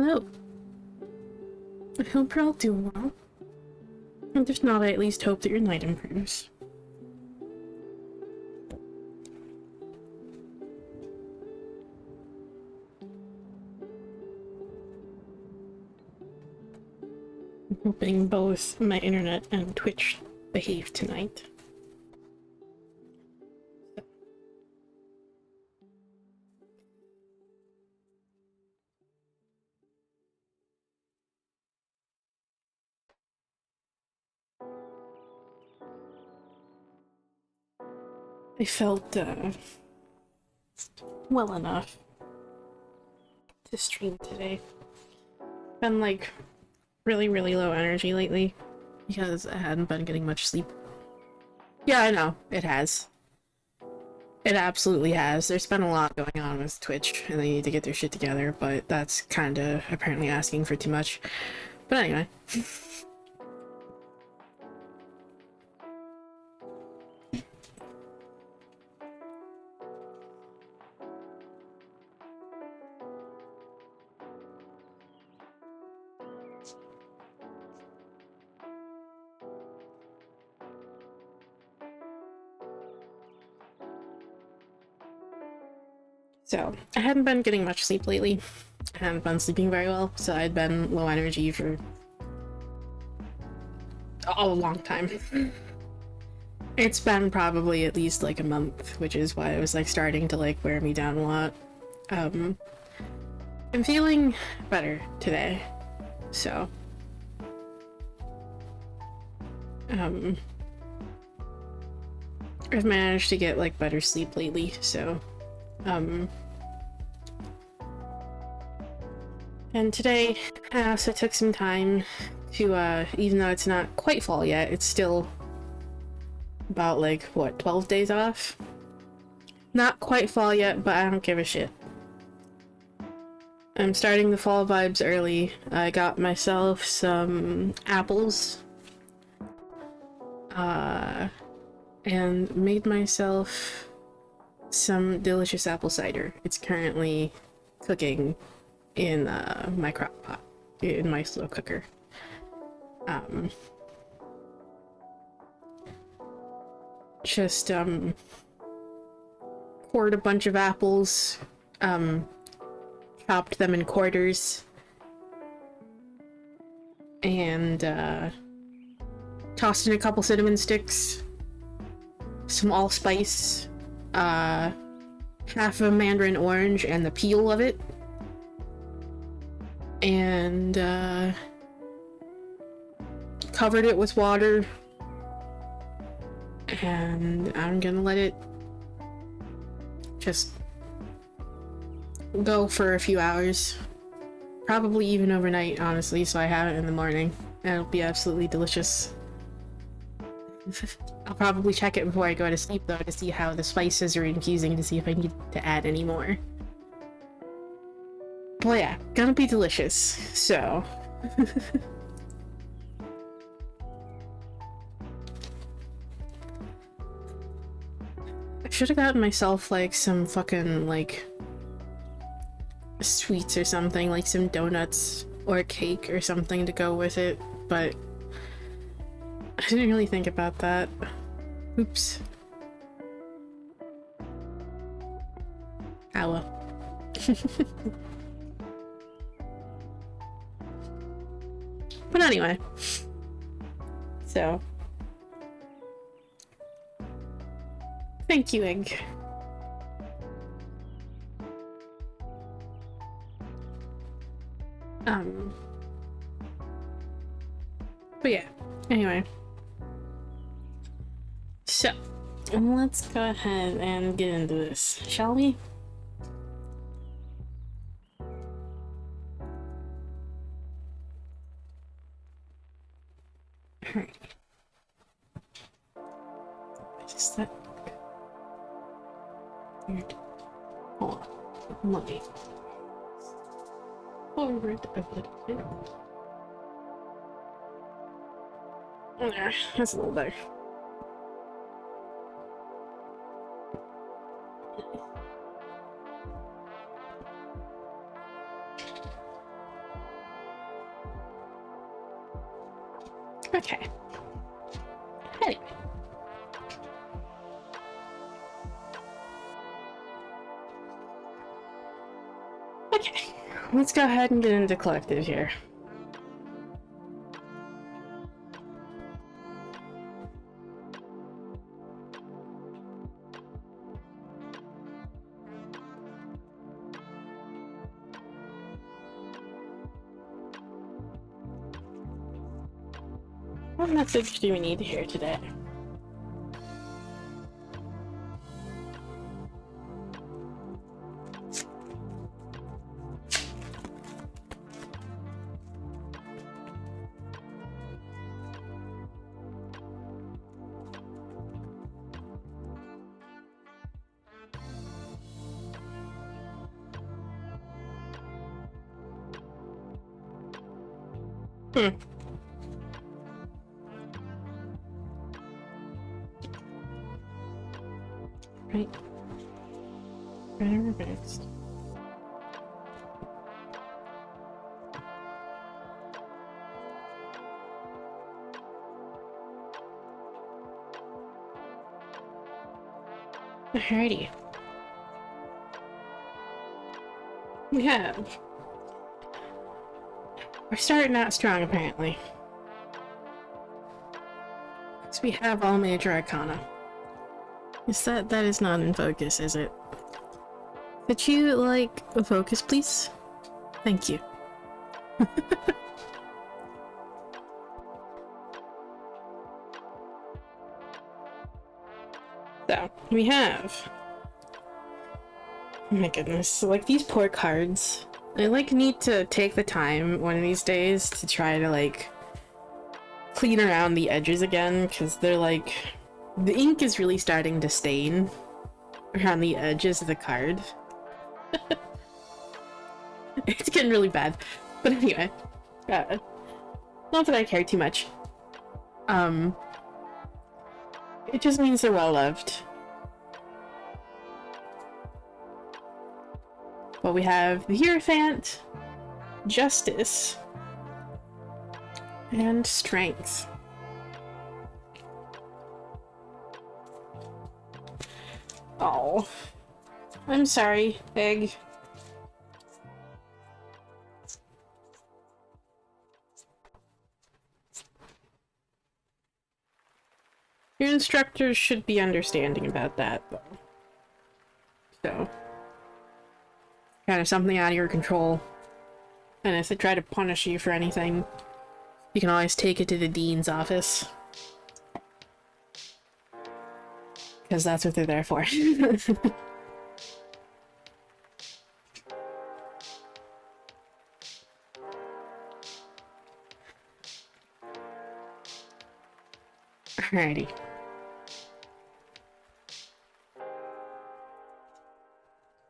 Hello. I hope you're all doing well. And if not, I at least hope that your night improves. I'm hoping both my internet and Twitch behave tonight. I felt well enough to stream today. Been like really low energy lately because I hadn't been getting much sleep. Yeah, I know, it has. It absolutely has. There's been a lot going on with Twitch and they need to get their shit together, but that's kinda apparently asking for too much. But anyway. So, I hadn't been getting much sleep lately. I hadn't been sleeping very well, so I'd been low energy for a long time. It's been probably at least like a month, which is why it was like starting to like wear me down a lot. I'm feeling better today, so I've managed to get like better sleep lately, so and today I also took some time to even though it's not quite fall yet, it's still about like what, 12 days off? Not quite fall yet, but I don't give a shit. I'm starting the fall vibes early. I got myself some apples and made myself some delicious apple cider. It's currently cooking in my crock pot, in my slow cooker. Just poured a bunch of apples, chopped them in quarters, and tossed in a couple cinnamon sticks, some allspice, half a mandarin orange and the peel of it, and covered it with water, and I'm gonna let it just go for a few hours, probably even overnight, honestly, so I have it in the morning and it'll be absolutely delicious. I'll probably check it before I go to sleep though to see how the spices are infusing, to see if I need to add any more. But yeah, gonna be delicious, so I should have gotten myself like some fucking like sweets or something, like some donuts or a cake or something to go with it, but I didn't really think about that. Oops. Ah well. But anyway, so thank you, Egg. But yeah, anyway. So, let's go ahead and get into this, shall we? Alright. Is that weird? Hold on. Let me forward a little bit. There, that's a little better. Okay. Anyway. Okay, let's go ahead and get into collective here. What message do we need to hear today? Right. Reversed. Alrighty. We have. We're starting out strong, apparently. Because we have all major arcana. That is not in focus, is it? Could you, like, focus, please? Thank you. So, we have... Oh my goodness, so, like, these poor cards. I, like, need to take the time one of these days to try to, like, clean around the edges again, because they're, like... The ink is really starting to stain around the edges of the card. It's getting really bad. But anyway, not that I care too much. It just means they're well loved. But we have the Hierophant, Justice, and Strength. Oh, I'm sorry, Egg. Your instructors should be understanding about that, though. So, kind of something out of your control. And if they try to punish you for anything, you can always take it to the dean's office. Because that's what they're there for. Alrighty.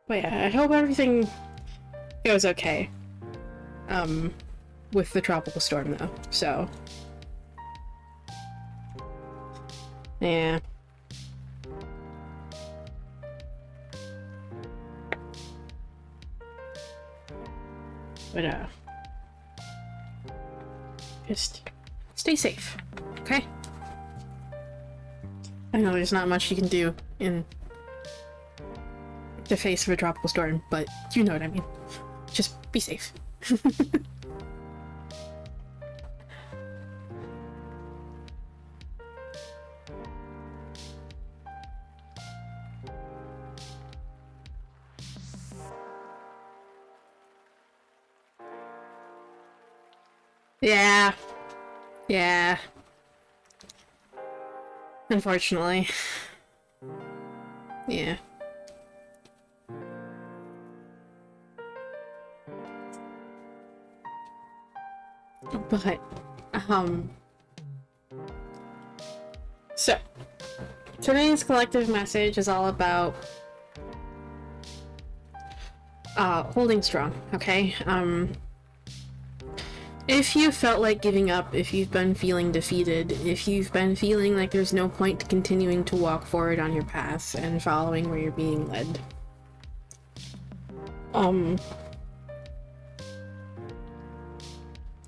But yeah, I hope everything goes okay. With the tropical storm though, so. Yeah. But just stay safe, okay? I know there's not much you can do in the face of a tropical storm, but you know what I mean. Just be safe. Yeah. Yeah. Unfortunately. Yeah. But, so, today's collective message is all about, holding strong, okay? If you felt like giving up, if you've been feeling defeated, if you've been feeling like there's no point to continuing to walk forward on your path and following where you're being led,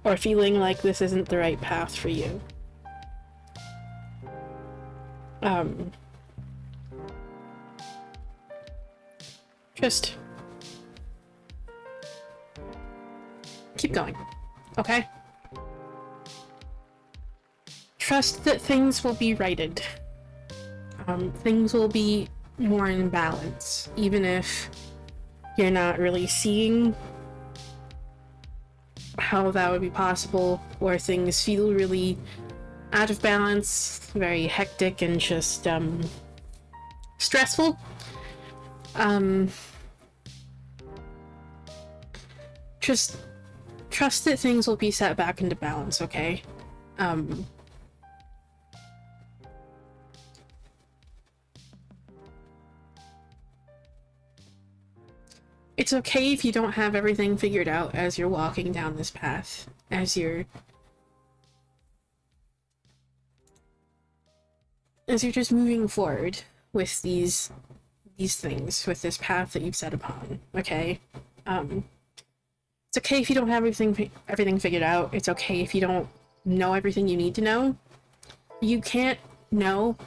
or feeling like this isn't the right path for you, Um, just keep going, okay? Trust that things will be righted. Things will be more in balance, even if you're not really seeing how that would be possible, or things feel really out of balance, very hectic and just stressful. Just trust that things will be set back into balance, okay? It's okay if you don't have everything figured out as you're walking down this path, as you're just moving forward with these things, with this path that you've set upon, okay? It's okay if you don't have everything figured out. It's okay if you don't know everything you need to know. You can't know.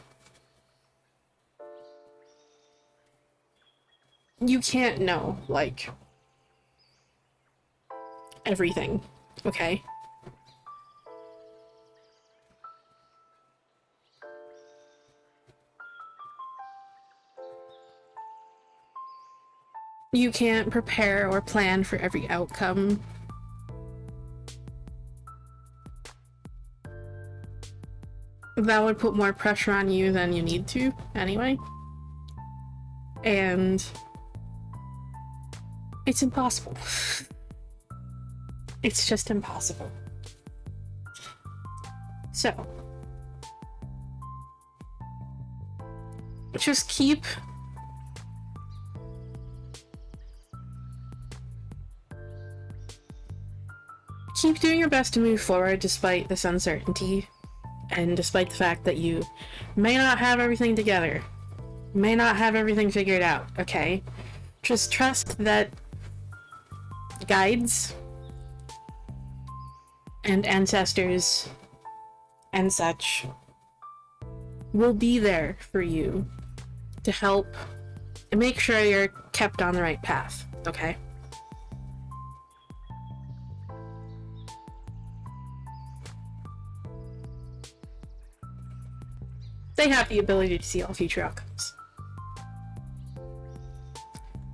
You can't know, like, everything, okay? You can't prepare or plan for every outcome. That would put more pressure on you than you need to, anyway. And it's impossible. It's just impossible. So, just keep doing your best to move forward despite this uncertainty, and despite the fact that you may not have everything together, may not have everything figured out, okay? Just trust that guides and ancestors and such will be there for you to help and make sure you're kept on the right path, okay? They have the ability to see all future outcomes.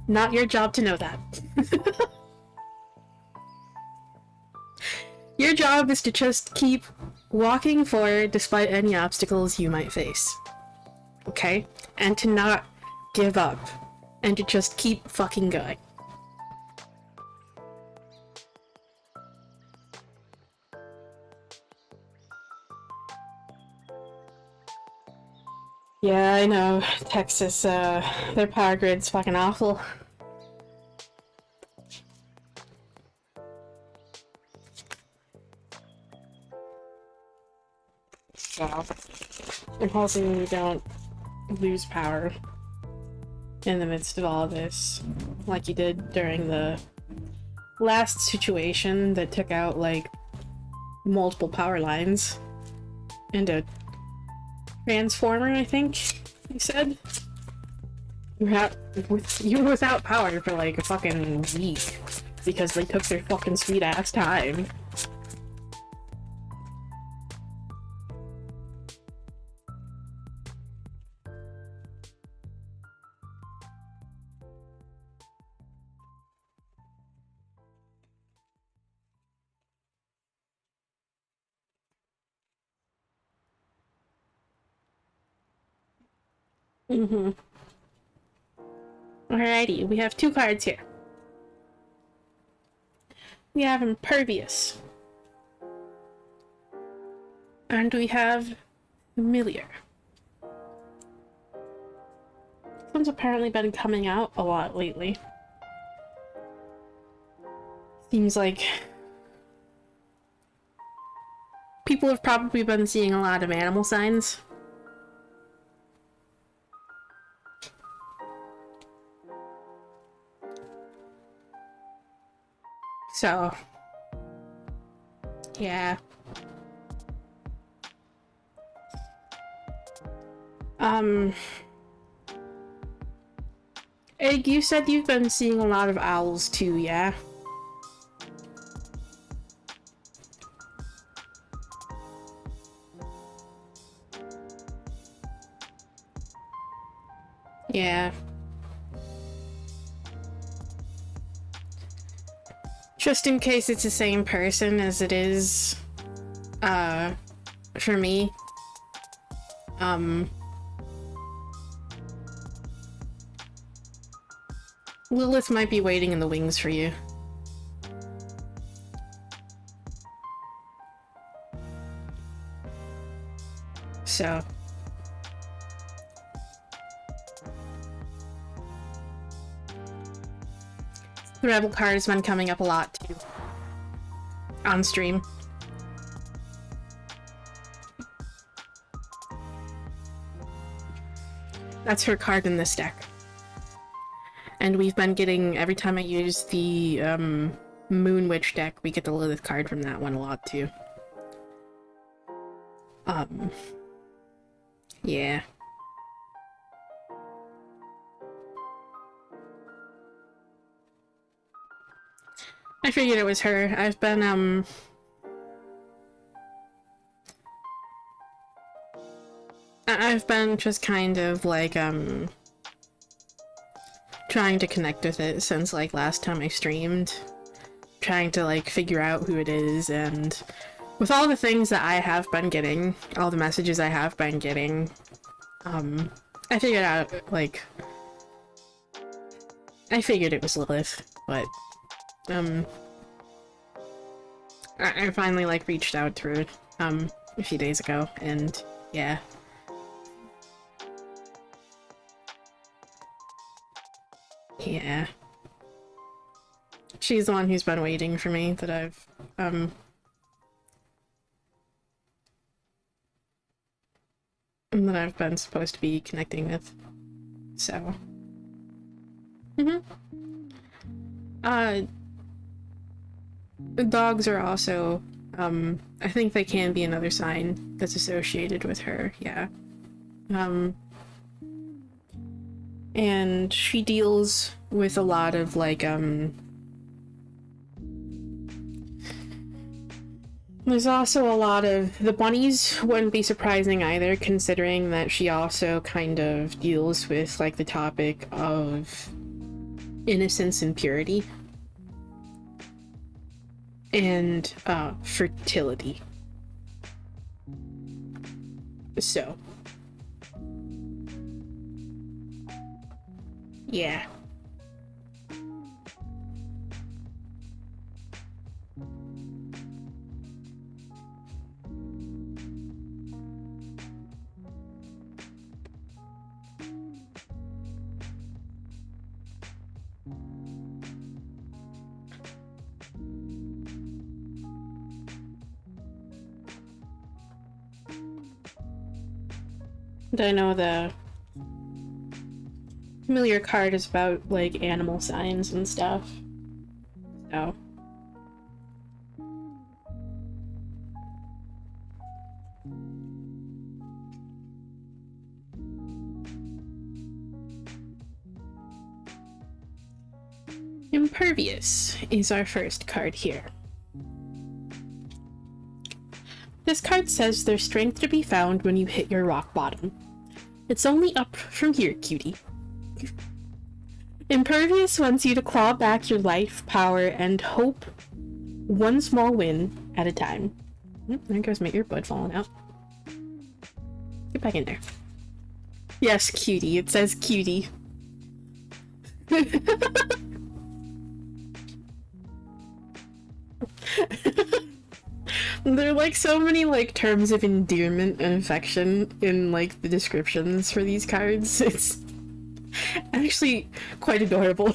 Not your job to know that. Your job is to just keep walking forward despite any obstacles you might face. Okay? And to not give up. And to just keep fucking going. Yeah, I know. Texas, their power grid's fucking awful. Wow. I'm hoping you don't lose power in the midst of all of this, like you did during the last situation that took out, like, multiple power lines and a transformer, I think you said. You were without power for like a fucking week because they took their fucking sweet ass time. Mm-hmm. Alrighty, we have two cards here. We have Impervious. And we have Familiar. This one's apparently been coming out a lot lately. Seems like people have probably been seeing a lot of animal signs. So, yeah. Egg, you said you've been seeing a lot of owls too, yeah? Yeah. Just in case it's the same person as it is, for me. Lilith might be waiting in the wings for you. So. The Rebel card has been coming up a lot, too. On stream. That's her card in this deck. And we've been getting, every time I use the Moon Witch deck, we get the Lilith card from that one a lot, too. Yeah. I figured it was her. I've been, I've been just kind of, like, trying to connect with it since, like, last time I streamed. Trying to, like, figure out who it is, and with all the things that I have been getting, all the messages I have been getting, I figured out, like, I figured it was Lilith, but, I finally, like, reached out to her, a few days ago, and, yeah. Yeah. She's the one who's been waiting for me, that I've, that I've been supposed to be connecting with. So. The dogs are also, I think they can be another sign that's associated with her, yeah. And she deals with a lot of, like, there's also a lot of, the bunnies wouldn't be surprising either, considering that she also kind of deals with, like, the topic of innocence and purity. And, fertility. So. Yeah. I know the familiar card is about, like, animal signs and stuff. So. Impervious is our first card here. This card says there's strength to be found when you hit your rock bottom. It's only up from here, cutie. Impervious wants you to claw back your life, power, and hope one small win at a time. There goes my earbud falling out. Get back in there. Yes, cutie. It says cutie. There are, like, so many, like, terms of endearment and affection in, like, the descriptions for these cards. It's actually quite adorable.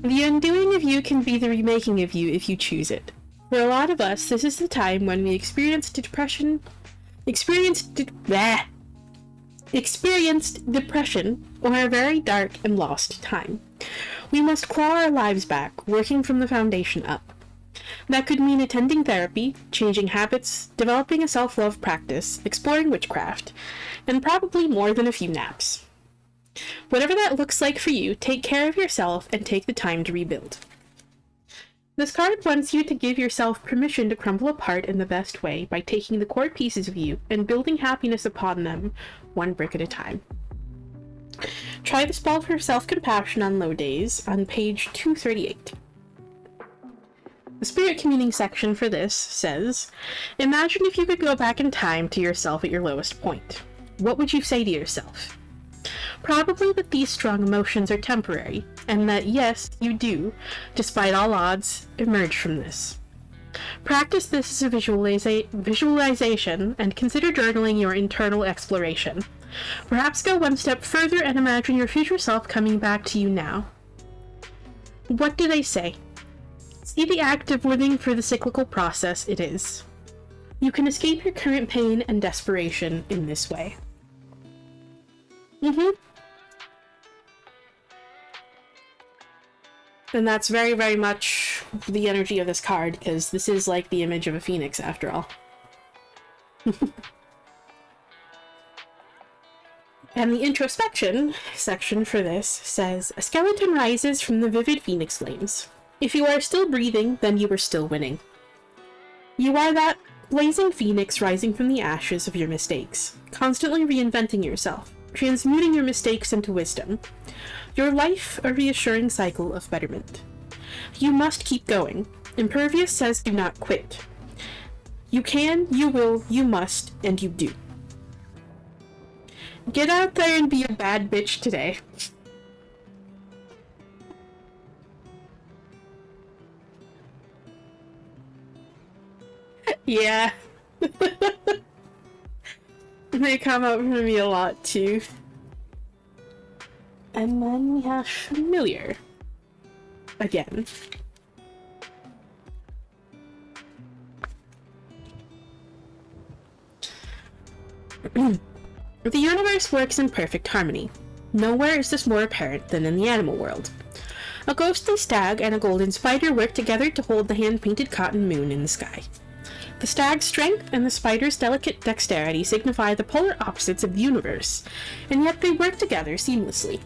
The undoing of you can be the remaking of you if you choose it. For a lot of us, this is the time when we experienced depression, or a very dark and lost time. We must claw our lives back, working from the foundation up. That could mean attending therapy, changing habits, developing a self-love practice, exploring witchcraft, and probably more than a few naps. Whatever that looks like for you, take care of yourself and take the time to rebuild. This card wants you to give yourself permission to crumble apart in the best way by taking the core pieces of you and building happiness upon them, one brick at a time. Try the spell for self-compassion on low days on page 238. The spirit communing section for this says, imagine if you could go back in time to yourself at your lowest point. What would you say to yourself? Probably that these strong emotions are temporary, and that yes, you do, despite all odds, emerge from this. Practice this as a visualization and consider journaling your internal exploration. Perhaps go one step further and imagine your future self coming back to you now. What do they say? See the act of living for the cyclical process it is. You can escape your current pain and desperation in this way. And that's very, very much the energy of this card, because this is like the image of a phoenix after all. And the introspection section for this says, a skeleton rises from the vivid phoenix flames. If you are still breathing, then you are still winning. You are that blazing phoenix rising from the ashes of your mistakes, constantly reinventing yourself, transmuting your mistakes into wisdom. Your life a reassuring cycle of betterment. You must keep going. Impervious says do not quit. You can, you will, you must, and you do. Get out there and be a bad bitch today. Yeah. They come up for me a lot too. And then we have familiar. Again. The universe works in perfect harmony. Nowhere is this more apparent than in the animal world. A ghostly stag and a golden spider work together to hold the hand-painted cotton moon in the sky. The stag's strength and the spider's delicate dexterity signify the polar opposites of the universe, and yet they work together seamlessly.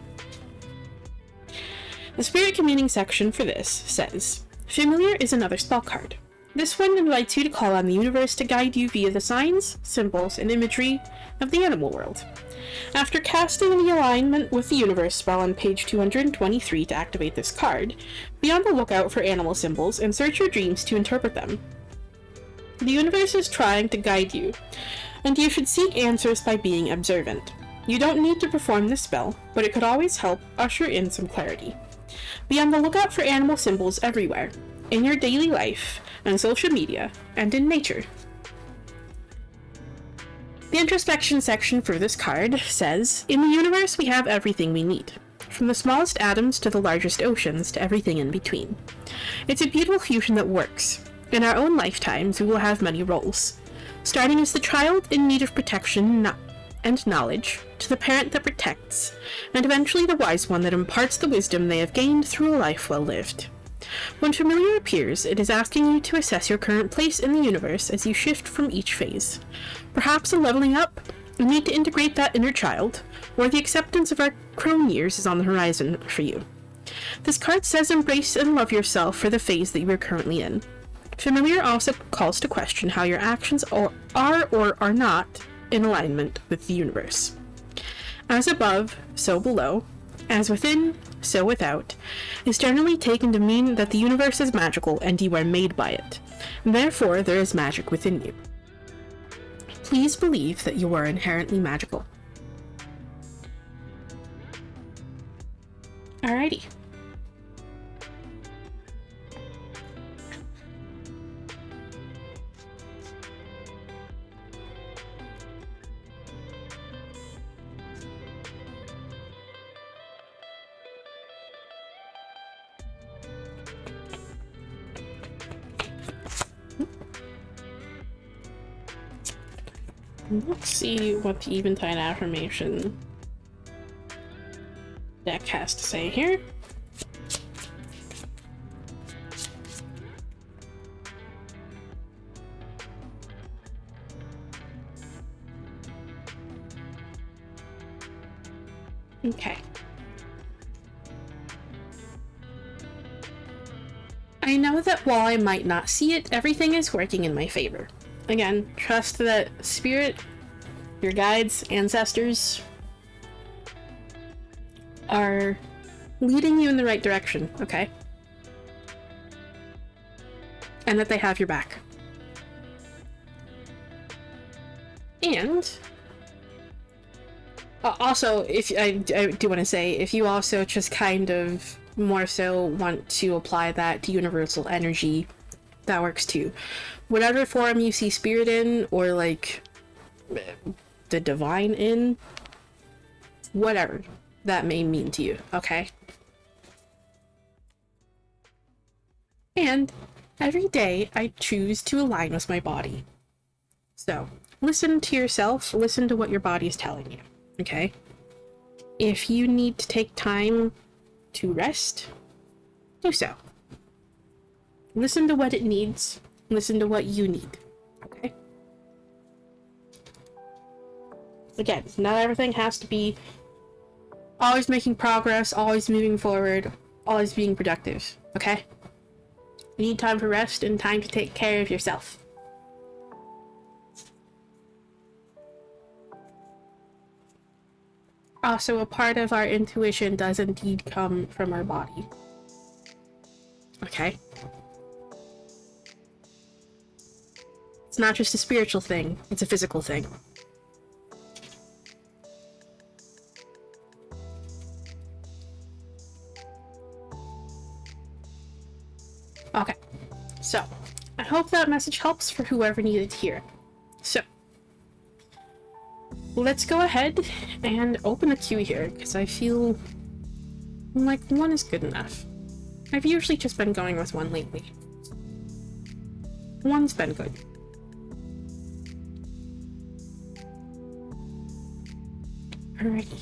The spirit communing section for this says, familiar is another spell card. This one invites you to call on the universe to guide you via the signs, symbols, and imagery of the animal world. After casting the alignment with the universe spell on page 223 to activate this card, be on the lookout for animal symbols and search your dreams to interpret them. The universe is trying to guide you, and you should seek answers by being observant. You don't need to perform this spell, but it could always help usher in some clarity. Be on the lookout for animal symbols everywhere, in your daily life, on social media, and in nature. The introspection section for this card says, in the universe we have everything we need, from the smallest atoms to the largest oceans to everything in between. It's a beautiful fusion that works. In our own lifetimes we will have many roles, starting as the child in need of protection and knowledge, to the parent that protects, and eventually the wise one that imparts the wisdom they have gained through a life well lived. When familiar appears, it is asking you to assess your current place in the universe as you shift from each phase. Perhaps a leveling up, you need to integrate that inner child, or the acceptance of our crone years is on the horizon for you. This card says embrace and love yourself for the phase that you are currently in. Familiar also calls to question how your actions are or are not in alignment with the universe. As above, so below, as within, so without, is generally taken to mean that the universe is magical and you are made by it. Therefore, there is magic within you. Please believe that you are inherently magical. Alrighty. Let's see what the Eventide Affirmation deck has to say here. Okay. I know that while I might not see it, everything is working in my favor. Again, trust that spirit, your guides, ancestors are leading you in the right direction, okay? And that they have your back. And also, if I do want to say, if you also just kind of more so want to apply that to universal energy, that works too. Whatever form you see spirit in, or like the divine in, whatever that may mean to you, okay? And every day I choose to align with my body. So listen to yourself, listen to what your body is telling you, okay? If you need to take time to rest, do so. Listen to what it needs, listen to what you need, okay? Again, not everything has to be always making progress, always moving forward, always being productive, okay? You need time for rest and time to take care of yourself. Also, a part of our intuition does indeed come from our body. Okay? It's not just a spiritual thing, it's a physical thing. Okay, so I hope that message helps for whoever needed to hear it. So, let's go ahead and open the queue here, because I feel like one is good enough. I've usually just been going with one lately. One's been good. Alrighty.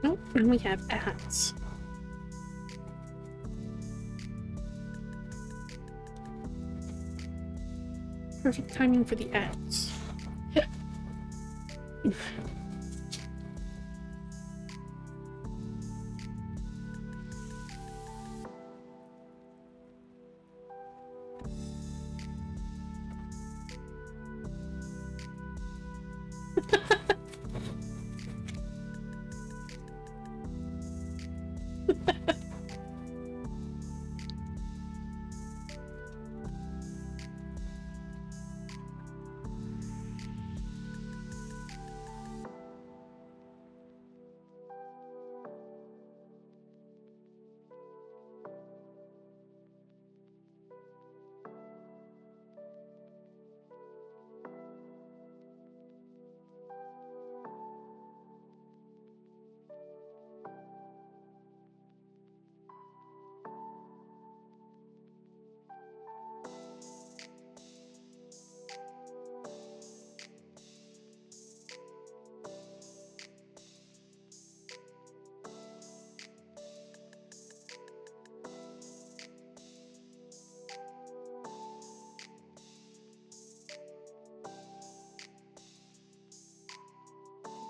Oh, and we have ads. Perfect timing for the ads.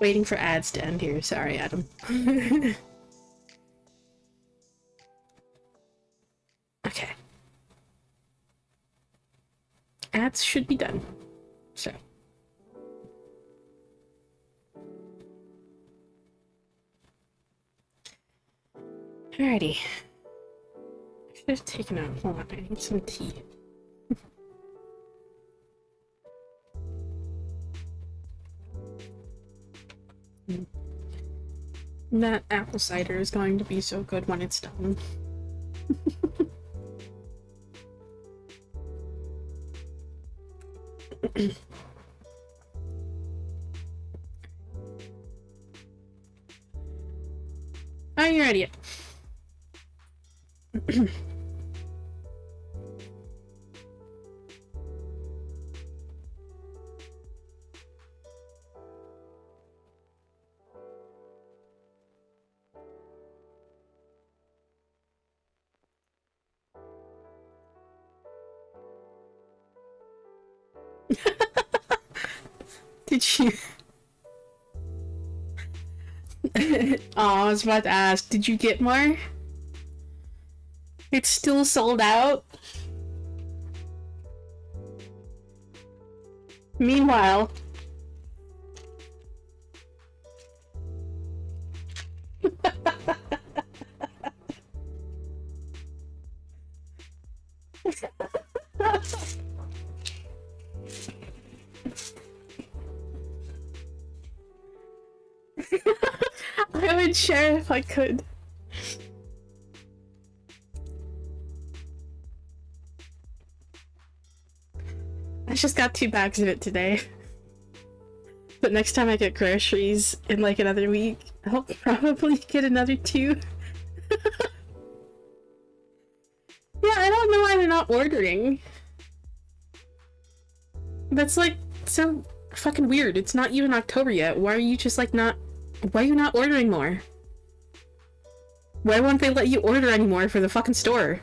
Waiting for ads to end here. Sorry, Adam. Okay. Ads should be done. So. Alrighty. I should have taken out. Hold on, I need some tea. That apple cider is going to be so good when it's done. Are you ready? Did you? Oh, I was about to ask, did you get more? It's still sold out. Meanwhile, I would share if I could. I just got 2 bags of it today. But next time I get groceries in like another week, I'll probably get another 2. Yeah, I don't know why they're not ordering. That's like so fucking weird. It's not even October yet. Why are you just like not... Why are you not ordering more? Why won't they let you order anymore for the fucking store?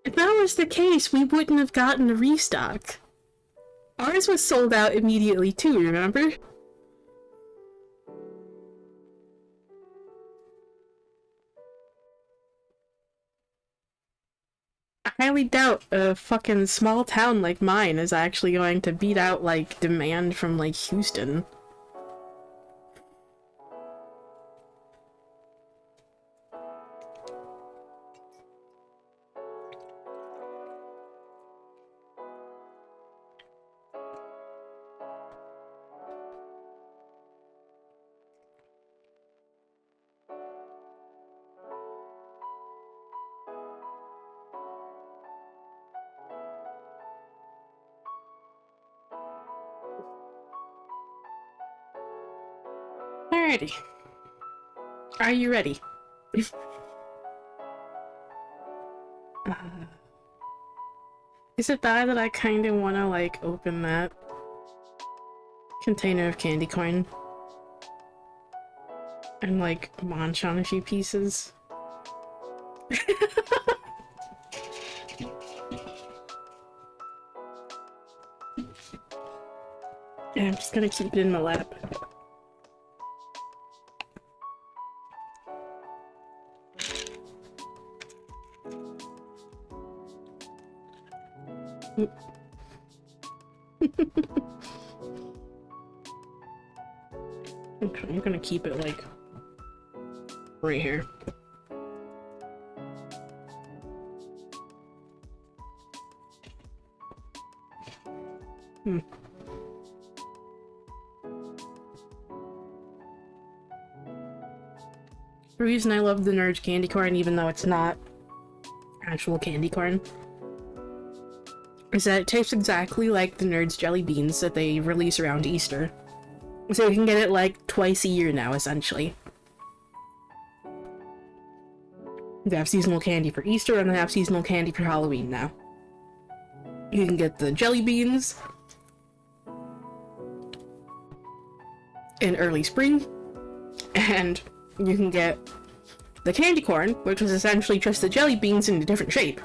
If that was the case, we wouldn't have gotten a restock. Ours was sold out immediately too, remember? I highly doubt a fucking small town like mine is actually going to beat out, like, demand from, like, Houston. Alrighty. Are you ready? Is it bad that I kinda wanna, like, open that container of candy corn and, like, munch on a few pieces? Yeah, I'm just gonna keep it in my lap. Okay, I'm gonna keep it like right here. The reason I love the Nerds candy corn, even though it's not actual candy corn, is that it tastes exactly like the Nerds jelly beans that they release around Easter. So you can get it like twice a year now, essentially. They have seasonal candy for Easter and they have seasonal candy for Halloween now. You can get the jelly beans in early spring, and you can get the candy corn, which is essentially just the jelly beans in a different shape,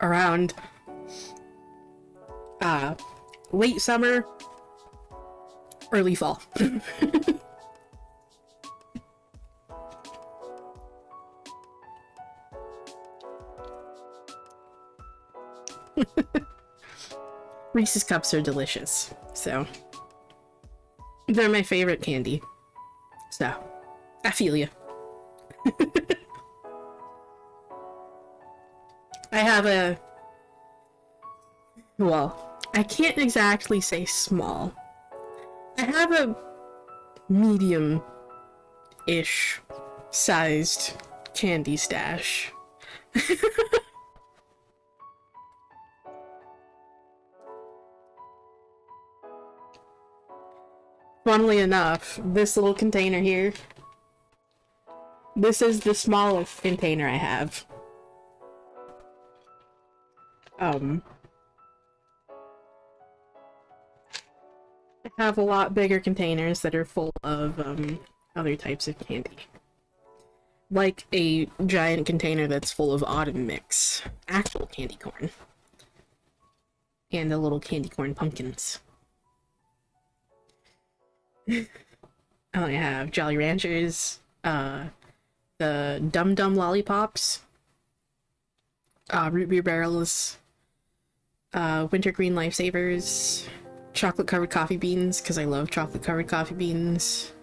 around late summer, early fall. Reese's Cups are delicious, so they're my favorite candy. So, I feel you. I have a... Well, I can't exactly say small. I have a medium-ish sized candy stash. Funnily enough, this little container here, this is the smallest container I have. um, have a lot bigger containers that are full of other types of candy. Like a giant container that's full of autumn mix, actual candy corn, and the little candy corn pumpkins. I have Jolly Ranchers, the Dum Dum Lollipops, Root Beer Barrels, Wintergreen Lifesavers, chocolate covered coffee beans, because I love chocolate covered coffee beans.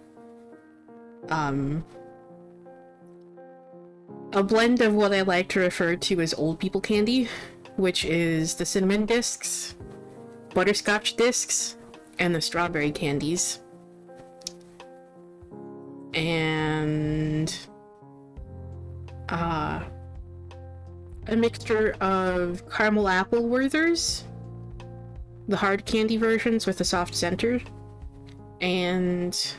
A blend of what I like to refer to as old people candy, which is the cinnamon discs, butterscotch discs, and the strawberry candies. And a mixture of caramel apple Werthers, the hard candy versions with a soft center, and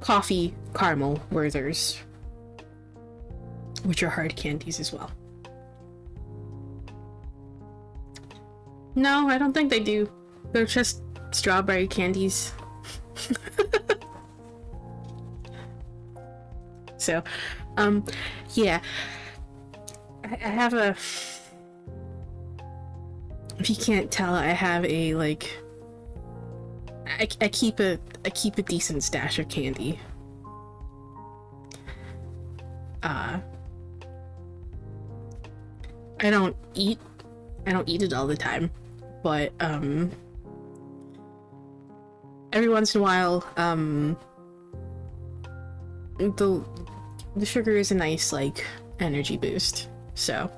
coffee caramel Werthers, which are hard candies as well. No, I don't think they do. They're just strawberry candies. So, yeah. I have a... If you can't tell, I have a, like... I keep a decent stash of candy. I don't eat it all the time, but every once in a while, the sugar is a nice, like, energy boost. So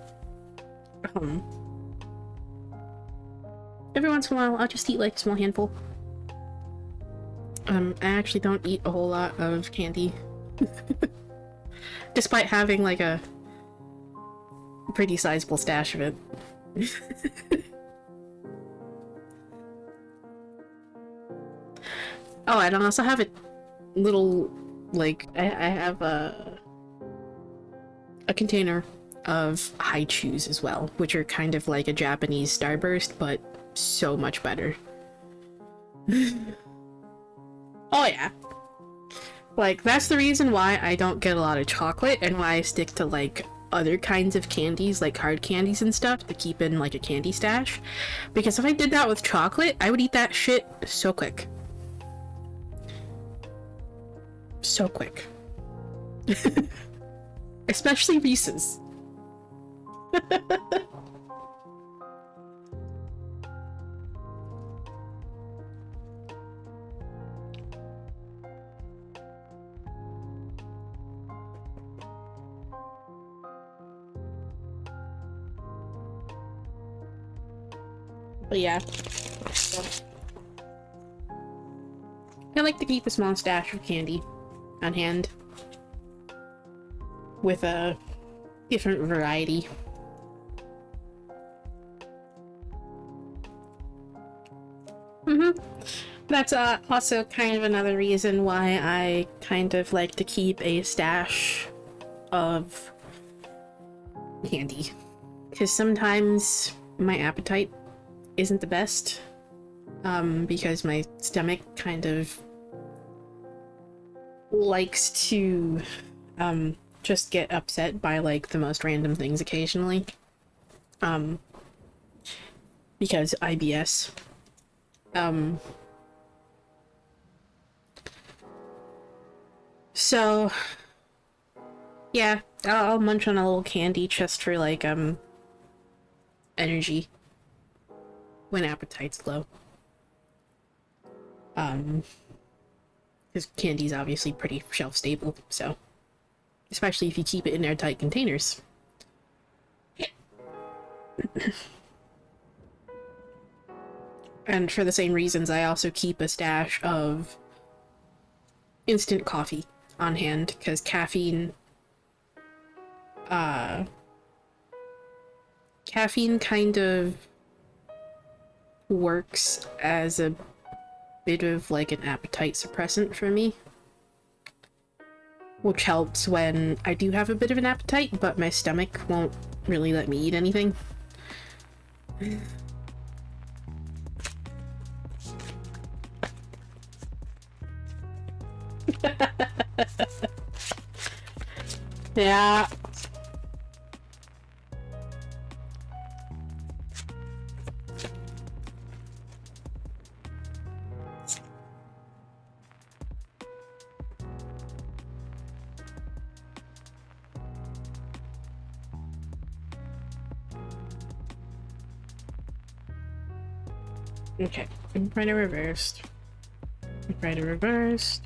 every once in a while I'll just eat like a small handful. I actually don't eat a whole lot of candy. Despite having like a pretty sizable stash of it. Oh, and I also have a little, like, I have a container of high chews as well, which are kind of like a Japanese Starburst, but so much better. Oh yeah. Like, that's the reason why I don't get a lot of chocolate and why I stick to, like, other kinds of candies, like hard candies and stuff, to keep in, like, a candy stash. Because if I did that with chocolate, I would eat that shit so quick. So quick. Especially Reese's. But yeah. I like to keep a small stash of candy on hand. With a different variety. That's also kind of another reason why I kind of like to keep a stash of candy. Because sometimes my appetite isn't the best. Because my stomach kind of likes to just get upset by like the most random things occasionally. Because IBS. So yeah, I'll munch on a little candy just for like energy when appetite's low. Because candy's obviously pretty shelf stable, so especially if you keep it in airtight containers. And for the same reasons, I also keep a stash of instant coffee on hand, because caffeine kind of works as a bit of like an appetite suppressant for me. which helps when I do have a bit of an appetite, but my stomach won't really let me eat anything. Yeah. Okay, Embroidered reversed. Embroidered reversed.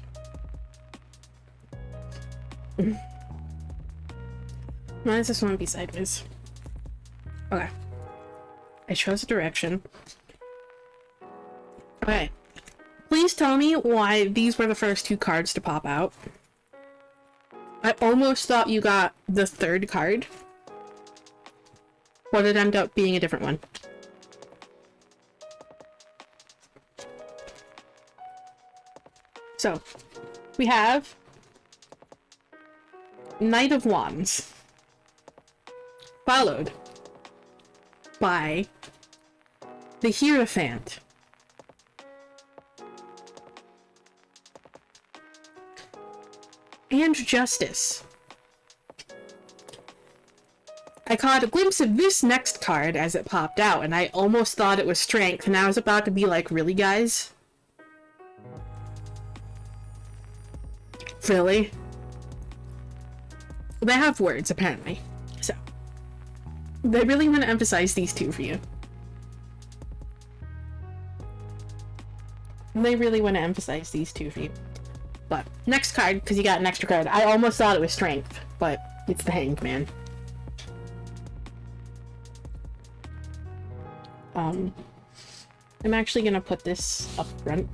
Why does this one be sideways? Okay. I chose a direction. Okay. Please tell me why these were the first two cards to pop out. I almost thought you got the third card, but it ended up being a different one. So, we have Knight of Wands, followed by the Hierophant, and Justice. I caught a glimpse of this next card as it popped out, and I almost thought it was Strength, and I was about to be like, really, guys? Really? They have words, apparently. So, they really want to emphasize these two for you. They really want to emphasize these two for you. But, next card, because you got an extra card. I almost thought it was Strength, but it's the Hanged Man. I'm actually gonna put this up front.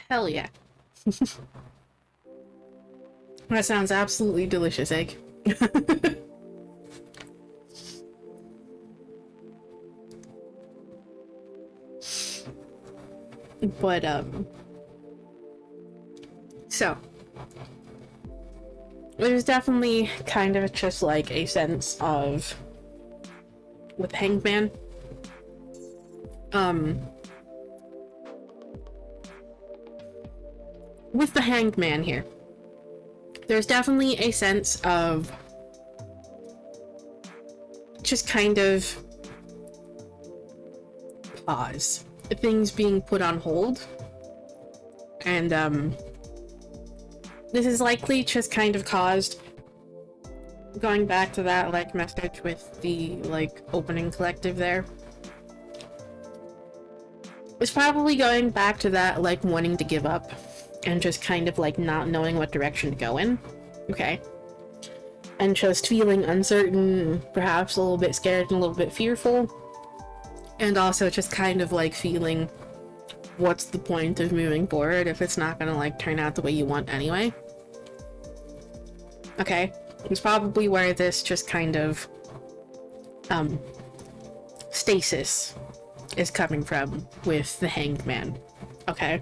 Hell yeah. That sounds absolutely delicious, egg. But, so, there's definitely kind of just like a sense of, with Hanged Man, with the Hanged Man here, there's definitely a sense of just kind of pause. Things being put on hold. And, this is likely just kind of caused, going back to that, like, message with the, like, opening collective there. It's probably going back to that, like, wanting to give up. And just kind of, like, not knowing what direction to go in. Okay. And just feeling uncertain, perhaps a little bit scared and a little bit fearful. And also just kind of, like, feeling, what's the point of moving forward if it's not gonna, like, turn out the way you want anyway? Okay. It's probably where this just kind of, stasis is coming from with the Hanged Man. Okay.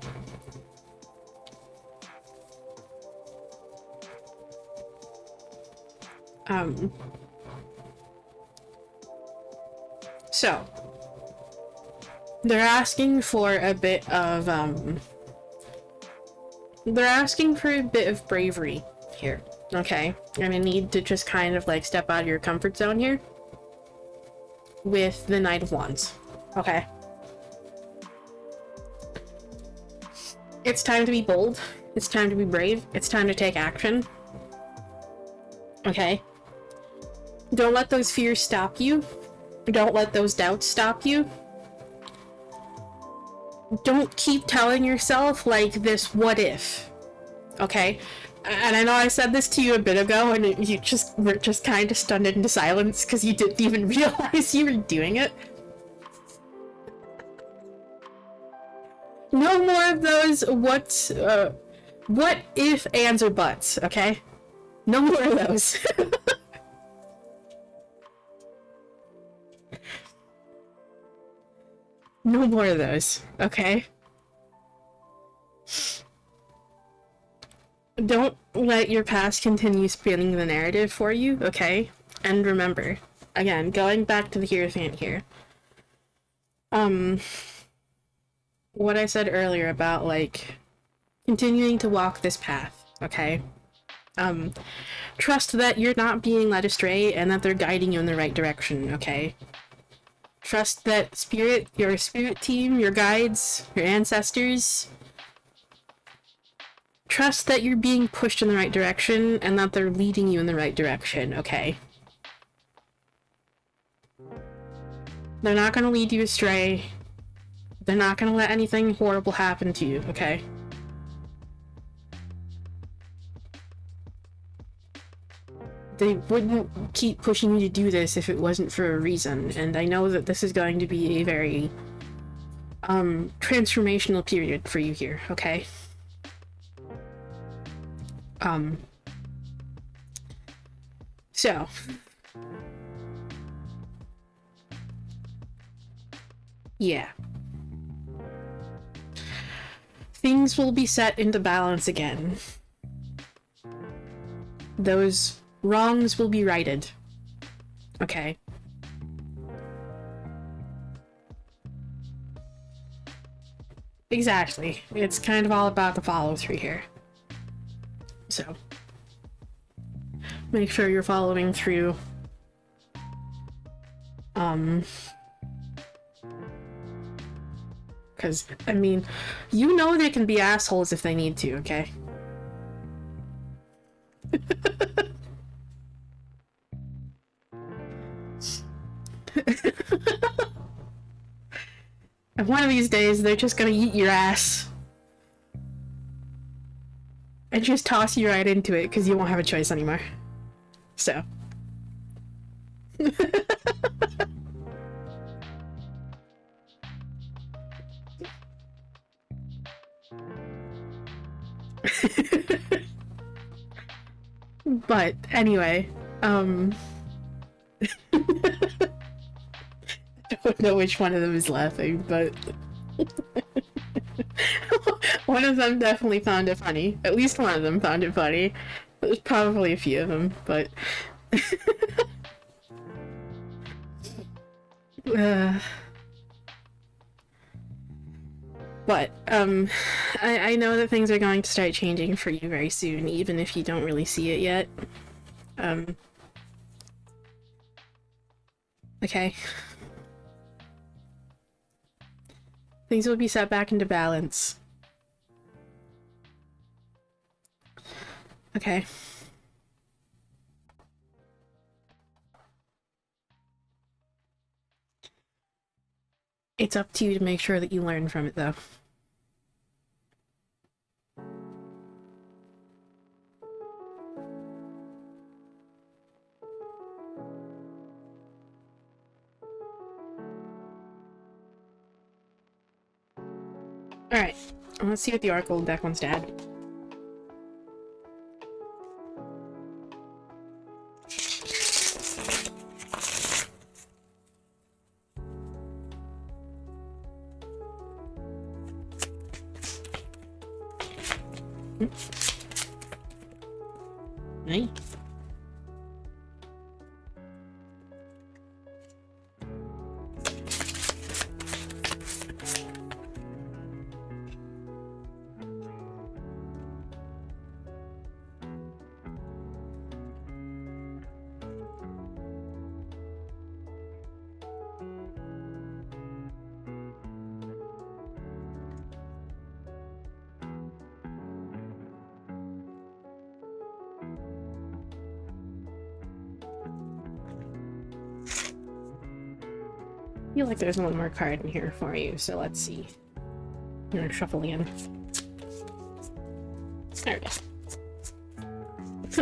So, they're asking for a bit of, they're asking for a bit of bravery here, okay? You're gonna need to just kind of, like, step out of your comfort zone here with the Knight of Wands, okay? It's time to be bold. It's time to be brave. It's time to take action. Okay? Don't let those fears stop you. Don't let those doubts stop you. Don't keep telling yourself, like, this what if. Okay? And I know I said this to you a bit ago, and you just were just kind of stunned into silence because you didn't even realize you were doing it. No more of those What if, ands, or buts, okay? No more of those. No more of those, okay? Don't let your past continue spinning the narrative for you, okay? And remember, again, going back to the Hierophant here. What I said earlier about, like, continuing to walk this path, okay? Trust that you're not being led astray and that they're guiding you in the right direction, okay? Trust that spirit, your spirit team, your guides, your ancestors, trust that you're being pushed in the right direction and that they're leading you in the right direction, okay? They're not gonna lead you astray. They're not gonna let anything horrible happen to you, okay? They wouldn't keep pushing you to do this if it wasn't for a reason, and I know that this is going to be a very, transformational period for you here, okay? So... yeah. Things will be set into balance again. Those wrongs will be righted. Okay. Exactly. It's kind of all about the follow-through here. So, make sure you're following through. Because, I mean, you know they can be assholes if they need to, okay? And one of these days, they're just gonna eat your ass. And just toss you right into it, because you won't have a choice anymore. So. But, anyway, I don't know which one of them is laughing, but... one of them definitely found it funny. At least one of them found it funny. There's probably a few of them, but... But, I know that things are going to start changing for you very soon, even if you don't really see it yet. Okay. Things will be set back into balance. Okay. It's up to you to make sure that you learn from it, though. Alright, let's see what the Oracle deck wants to add. Nice. I feel like there's one more card in here for you, so let's see. I'm gonna shuffle again. There it is.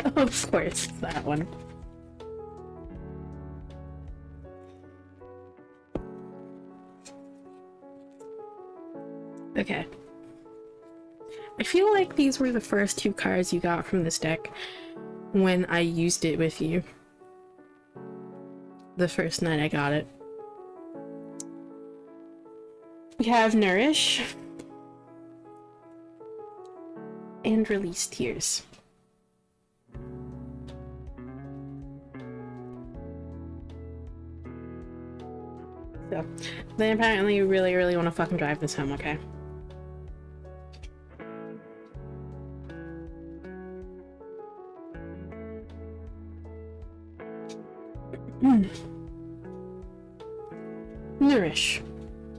Of course, that one. Okay. I feel like these were the first two cards you got from this deck when I used it with you. The first night I got it. We have Nourish and Release Tears. So, they apparently really want to fucking drive this home, okay? Nourish.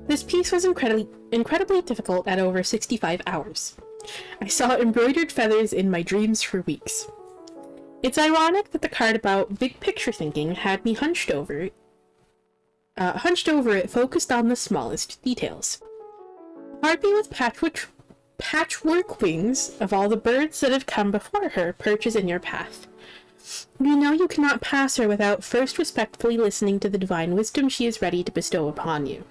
This piece was incredibly difficult at over 65 hours. I saw embroidered feathers in my dreams for weeks. It's ironic that the card about big picture thinking had me hunched over it, focused on the smallest details. Harpy with patchwork wings of all the birds that have come before her perches in your path. You know you cannot pass her without first respectfully listening to the divine wisdom she is ready to bestow upon you.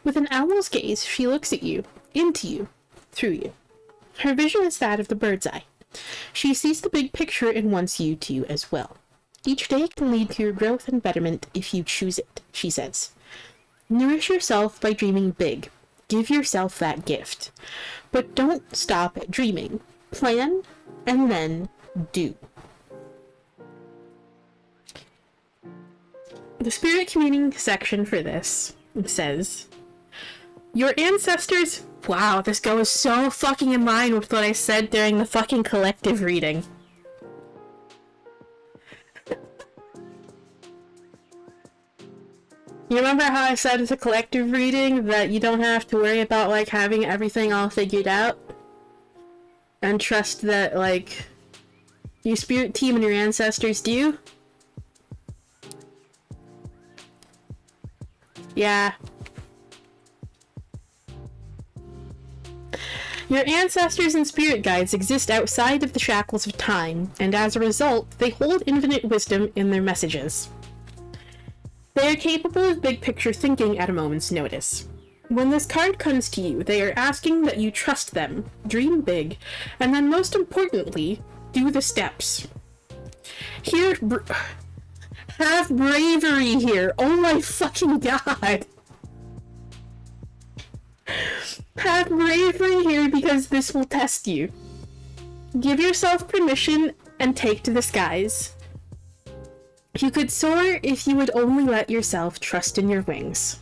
With an owl's gaze, she looks at you, into you, through you. Her vision is that of the bird's eye. She sees the big picture and wants you to as well. Each day can lead to your growth and betterment if you choose it, she says. Nourish yourself by dreaming big. Give yourself that gift. But don't stop at dreaming. Plan, and then do. The spirit communing section for this says, your ancestors... Wow, this goes so fucking in line with what I said during the fucking collective reading. You remember how I said at the collective reading that you don't have to worry about, like, having everything all figured out? And trust that, like, your spirit team and your ancestors do? Yeah. Your ancestors and spirit guides exist outside of the shackles of time, and as a result, they hold infinite wisdom in their messages. They are capable of big picture thinking at a moment's notice. When this card comes to you, they are asking that you trust them, dream big, and then most importantly, do the steps. Have bravery here. Oh my fucking god. Have bravery here because this will test you. Give yourself permission and take to the skies. You could soar if you would only let yourself trust in your wings.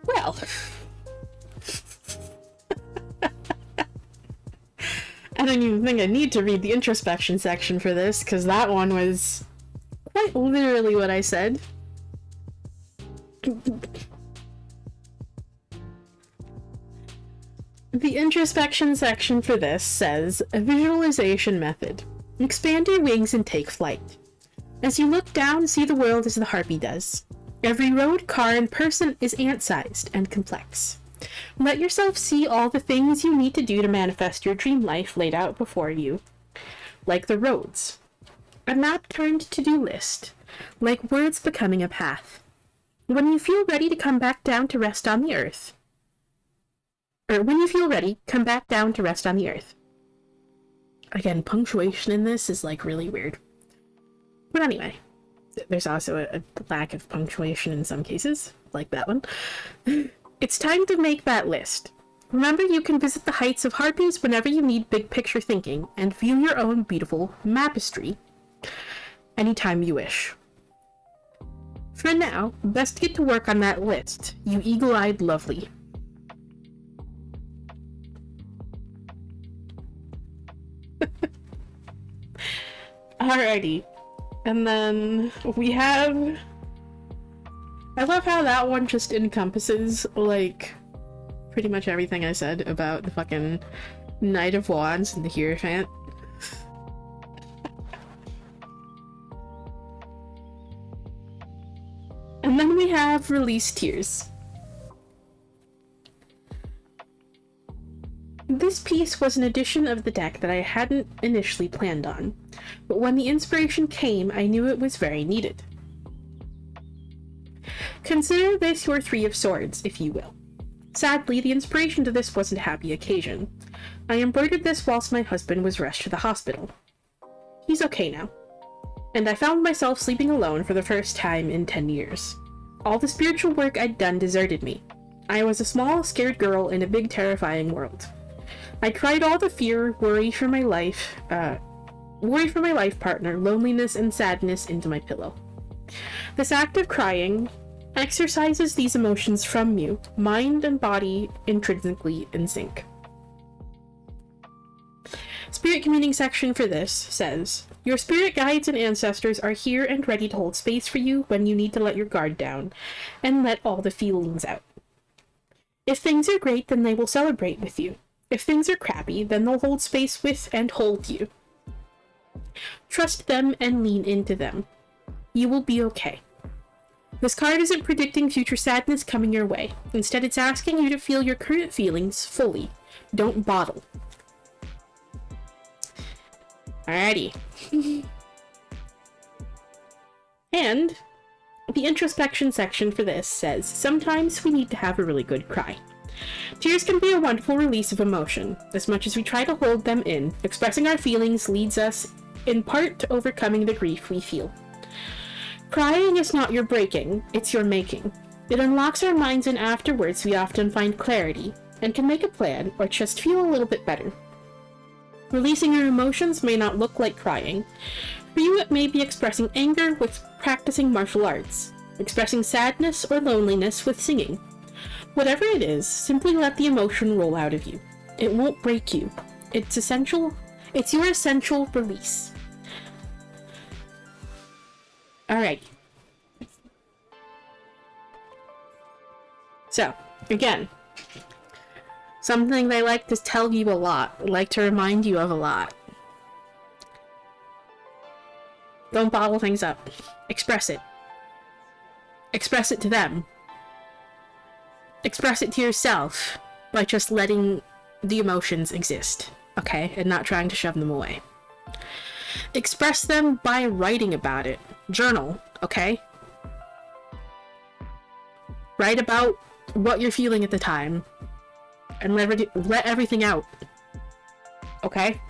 Well. I don't even think I need to read the introspection section for this, because that one was quite literally what I said. The introspection section for this says, a visualization method. Expand your wings and take flight. As you look down, see the world as the harpy does. Every road, car, and person is ant-sized and complex. Let yourself see all the things you need to do to manifest your dream life laid out before you. Like the roads. A map turned to-do list. Like words becoming a path. When you feel ready to come back down to rest on the earth. When you feel ready, come back down to rest on the earth. Again, punctuation in this is like really weird. But anyway, there's also a lack of punctuation in some cases, like that one. It's time to make that list. Remember, you can visit the heights of harpies whenever you need big picture thinking and view your own beautiful mapestry anytime you wish. For now, best get to work on that list, you eagle-eyed lovely. Alrighty. And then we have... I love how that one just encompasses, like, pretty much everything I said about the fucking Knight of Wands and the Hierophant. And then we have Release Tears. This piece was an addition of the deck that I hadn't initially planned on, but when the inspiration came, I knew it was very needed. Consider this your Three of Swords, if you will. Sadly, the inspiration to this wasn't a happy occasion. I embroidered this whilst my husband was rushed to the hospital. He's okay now. And I found myself sleeping alone for the first time in 10 years. All the spiritual work I'd done deserted me. I was a small, scared girl in a big, terrifying world. I cried all the fear, worry for my life partner, loneliness, and sadness into my pillow. This act of crying exercises these emotions from you, mind and body intrinsically in sync. Spirit communing section for this says, your spirit guides and ancestors are here and ready to hold space for you when you need to let your guard down and let all the feelings out. If things are great, then they will celebrate with you. If things are crappy, then they'll hold space with and hold you. Trust them and lean into them. You will be okay. This card isn't predicting future sadness coming your way. Instead, it's asking you to feel your current feelings fully. Don't bottle. Alrighty. And the introspection section for this says, sometimes we need to have a really good cry. Tears can be a wonderful release of emotion. As much as we try to hold them in, expressing our feelings leads us in part to overcoming the grief we feel. Crying is not your breaking, it's your making. It unlocks our minds, and afterwards we often find clarity and can make a plan or just feel a little bit better. Releasing your emotions may not look like crying. For you, it may be expressing anger with practicing martial arts, expressing sadness or loneliness with singing. Whatever it is, simply let the emotion roll out of you. It won't break you. It's your essential release. Alright. So, again, something they like to tell you a lot, like to remind you of a lot. Don't bottle things up. Express it. Express it to them. Express it to yourself by just letting the emotions exist, okay? And not trying to shove them away. Express them by writing about it. Journal, okay? Write about what you're feeling at the time. And let everything out. Okay?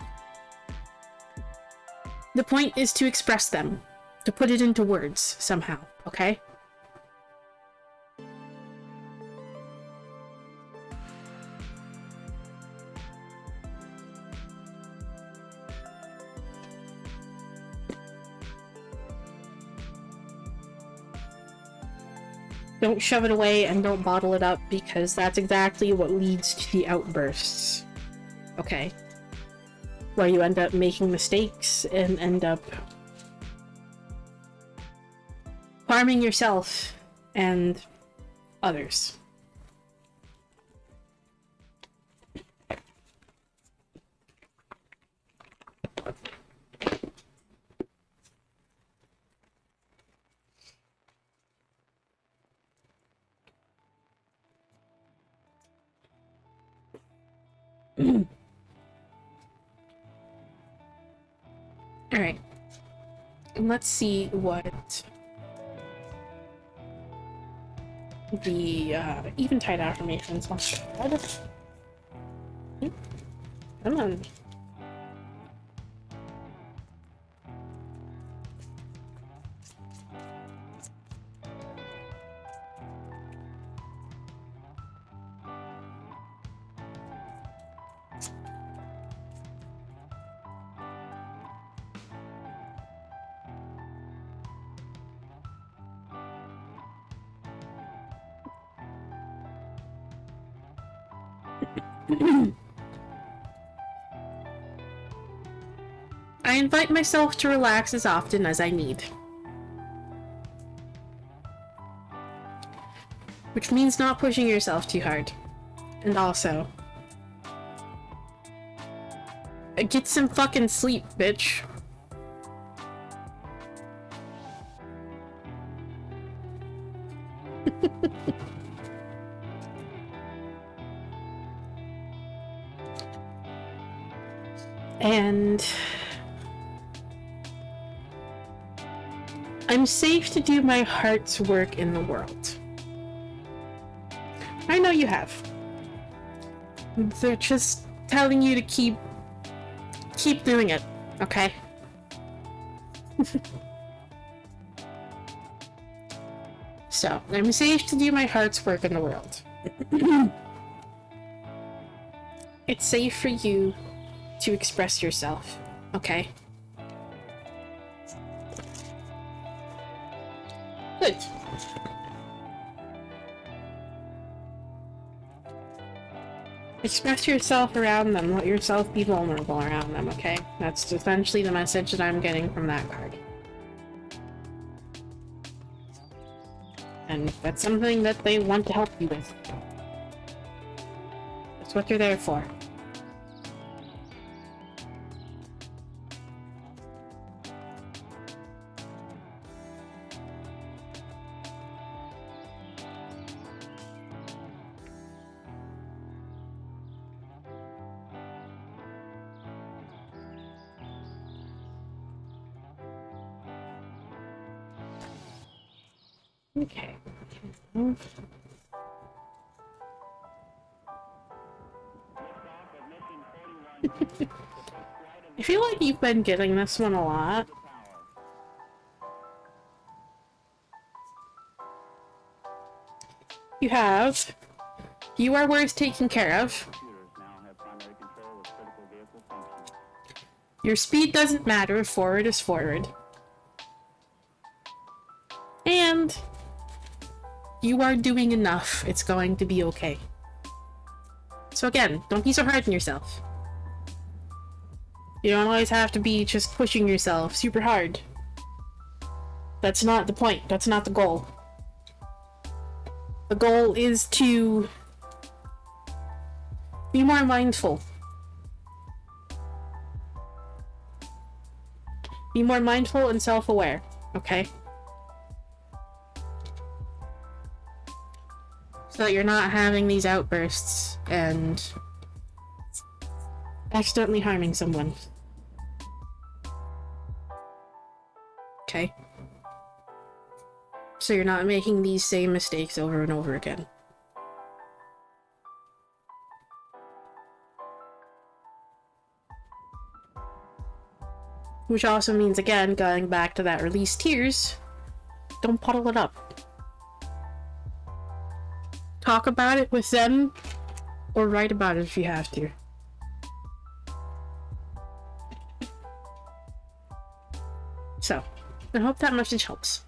The point is to express them. To put it into words, somehow. Okay? Don't shove it away and don't bottle it up, because that's exactly what leads to the outbursts. Okay? Where you end up making mistakes and end up harming yourself and others. Alright. Let's see what the Eventide affirmations want to add. Come on. I invite myself to relax as often as I need. Which means not pushing yourself too hard. And also, get some fucking sleep, bitch. And I'm safe to do my heart's work in the world. I know you have. They're just telling you to keep doing it, okay? So, I'm safe to do my heart's work in the world. It's safe for you to express yourself, okay? Good. Express yourself around them. Let yourself be vulnerable around them, okay? That's essentially the message that I'm getting from that card. And that's something that they want to help you with. That's what you're there for. Okay. I feel like you've been getting this one a lot. You have. You are worth taking care of. Your speed doesn't matter. Forward is forward. And you are doing enough. It's going to be okay. So again, don't be so hard on yourself. You don't always have to be just pushing yourself super hard. That's not the point. That's not the goal. The goal is to be more mindful. Be more mindful and self-aware, okay? So that you're not having these outbursts and accidentally harming someone. Okay? So you're not making these same mistakes over and over again. Which also means, again, going back to that release tears, don't bottle it up. Talk about it with them, or write about it if you have to. So, I hope that message helps.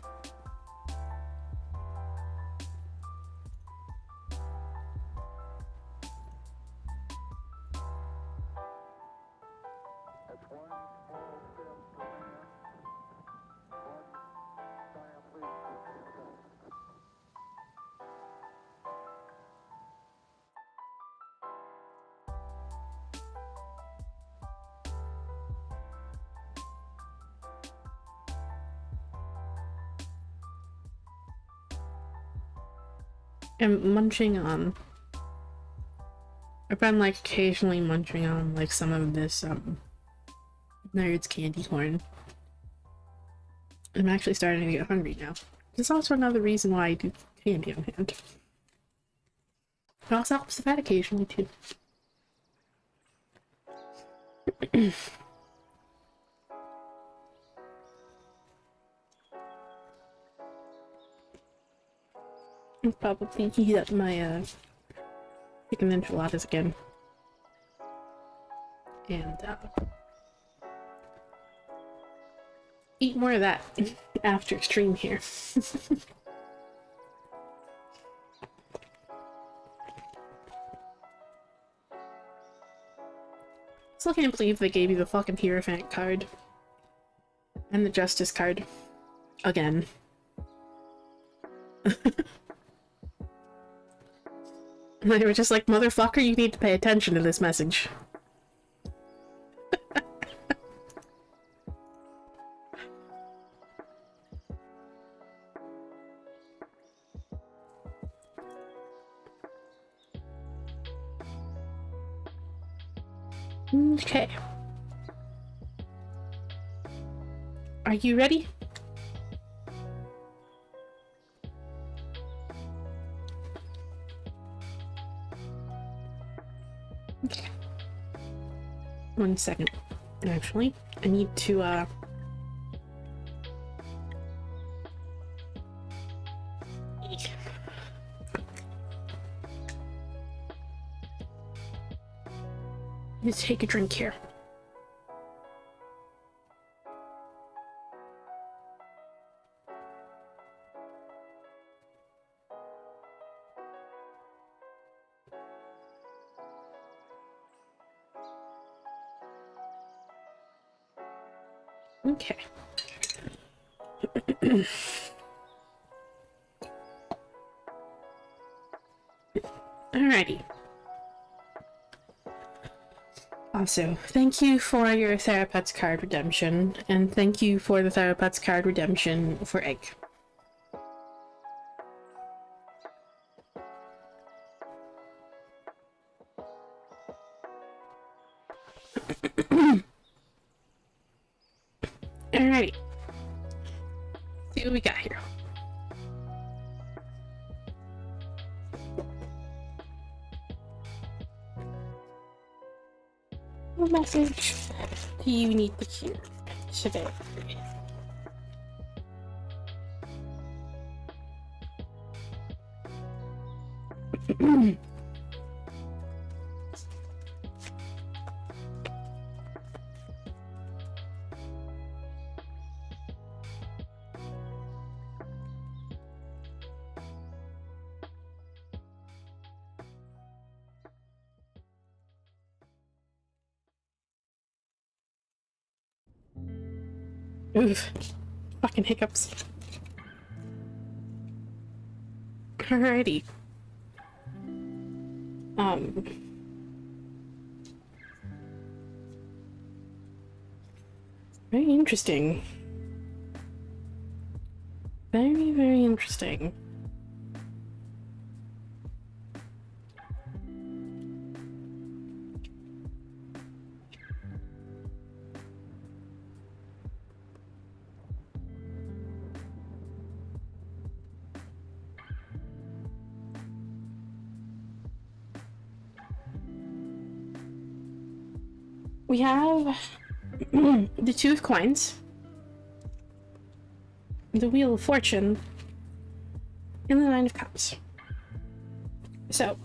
I'm munching on... I've been, like, occasionally munching on, like, some of this, Nerds candy corn. I'm actually starting to get hungry now. There's also another reason why I do candy on hand. It also helps the fat occasionally, too. I'll probably heat up my, chicken enchiladas again. And, eat more of that after stream here. Still can't believe they gave you the fucking Hierophant card. And the Justice card. Again. They were just like, motherfucker, you need to pay attention to this message. Okay. Are you ready? 1 second. Actually, I need to, Let's take a drink here. Okay. Alrighty. Also, thank you for your Therapets card redemption, and thank you for the Therapets card redemption for Egg. Alrighty. See what we got here. What message do you need to hear today? Oof. Fucking hiccups. Alrighty. Very interesting. Very, very interesting. We have the Two of Coins, the Wheel of Fortune, and the Nine of Cups. So,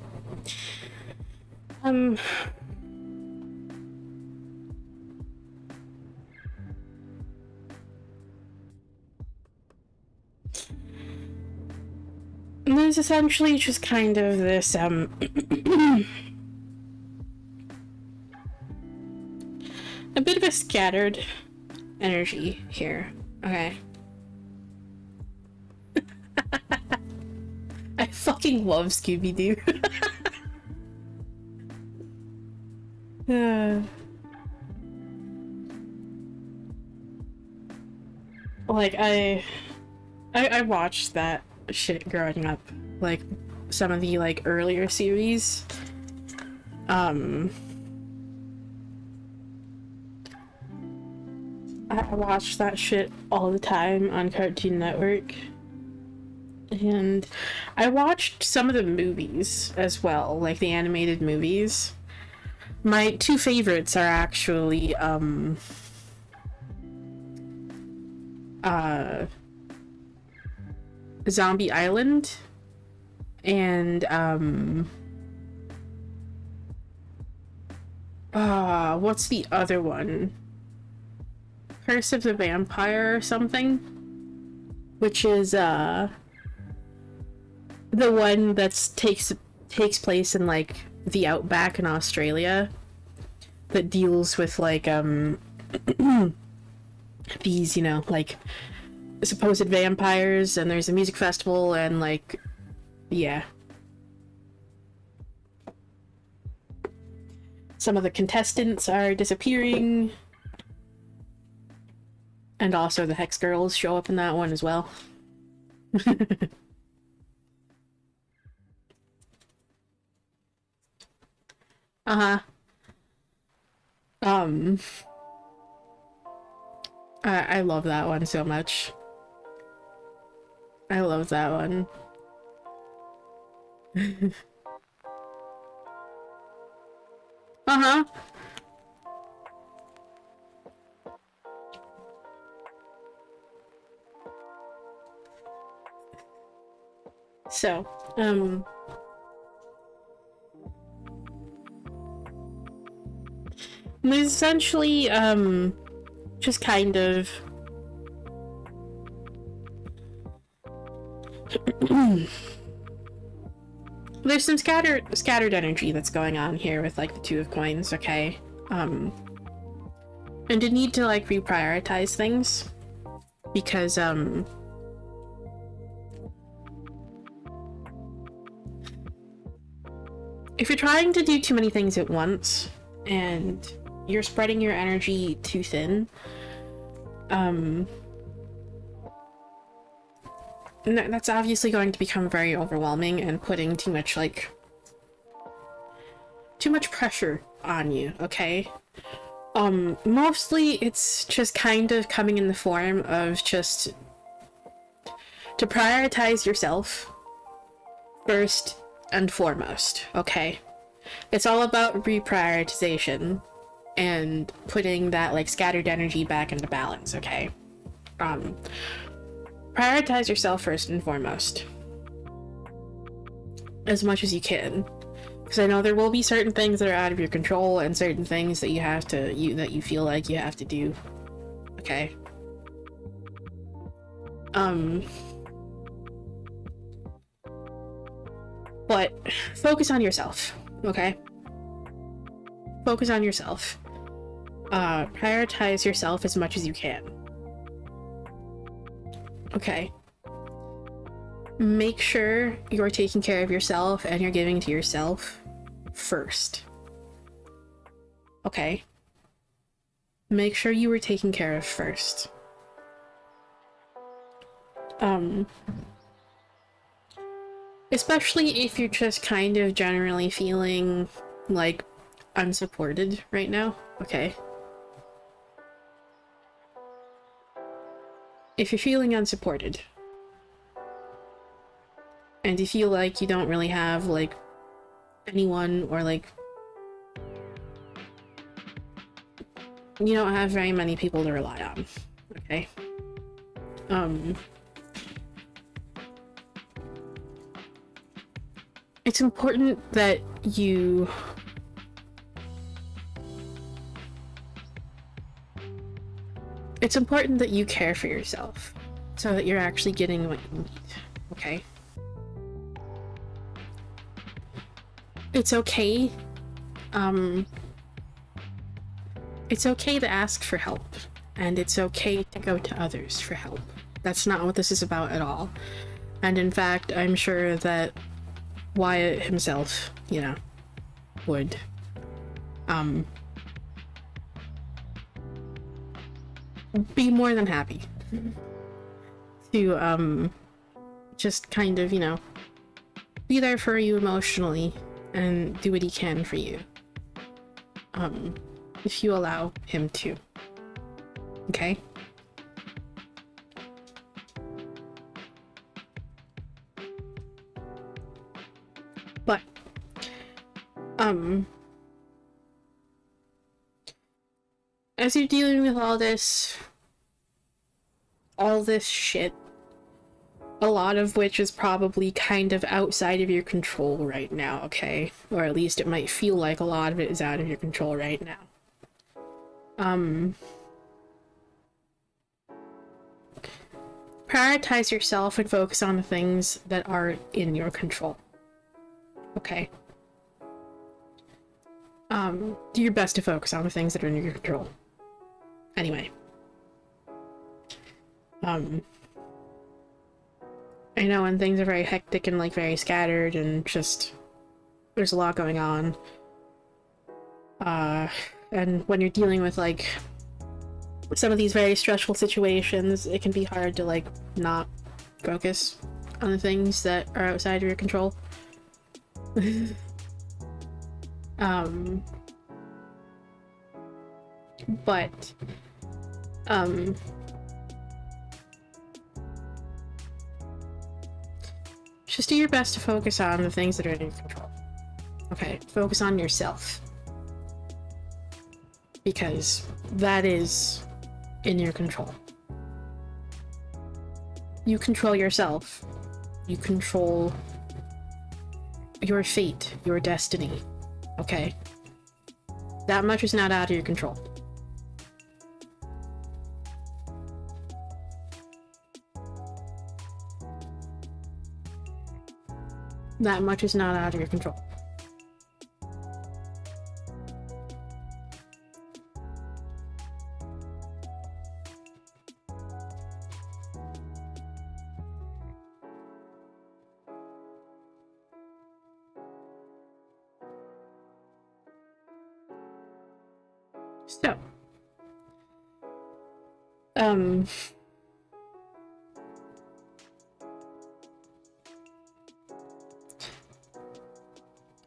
there's essentially just kind of this, a bit of a scattered energy here, okay? I fucking love Scooby-Doo. Like, I watched that shit growing up. Like, some of the, like, earlier series. I watched that shit all the time on Cartoon Network. And I watched some of the movies as well, like the animated movies. My two favorites are actually, Zombie Island and, what's the other one? Curse of the Vampire or something? Which is, the one that takes place in, like, the outback in Australia. That deals with, like, these, you know, like, supposed vampires, and there's a music festival, and, like, yeah. Some of the contestants are disappearing. And also the Hex Girls show up in that one as well. Uh-huh. I love that one so much. I love that one. Uh-huh. So, there's essentially, just kind of there's some scattered energy that's going on here with like the Two of Coins, okay? And you need to like reprioritize things because if you're trying to do too many things at once and you're spreading your energy too thin, that's obviously going to become very overwhelming and putting too much pressure on you, okay? Mostly it's just kind of coming in the form of just to prioritize yourself first and foremost, okay? It's all about reprioritization and putting that like scattered energy back into balance, okay? Prioritize yourself first and foremost as much as you can, because I know there will be certain things that are out of your control and certain things that that you feel like you have to do, okay? But focus on yourself, okay? Focus on yourself. Prioritize yourself as much as you can. Okay. Make sure you're taking care of yourself and you're giving to yourself first. Okay. Make sure you were taken care of first. Especially if you're just kind of generally feeling like unsupported right now, okay? If you're feeling unsupported and you feel like you don't really have like anyone, or like you don't have very many people to rely on, okay? It's important that you care for yourself so that you're actually getting what you need, okay? It's okay. It's okay to ask for help, and it's okay to go to others for help. That's not what this is about at all. And in fact, I'm sure that Wyatt himself, you know, would be more than happy to just kind of, you know, be there for you emotionally and do what he can for you, if you allow him to, okay? But as you're dealing with all this shit, a lot of which is probably kind of outside of your control right now, okay? Or at least it might feel like a lot of it is out of your control right now. Prioritize yourself and focus on the things that are in your control, okay? Do your best to focus on the things that are in your control. Anyway. I know when things are very hectic and like very scattered and just there's a lot going on. And when you're dealing with like some of these very stressful situations, it can be hard to like not focus on the things that are outside of your control. But just do your best to focus on the things that are in your control. Okay, focus on yourself. Because that is in your control. You control yourself. You control your fate, your destiny, okay? That much is not out of your control. That much is not out of your control. So,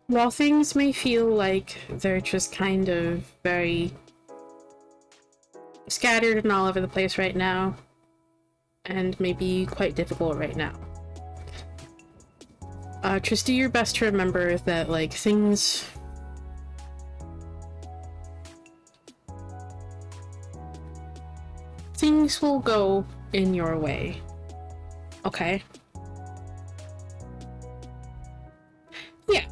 while things may feel like they're just kind of very scattered and all over the place right now, and maybe quite difficult right now, just do your best to remember that, like, things will go in your way, okay? Yeah.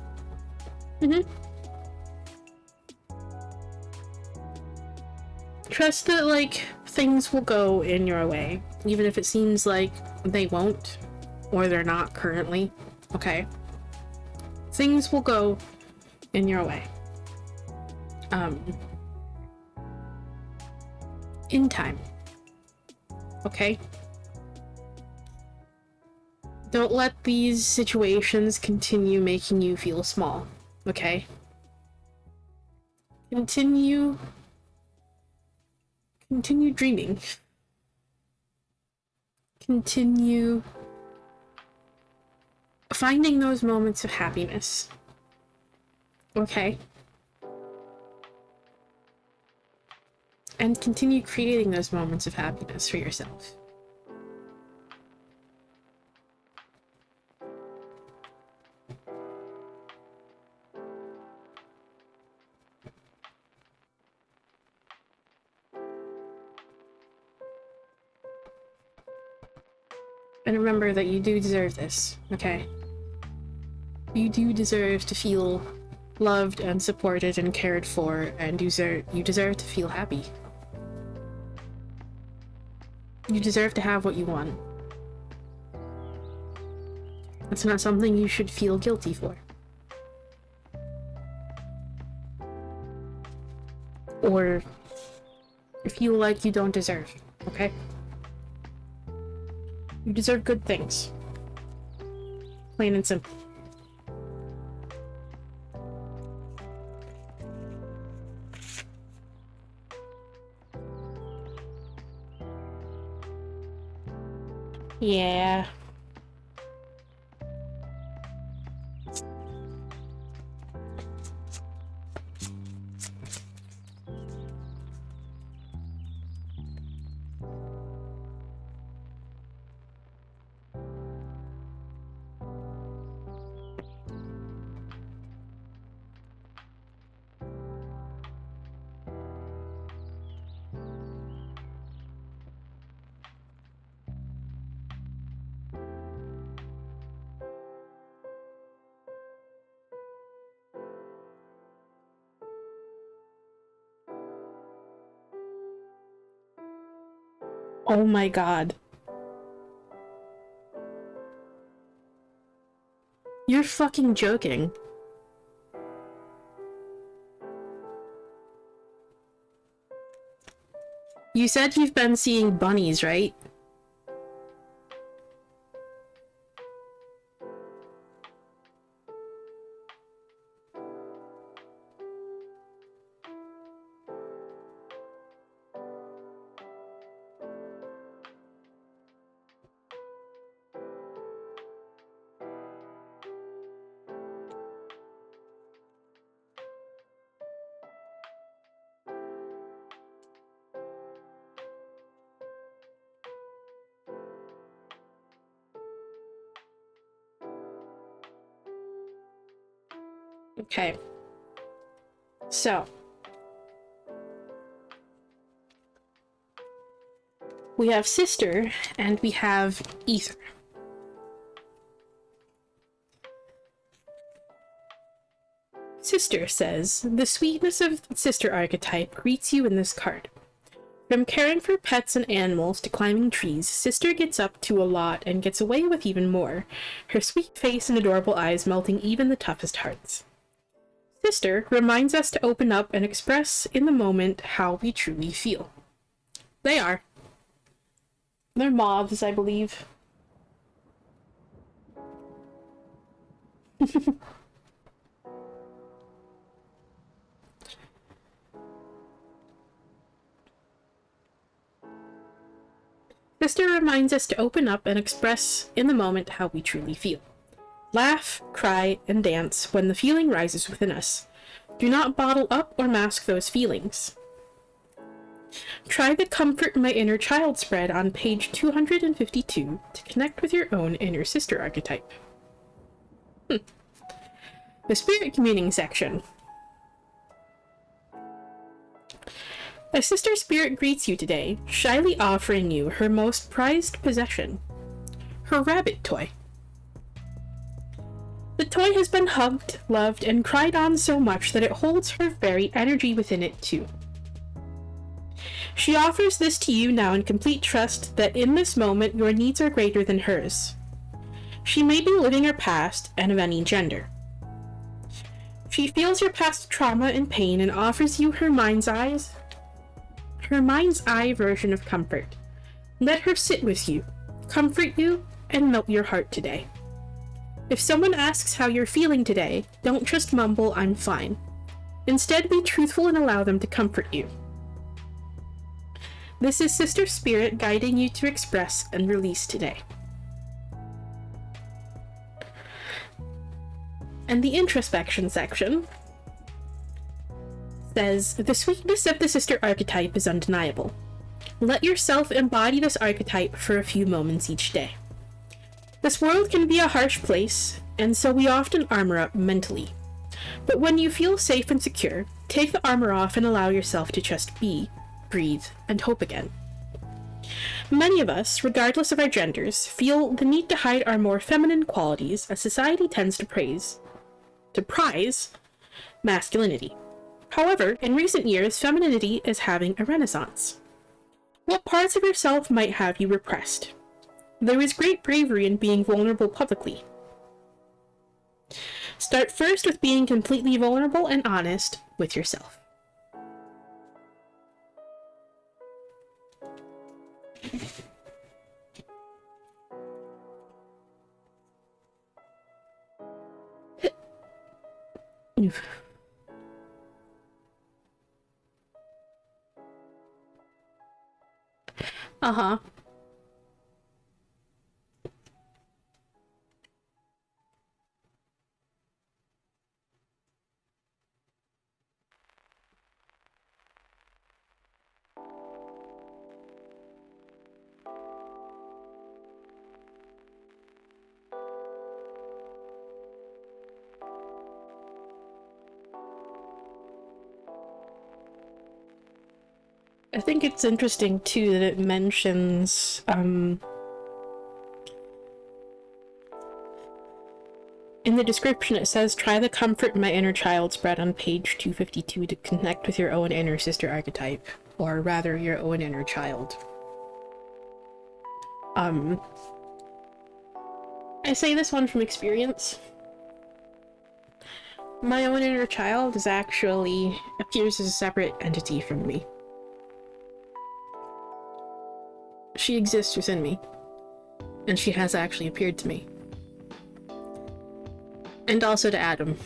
Trust that, like, things will go in your way, even if it seems like they won't, or they're not currently, okay? Things will go in your way. In time. Okay? Don't let these situations continue making you feel small, okay? Continue dreaming. Continue finding those moments of happiness, okay? And continue creating those moments of happiness for yourself. And remember that you do deserve this, okay? You do deserve to feel loved and supported and cared for, and you deserve to feel happy. You deserve to have what you want. That's not something you should feel guilty for. Or feel like you don't deserve, okay? You deserve good things. Plain and simple. Yeah. Oh my god. You're fucking joking. You said you've been seeing bunnies, right? Okay. So. We have Sister, and we have Ether. Sister says, the sweetness of Sister archetype greets you in this card. From caring for pets and animals to climbing trees, Sister gets up to a lot and gets away with even more, her sweet face and adorable eyes melting even the toughest hearts. Sister reminds us to open up and express in the moment how we truly feel. They are. They're moths, I believe. Sister reminds us to open up and express in the moment how we truly feel. Laugh, cry, and dance when the feeling rises within us. Do not bottle up or mask those feelings. Try the Comfort My Inner Child spread on page 252 to connect with your own inner sister archetype. The Spirit Communing section. A sister spirit greets you today, shyly offering you her most prized possession, her rabbit toy. The toy has been hugged, loved, and cried on so much that it holds her very energy within it too. She offers this to you now in complete trust that in this moment your needs are greater than hers. She may be living her past and of any gender. She feels your past trauma and pain and offers you her mind's eye version of comfort. Let her sit with you, comfort you, and melt your heart today. If someone asks how you're feeling today, don't just mumble, "I'm fine." Instead, be truthful and allow them to comfort you. This is Sister Spirit guiding you to express and release today. And the introspection section says, the sweetness of the sister archetype is undeniable. Let yourself embody this archetype for a few moments each day. This world can be a harsh place, and so we often armor up mentally. But when you feel safe and secure, take the armor off and allow yourself to just be, breathe, and hope again. Many of us, regardless of our genders, feel the need to hide our more feminine qualities as society tends to prize masculinity. However, in recent years, femininity is having a renaissance. What parts of yourself might have you repressed? There is great bravery in being vulnerable publicly. Start first with being completely vulnerable and honest with yourself. Uh-huh. I think it's interesting, too, that it mentions, in the description it says, try the Comfort My Inner Child spread on page 252 to connect with your own inner sister archetype, or rather, your own inner child. I say this one from experience. My own inner child appears as a separate entity from me. She exists within me, and she has actually appeared to me. And also to Adam.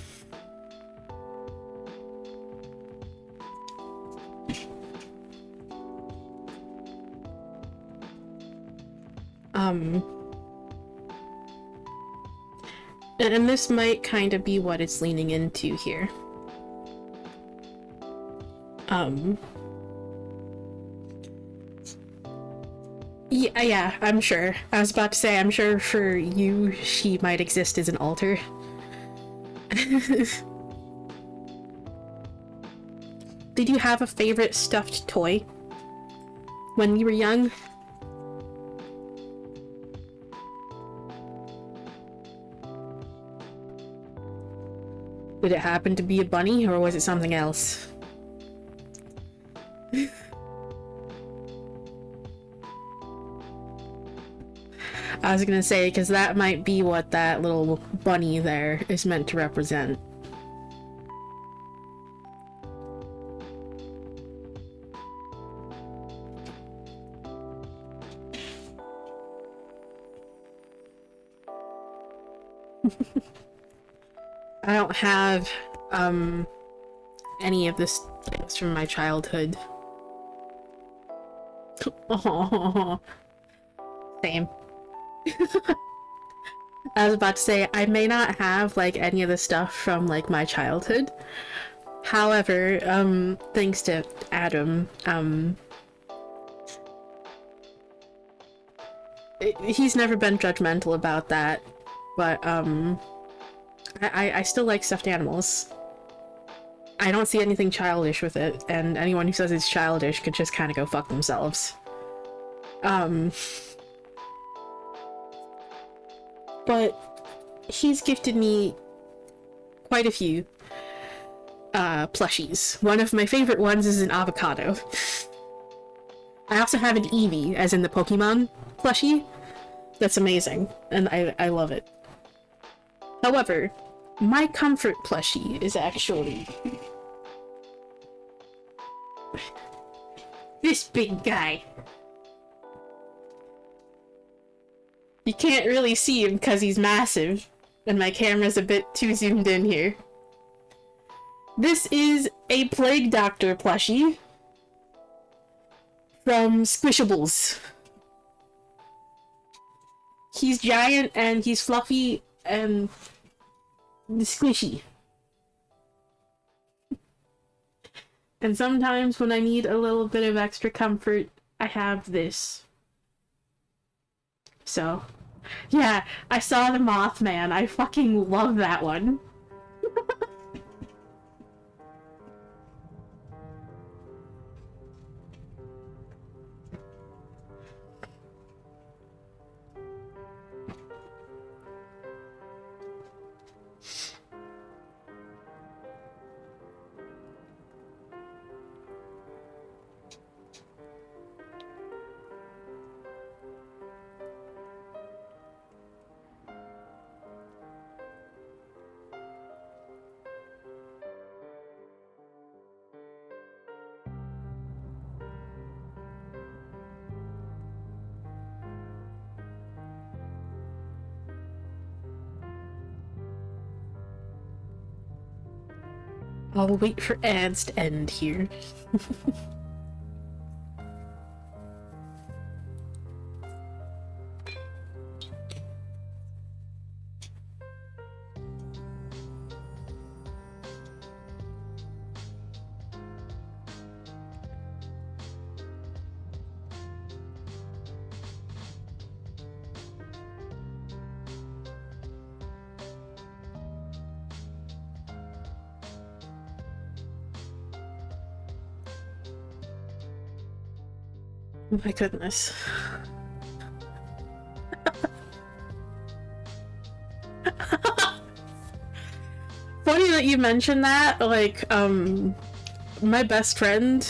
And this might kind of be what it's leaning into here. Yeah, I'm sure. I was about to say, I'm sure for you, she might exist as an alter. Did you have a favorite stuffed toy when you were young? Did it happen to be a bunny, or was it something else? I was gonna say, because that might be what that little bunny there is meant to represent. I don't have, any of this things from my childhood. Oh, same. I was about to say, I may not have, like, any of the stuff from, like, my childhood. However, thanks to Adam, he's never been judgmental about that, but, I still like stuffed animals. I don't see anything childish with it, and anyone who says it's childish could just kind of go fuck themselves. But he's gifted me quite a few plushies. One of my favorite ones is an avocado. I also have an Eevee, as in the Pokemon plushie. That's amazing, and I love it. However, my comfort plushie is actually this big guy. You can't really see him because he's massive, and my camera's a bit too zoomed in here. This is a Plague Doctor plushie from Squishables. He's giant and he's fluffy and squishy. And sometimes when I need a little bit of extra comfort, I have this. So, yeah, I saw the Mothman. I fucking love that one. I'll wait for ads to end here. Oh my goodness. Funny that you mentioned that, like, my best friend,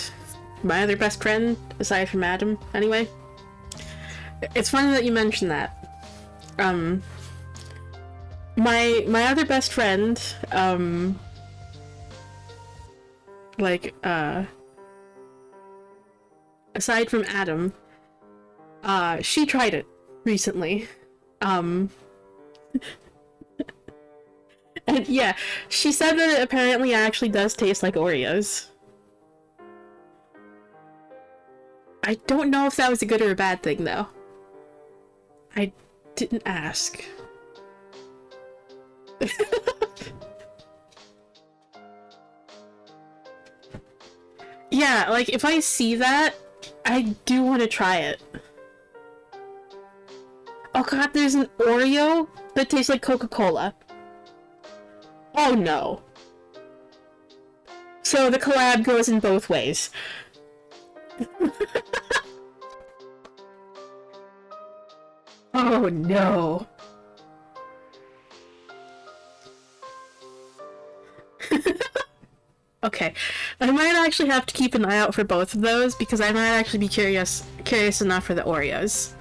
my other best friend, aside from Adam, anyway. It's funny that you mentioned that. My other best friend, aside from Adam, she tried it recently. And yeah, she said that it apparently actually does taste like Oreos. I don't know if that was a good or a bad thing, though. I didn't ask. Yeah, like, if I see that, I do want to try it. Oh god, there's an Oreo that tastes like Coca-Cola. Oh no. So the collab goes in both ways. Oh no. Okay. I might actually have to keep an eye out for both of those because I might actually be curious enough for the Oreos.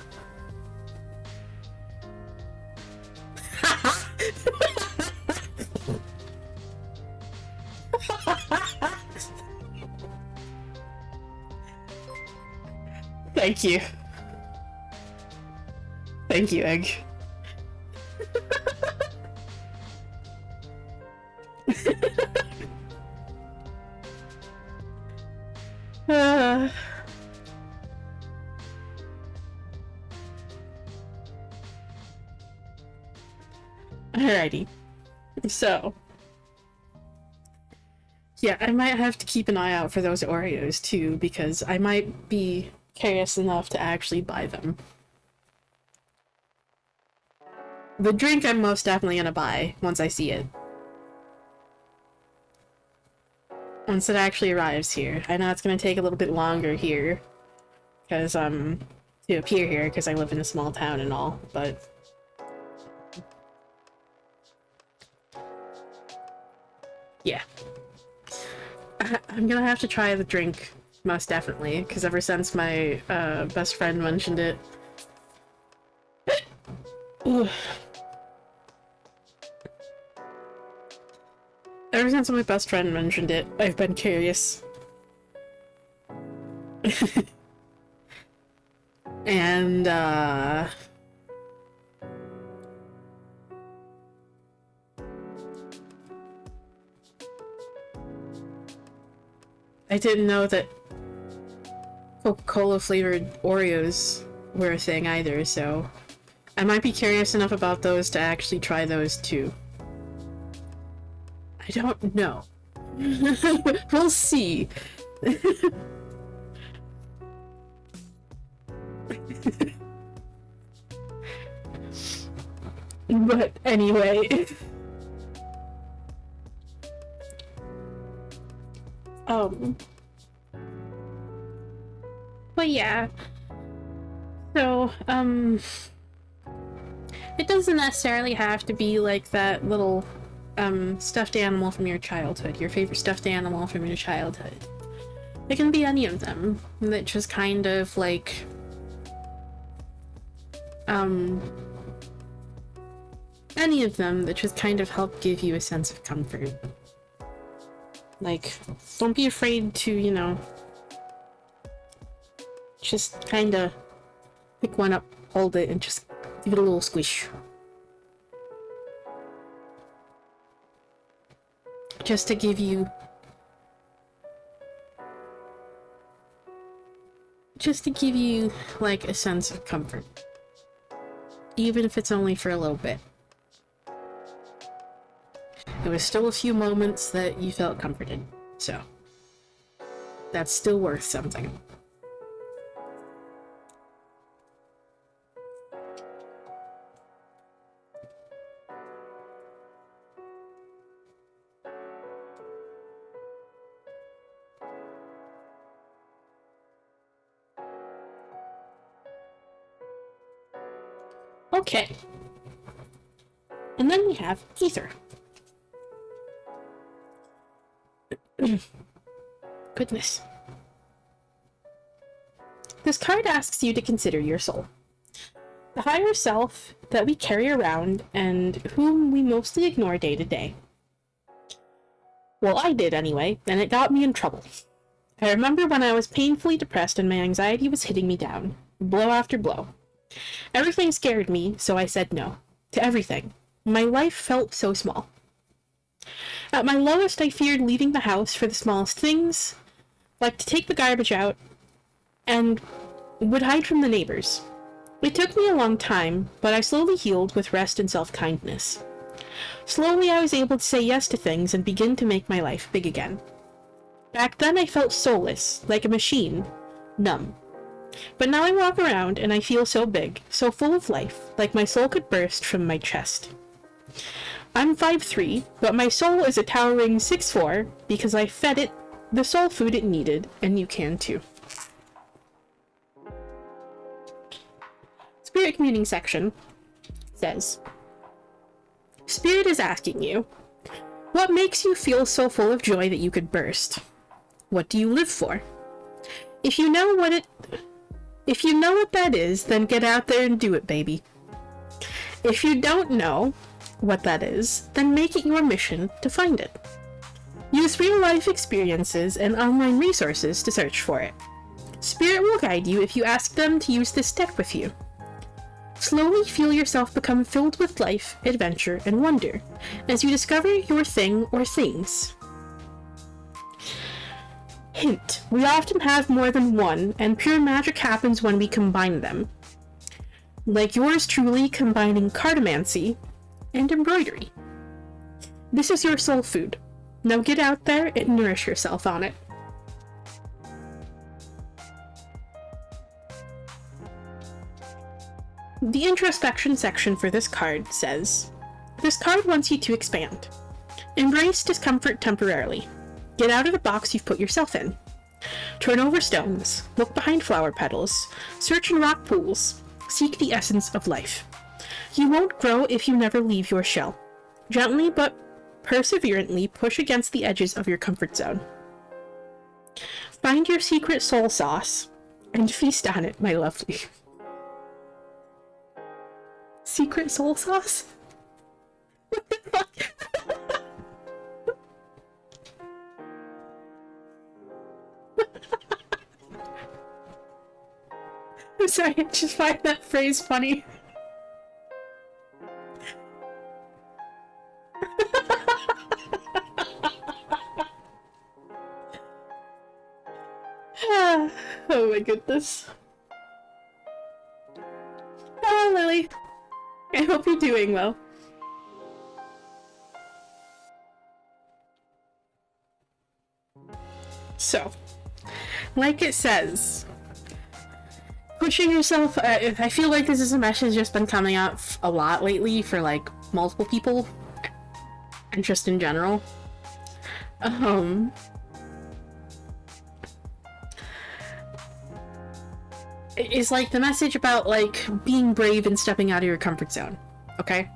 Thank you. Thank you, Egg. Alrighty. So. Yeah, I might have to keep an eye out for those Oreos too, because I might be curious enough to actually buy them. The drink I'm most definitely gonna buy once I see it. Once it actually arrives here. I know it's gonna take a little bit longer here, because, to appear here, because I live in a small town and all, but... yeah. I'm gonna have to try the drink, most definitely, because ever since my, best friend mentioned it... Ever since my best friend mentioned it, I've been curious. And, I didn't know that Coca-Cola flavored Oreos were a thing either, so I might be curious enough about those to actually try those too. I don't know. We'll see. But anyway. But yeah. So, it doesn't necessarily have to be like that little, stuffed animal from your childhood, your favorite stuffed animal from your childhood. It can be any of them that just kind of like, any of them that just kind of help give you a sense of comfort. Like, don't be afraid to, you know, just kind of pick one up, hold it, and just give it a little squish. Just to give you... like, a sense of comfort. Even if it's only for a little bit. There was still a few moments that you felt comforted, so that's still worth something. Okay. And then we have ether. Goodness. This card asks you to consider your soul. The higher self that we carry around and whom we mostly ignore day to day. Well, I did anyway, and it got me in trouble. I remember when I was painfully depressed and my anxiety was hitting me down, blow after blow. Everything scared me, so I said no. To everything. My life felt so small. At my lowest, I feared leaving the house for the smallest things, like to take the garbage out, and would hide from the neighbors. It took me a long time, but I slowly healed with rest and self-kindness. Slowly, I was able to say yes to things and begin to make my life big again. Back then, I felt soulless, like a machine, numb. But now I walk around and I feel so big, so full of life, like my soul could burst from my chest. I'm 5'3", but my soul is a towering 6'4", because I fed it the soul food it needed, and you can too. Spirit communing section says, Spirit is asking you, What makes you feel so full of joy that you could burst? What do you live for? If you know what that is, then get out there and do it, baby. If you don't know what that is, then make it your mission to find it. Use real-life experiences and online resources to search for it. Spirit will guide you if you ask them to use this deck with you. Slowly feel yourself become filled with life, adventure, and wonder as you discover your thing or things. Hint: we often have more than one, and pure magic happens when we combine them. Like yours truly combining cartomancy and embroidery. This is your soul food. Now get out there and nourish yourself on it. The introspection section for this card says, this card wants you to expand. Embrace discomfort temporarily. Get out of the box you've put yourself in. Turn over stones, look behind flower petals, search in rock pools, seek the essence of life. You won't grow if you never leave your shell. Gently but perseverantly push against the edges of your comfort zone. Find your secret soul sauce and feast on it, my lovely. Secret soul sauce? What the fuck? I'm sorry, I just find that phrase funny. Oh my goodness. Hello, Lily. I hope you're doing well. So, like it says, pushing yourself, I feel like this is a message that's been coming out a lot lately for like multiple people, and just in general. It's like the message about like being brave and stepping out of your comfort zone, okay?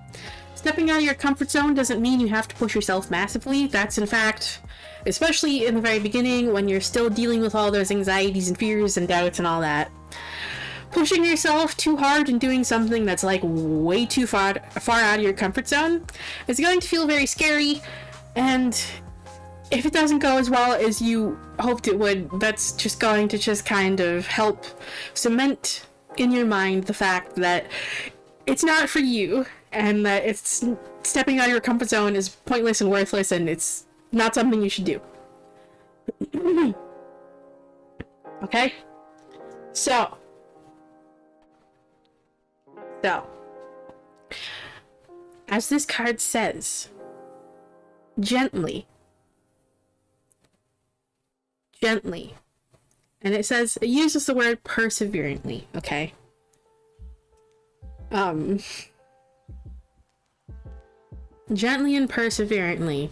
Stepping out of your comfort zone doesn't mean you have to push yourself massively. That's in fact, especially in the very beginning when you're still dealing with all those anxieties and fears and doubts and all that. Pushing yourself too hard and doing something that's like way too far out of your comfort zone is going to feel very scary, and if it doesn't go as well as you hoped it would, that's just going to just kind of help cement in your mind the fact that it's not for you, and that it's stepping out of your comfort zone is pointless and worthless, and it's not something you should do. Okay? So, as this card says, gently, and it says, it uses the word perseverantly, okay? Gently and perseverantly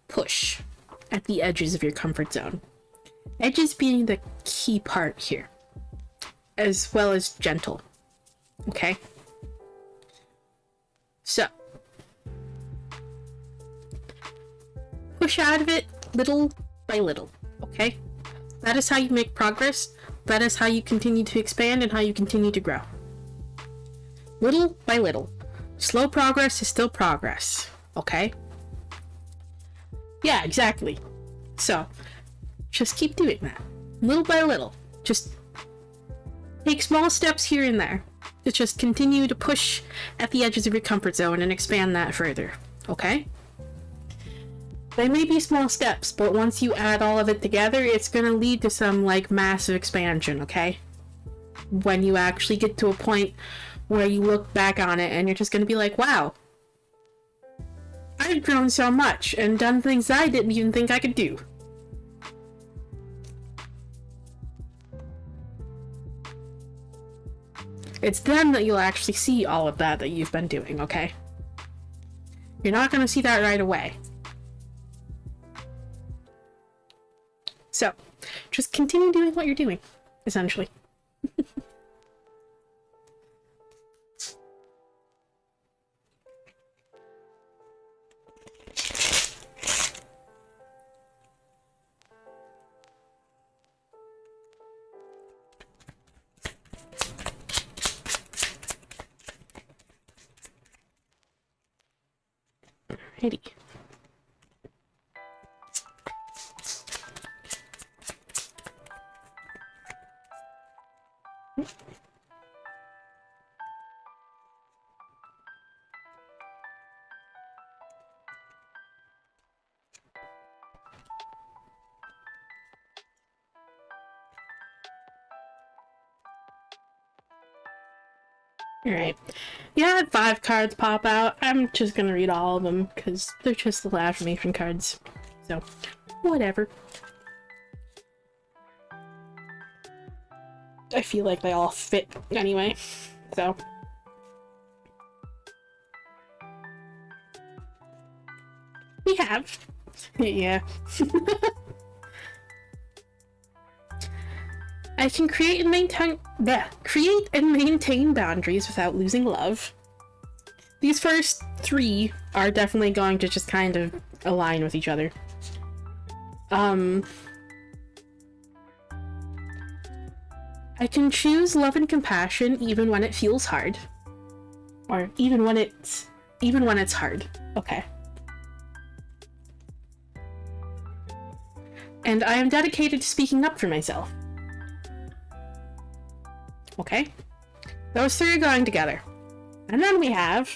push at the edges of your comfort zone. Edges being the key part here, as well as gentle, okay? So, push out of it little by little, okay? That is how you make progress. That is how you continue to expand and how you continue to grow. Little by little. Slow progress is still progress, okay? Yeah, exactly. So, just keep doing that. Little by little. Just take small steps here and there to just continue to push at the edges of your comfort zone and expand that further, okay? They may be small steps, but once you add all of it together, it's gonna lead to some, like, massive expansion, okay? When you actually get to a point where you look back on it and you're just gonna be like, wow, I've grown so much and done things I didn't even think I could do. It's then that you'll actually see all of that you've been doing, okay? You're not gonna see that right away. So, just continue doing what you're doing, essentially. Alrighty. Alright. You had 5 cards pop out. I'm just gonna read all of them because they're just little affirmation cards. So, whatever. I feel like they all fit anyway. So. We have. Yeah. I can create and maintain boundaries without losing love. These first 3 are definitely going to just kind of align with each other. I can choose love and compassion even when it feels hard. Or even when it's hard. Okay. And I am dedicated to speaking up for myself. Okay? Those 3 are going together. And then we have...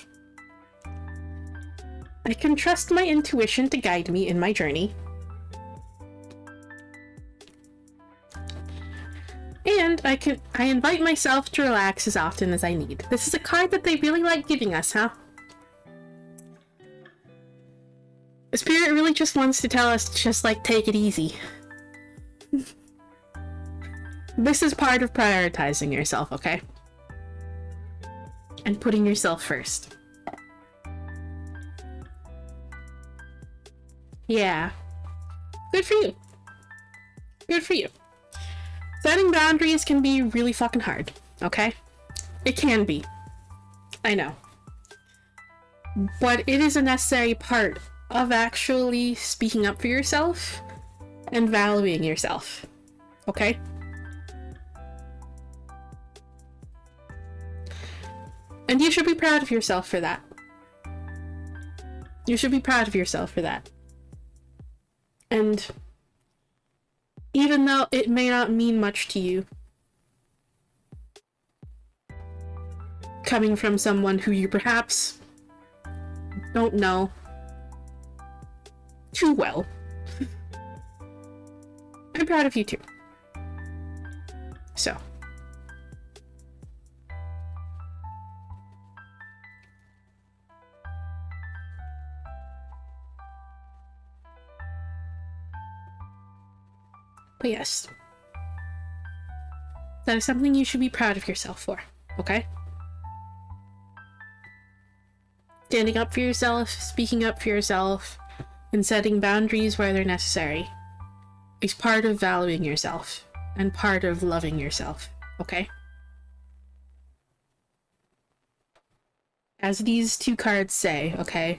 I can trust my intuition to guide me in my journey. And I invite myself to relax as often as I need. This is a card that they really like giving us, huh? The spirit really just wants to tell us to just, like, take it easy. This is part of prioritizing yourself, okay? And putting yourself first. Yeah. Good for you. Good for you. Setting boundaries can be really fucking hard, okay? It can be. I know. But it is a necessary part of actually speaking up for yourself and valuing yourself, okay? And you should be proud of yourself for that. You should be proud of yourself for that. And even though it may not mean much to you, coming from someone who you perhaps don't know too well, I'm proud of you too. So. But yes, that is something you should be proud of yourself for, okay? Standing up for yourself, speaking up for yourself, and setting boundaries where they're necessary is part of valuing yourself and part of loving yourself, okay? As these 2 cards say, okay?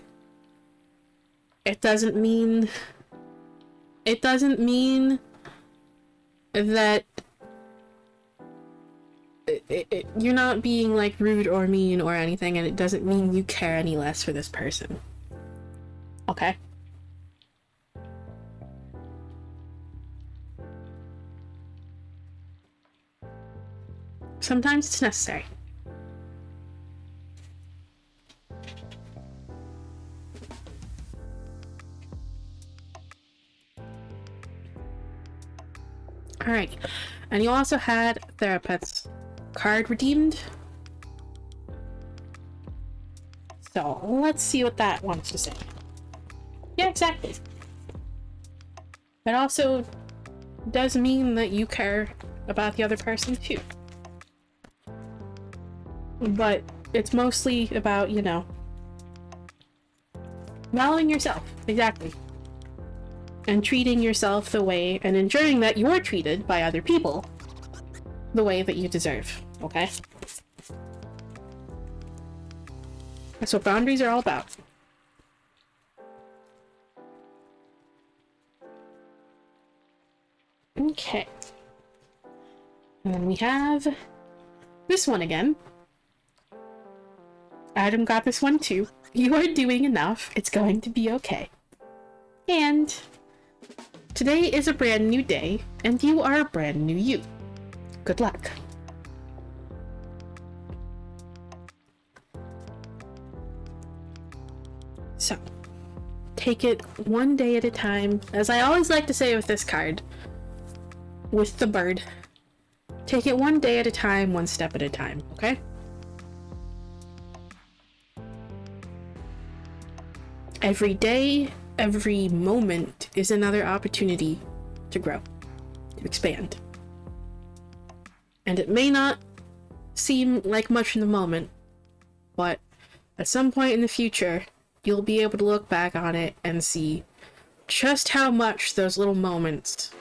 It doesn't mean that you're not being, like, rude or mean or anything, and it doesn't mean you care any less for this person. Okay? Sometimes it's necessary. Alright, and you also had Therapist's card redeemed. So, let's see what that wants to say. Yeah, exactly. It also does mean that you care about the other person too. But it's mostly about, you know, valuing yourself. Exactly. And treating yourself the way, and ensuring that you're treated by other people the way that you deserve, okay? That's what boundaries are all about. Okay. And then we have this one again. Adam got this one too. You are doing enough. It's going to be okay. And today is a brand new day, and you are a brand new you. Good luck. So, take it one day at a time. As I always like to say with this card, with the bird, take it one day at a time, one step at a time, okay? Every day, every moment is another opportunity to grow, to expand. And it may not seem like much in the moment, but at some point in the future, you'll be able to look back on it and see just how much those little moments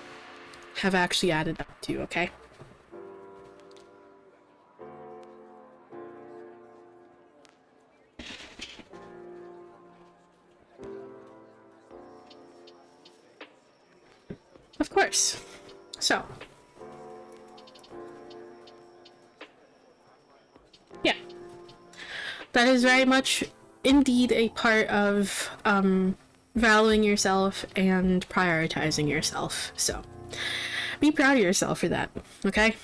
have actually added up to, okay? Of course. So, yeah, that is very much indeed a part of valuing yourself and prioritizing yourself. So, be proud of yourself for that, okay?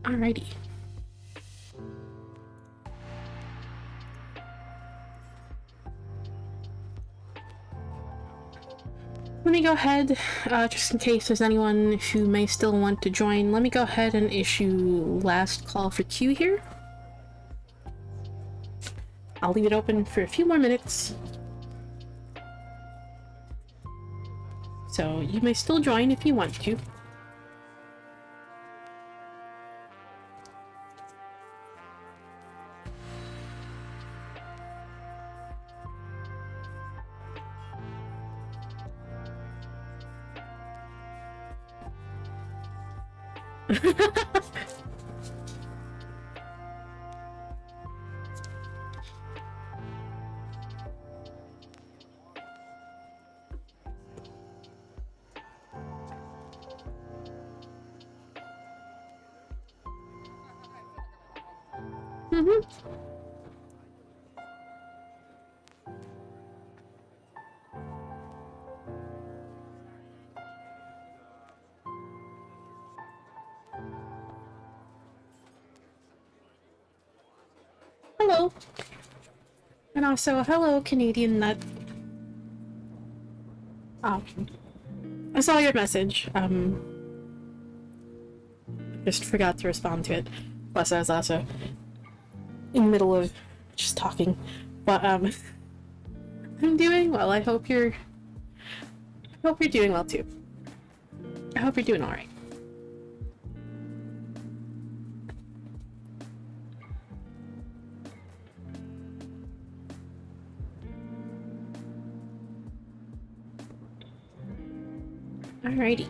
Alrighty. Let me go ahead, just in case there's anyone who may still want to join, let me go ahead and issue last call for queue here. I'll leave it open for a few more minutes. So you may still join if you want to. Hello. And also, hello, Canadian Nut. I saw your message. Just forgot to respond to it. Plus, I was also in the middle of just talking. But, I'm doing well. I hope you're doing well, too. I hope you're doing alright. Alrighty.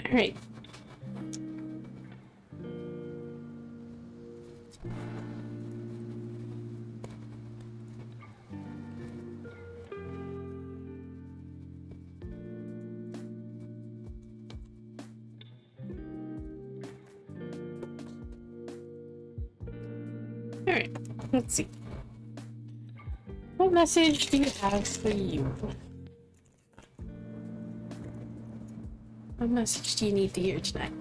All right. All right. Let's see. What message do you have for you? What message do you need to hear tonight?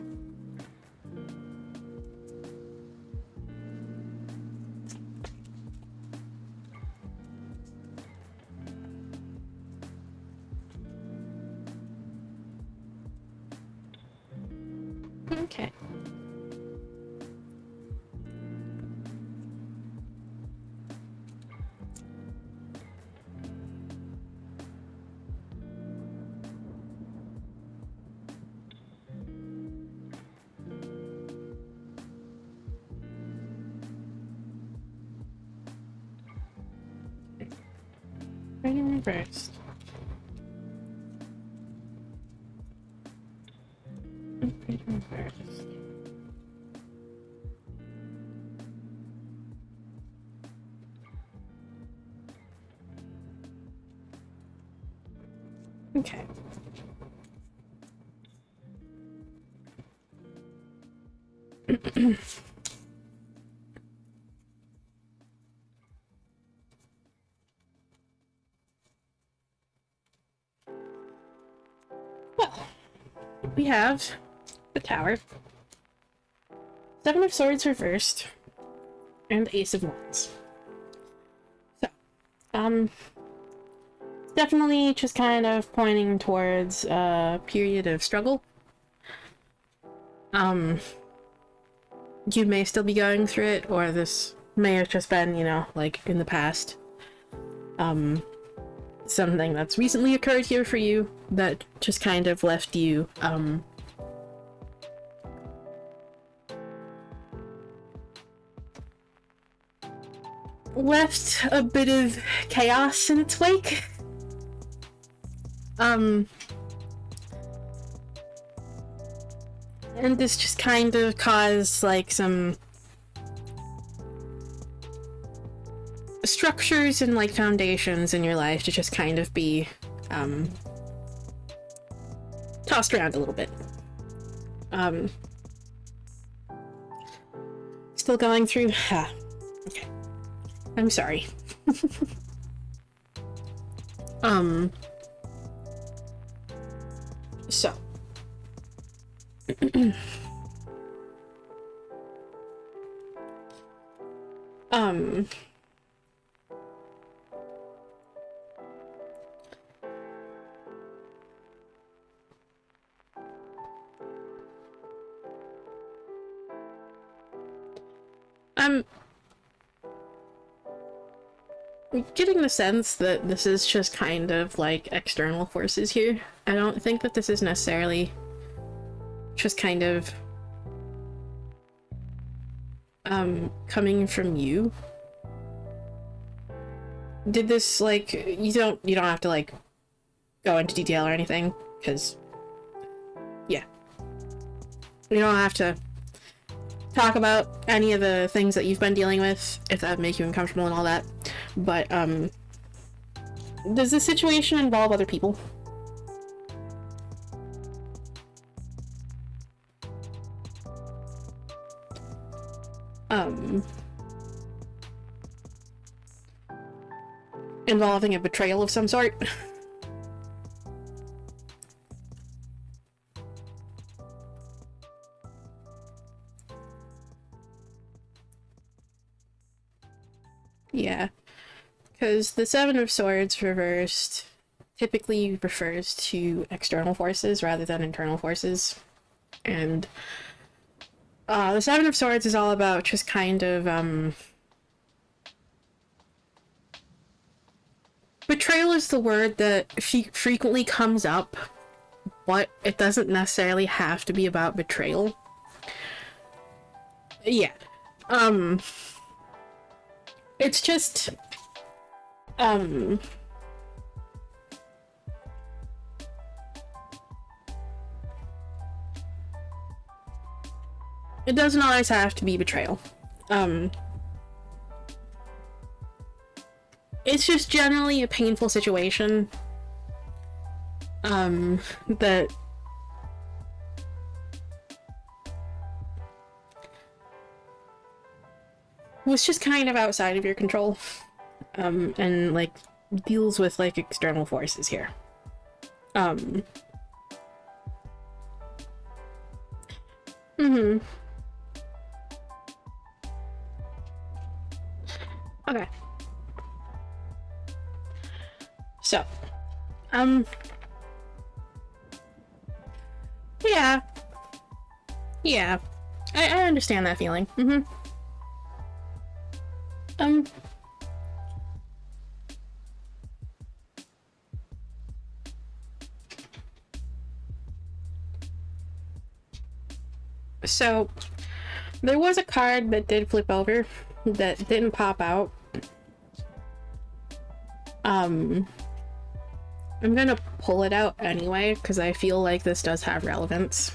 Okay. Right in reverse. Right in reverse. Okay. Well, we have the Tower, Seven of Swords reversed, and Ace of Wands. So, definitely just kind of pointing towards a period of struggle. You may still be going through it, or this may have just been, you know, like in the past. Something that's recently occurred here for you that just kind of left you, left a bit of chaos in its wake. And this just kind of caused, like, some structures and, like, foundations in your life to just kind of be, tossed around a little bit. Still going through? Okay. I'm sorry. So. I'm getting the sense that this is just kind of like external forces here. I don't think that this is necessarily just kind of coming from you. Did this, like, you don't have to, like, go into detail or anything, because yeah, you don't have to talk about any of the things that you've been dealing with if that would make you uncomfortable and all that, but does this situation involve other people? Involving a betrayal of some sort? Yeah, because the Seven of Swords reversed typically refers to external forces rather than internal forces, and the Seven of Swords is all about just kind of, betrayal is the word that frequently comes up, but it doesn't necessarily have to be about betrayal. Yeah. It's just, it doesn't always have to be betrayal. It's just generally a painful situation, that was just kind of outside of your control, and, like, deals with, like, external forces here. Okay. So, yeah. Yeah, I understand that feeling. Mm-hmm. Um, so there was a card that did flip over that didn't pop out. I'm gonna pull it out anyway because I feel like this does have relevance.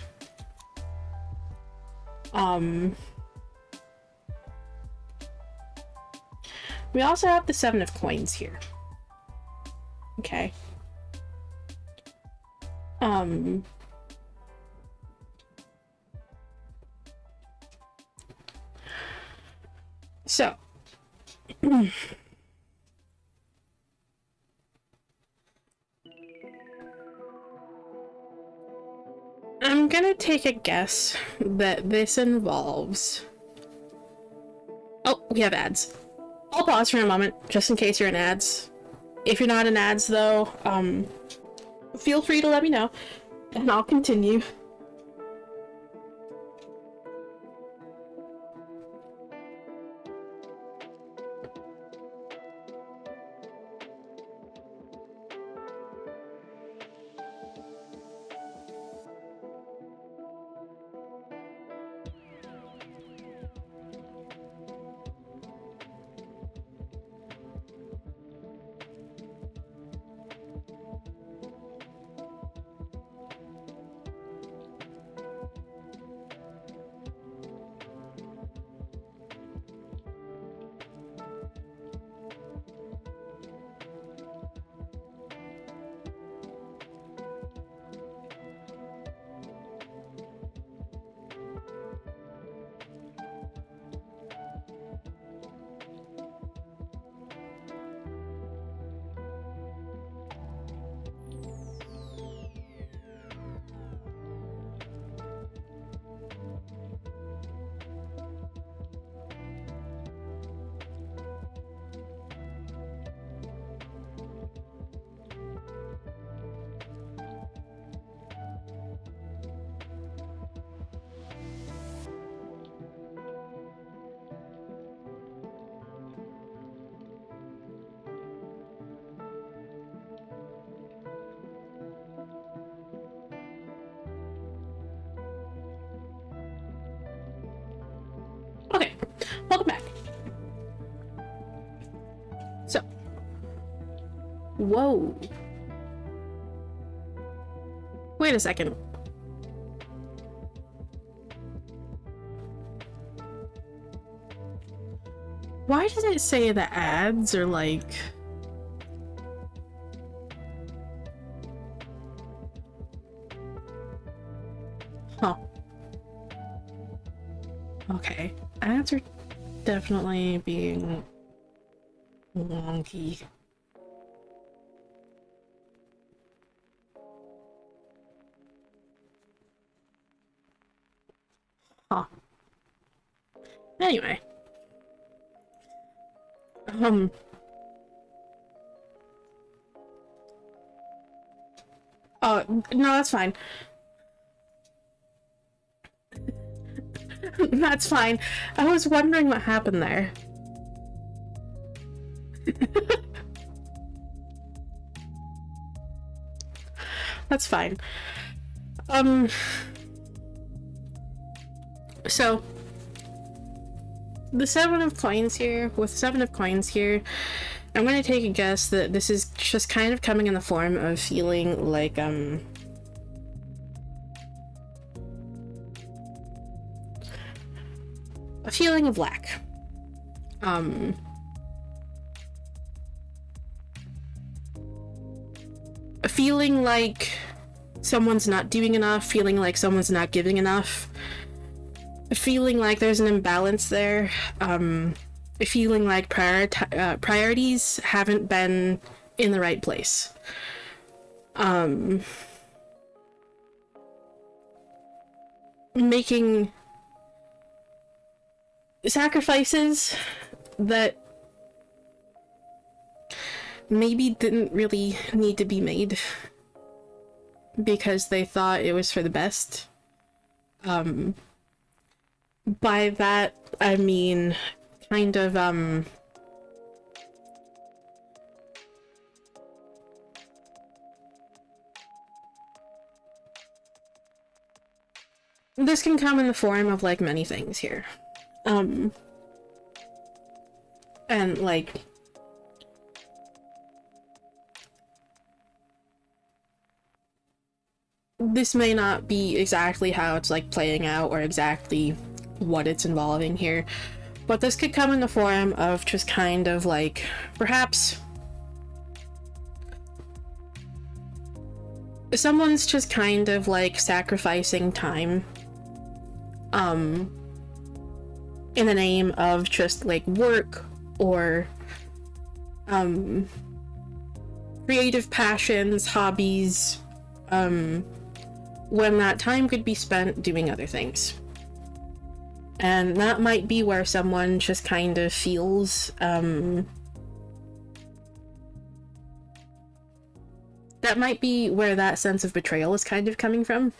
We also have the 7 of Coins here. Okay. So I'm gonna take a guess that this involves... Oh, we have ads. I'll pause for a moment, just in case you're in ads. If you're not in ads, though, feel free to let me know, and I'll continue. Okay, welcome back. So, whoa. Wait a second. Why does it say the ads are like... Huh. Okay. Ads are definitely being wonky. Huh. Anyway. Oh, no, that's fine. That's fine. I was wondering what happened there. That's fine. So the 7 of Coins here, with 7 of Coins here, I'm gonna take a guess that this is just kind of coming in the form of feeling like, a feeling of lack. A feeling like someone's not doing enough, feeling like someone's not giving enough, feeling like there's an imbalance there, feeling like priorities haven't been in the right place. Making sacrifices that maybe didn't really need to be made because they thought it was for the best. by that, I mean kind of, this can come in the form of, like, many things here. And, like, this may not be exactly how it's, like, playing out or exactly what it's involving here, but this could come in the form of just kind of, like, perhaps someone's just kind of, like, sacrificing time, in the name of just, like, work or, creative passions, hobbies, when that time could be spent doing other things. And that might be where someone just kind of feels, that might be where that sense of betrayal is kind of coming from.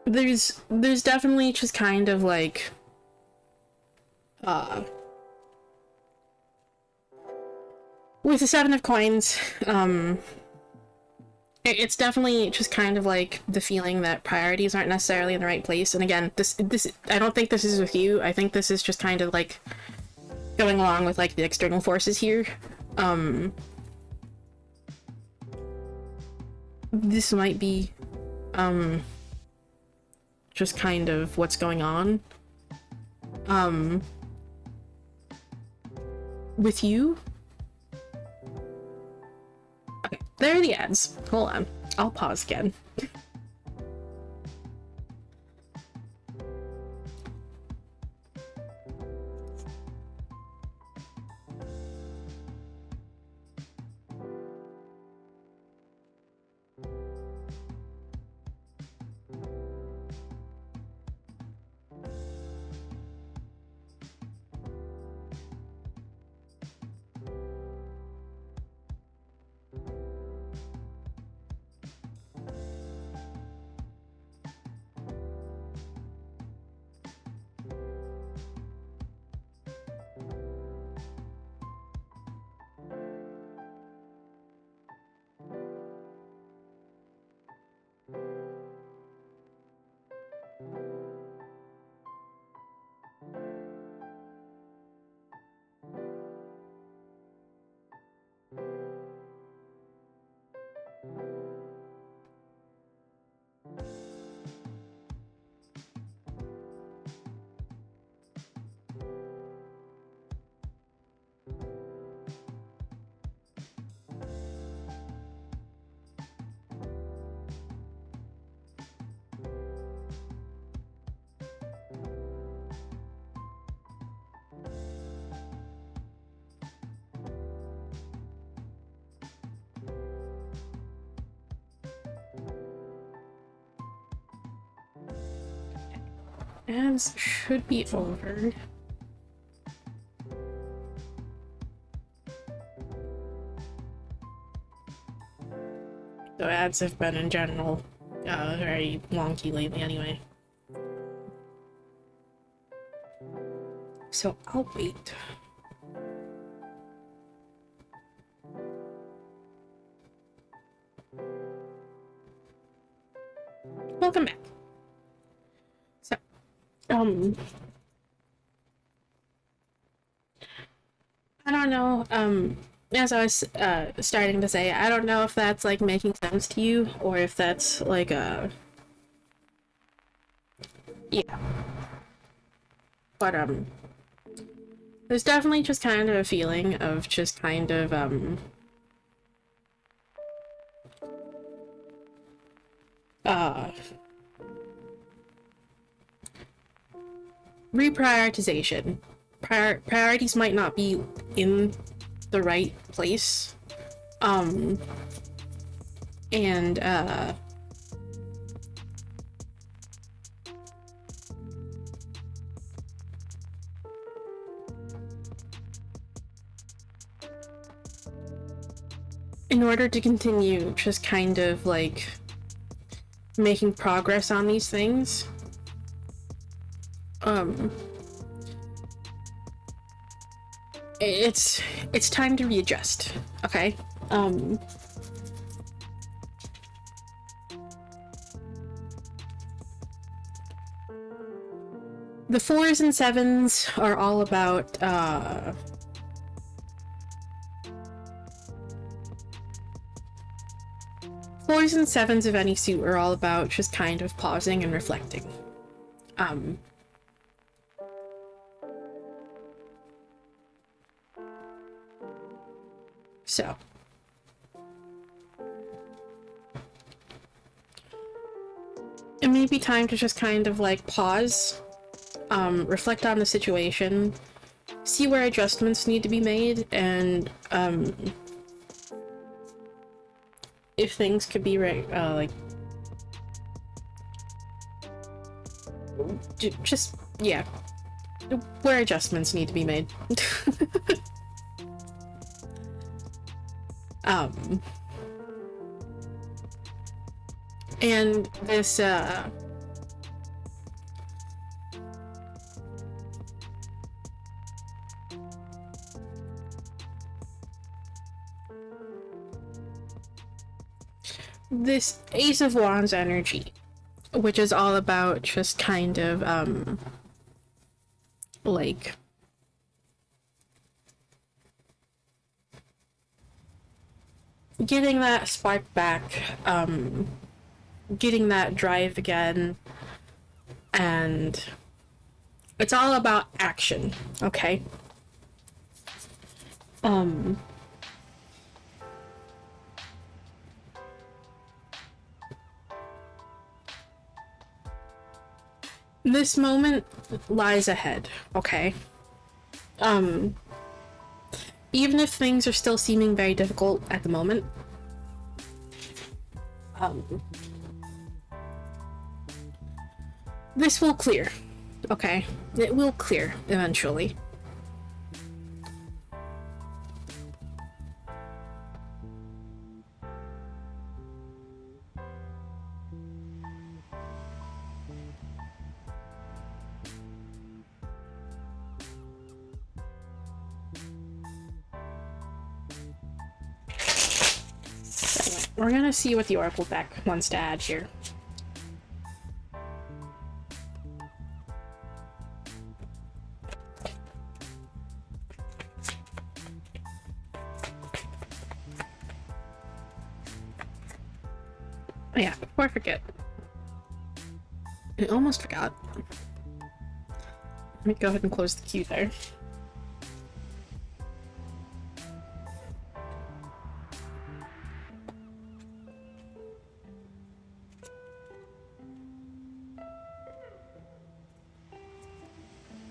There's definitely just kind of like, with the Seven of Coins, it's definitely just kind of like the feeling that priorities aren't necessarily in the right place. And again, this I don't think this is with you. I think this is just kind of like going along with like the external forces here. This might be just kind of what's going on with you. Okay, there are the ads. Hold on, I'll pause again. Ads should be over. So ads have been in general very wonky lately anyway. So I'll wait. Welcome back. So, I don't know, as I was starting to say, I don't know if that's like making sense to you or if that's like yeah. But there's definitely just kind of a feeling of just kind of reprioritization. Priorities might not be in the right place. And in order to continue just kind of like making progress on these things, it's time to readjust, okay? The 4s and 7s are all about, 4s and 7s of any suit are all about just kind of pausing and reflecting. So. It may be time to just kind of like pause, reflect on the situation, see where adjustments need to be made, and if things could be like just yeah, where adjustments need to be made. And this Ace of Wands energy, which is all about just kind of, like, getting that spark back, getting that drive again, and it's all about action, okay? This moment lies ahead, okay? Even if things are still seeming very difficult at the moment, this will clear, okay? It will clear eventually. We're gonna see what the Oracle deck wants to add here. Oh yeah, before I forget. I almost forgot. Let me go ahead and close the queue there.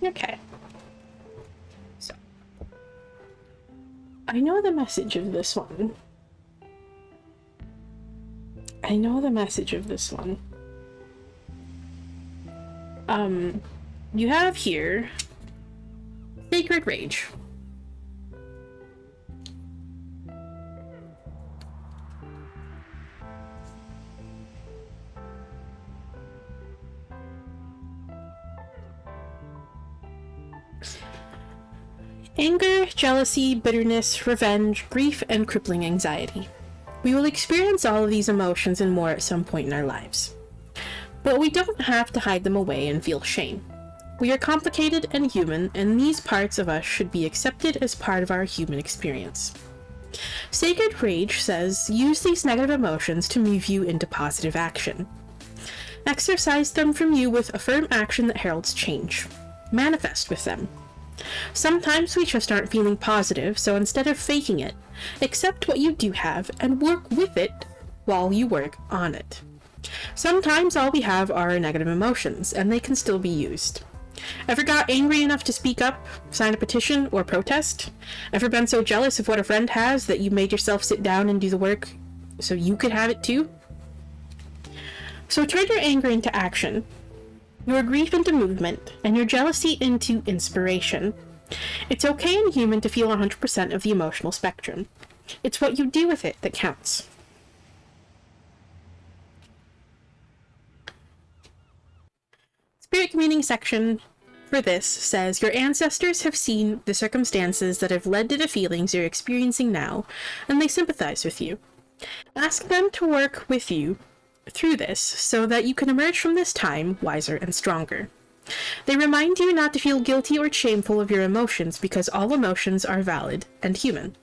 Okay. So. I know the message of this one. You have here Sacred Rage. Anger, jealousy, bitterness, revenge, grief, and crippling anxiety. We will experience all of these emotions and more at some point in our lives. But we don't have to hide them away and feel shame. We are complicated and human, and these parts of us should be accepted as part of our human experience. Sacred Rage says, use these negative emotions to move you into positive action. Exercise them from you with a firm action that heralds change. Manifest with them. Sometimes we just aren't feeling positive, so instead of faking it, accept what you do have and work with it while you work on it. Sometimes all we have are negative emotions, and they can still be used. Ever got angry enough to speak up, sign a petition, or protest? Ever been so jealous of what a friend has that you made yourself sit down and do the work so you could have it too? So turn your anger into action, your grief into movement, and your jealousy into inspiration. It's okay and human to feel 100% of the emotional spectrum. It's what you do with it that counts. Spirit communing section for this says, your ancestors have seen the circumstances that have led to the feelings you're experiencing now, and they sympathize with you. Ask them to work with you through this so that you can emerge from this time wiser and stronger. They remind you not to feel guilty or shameful of your emotions because all emotions are valid and human.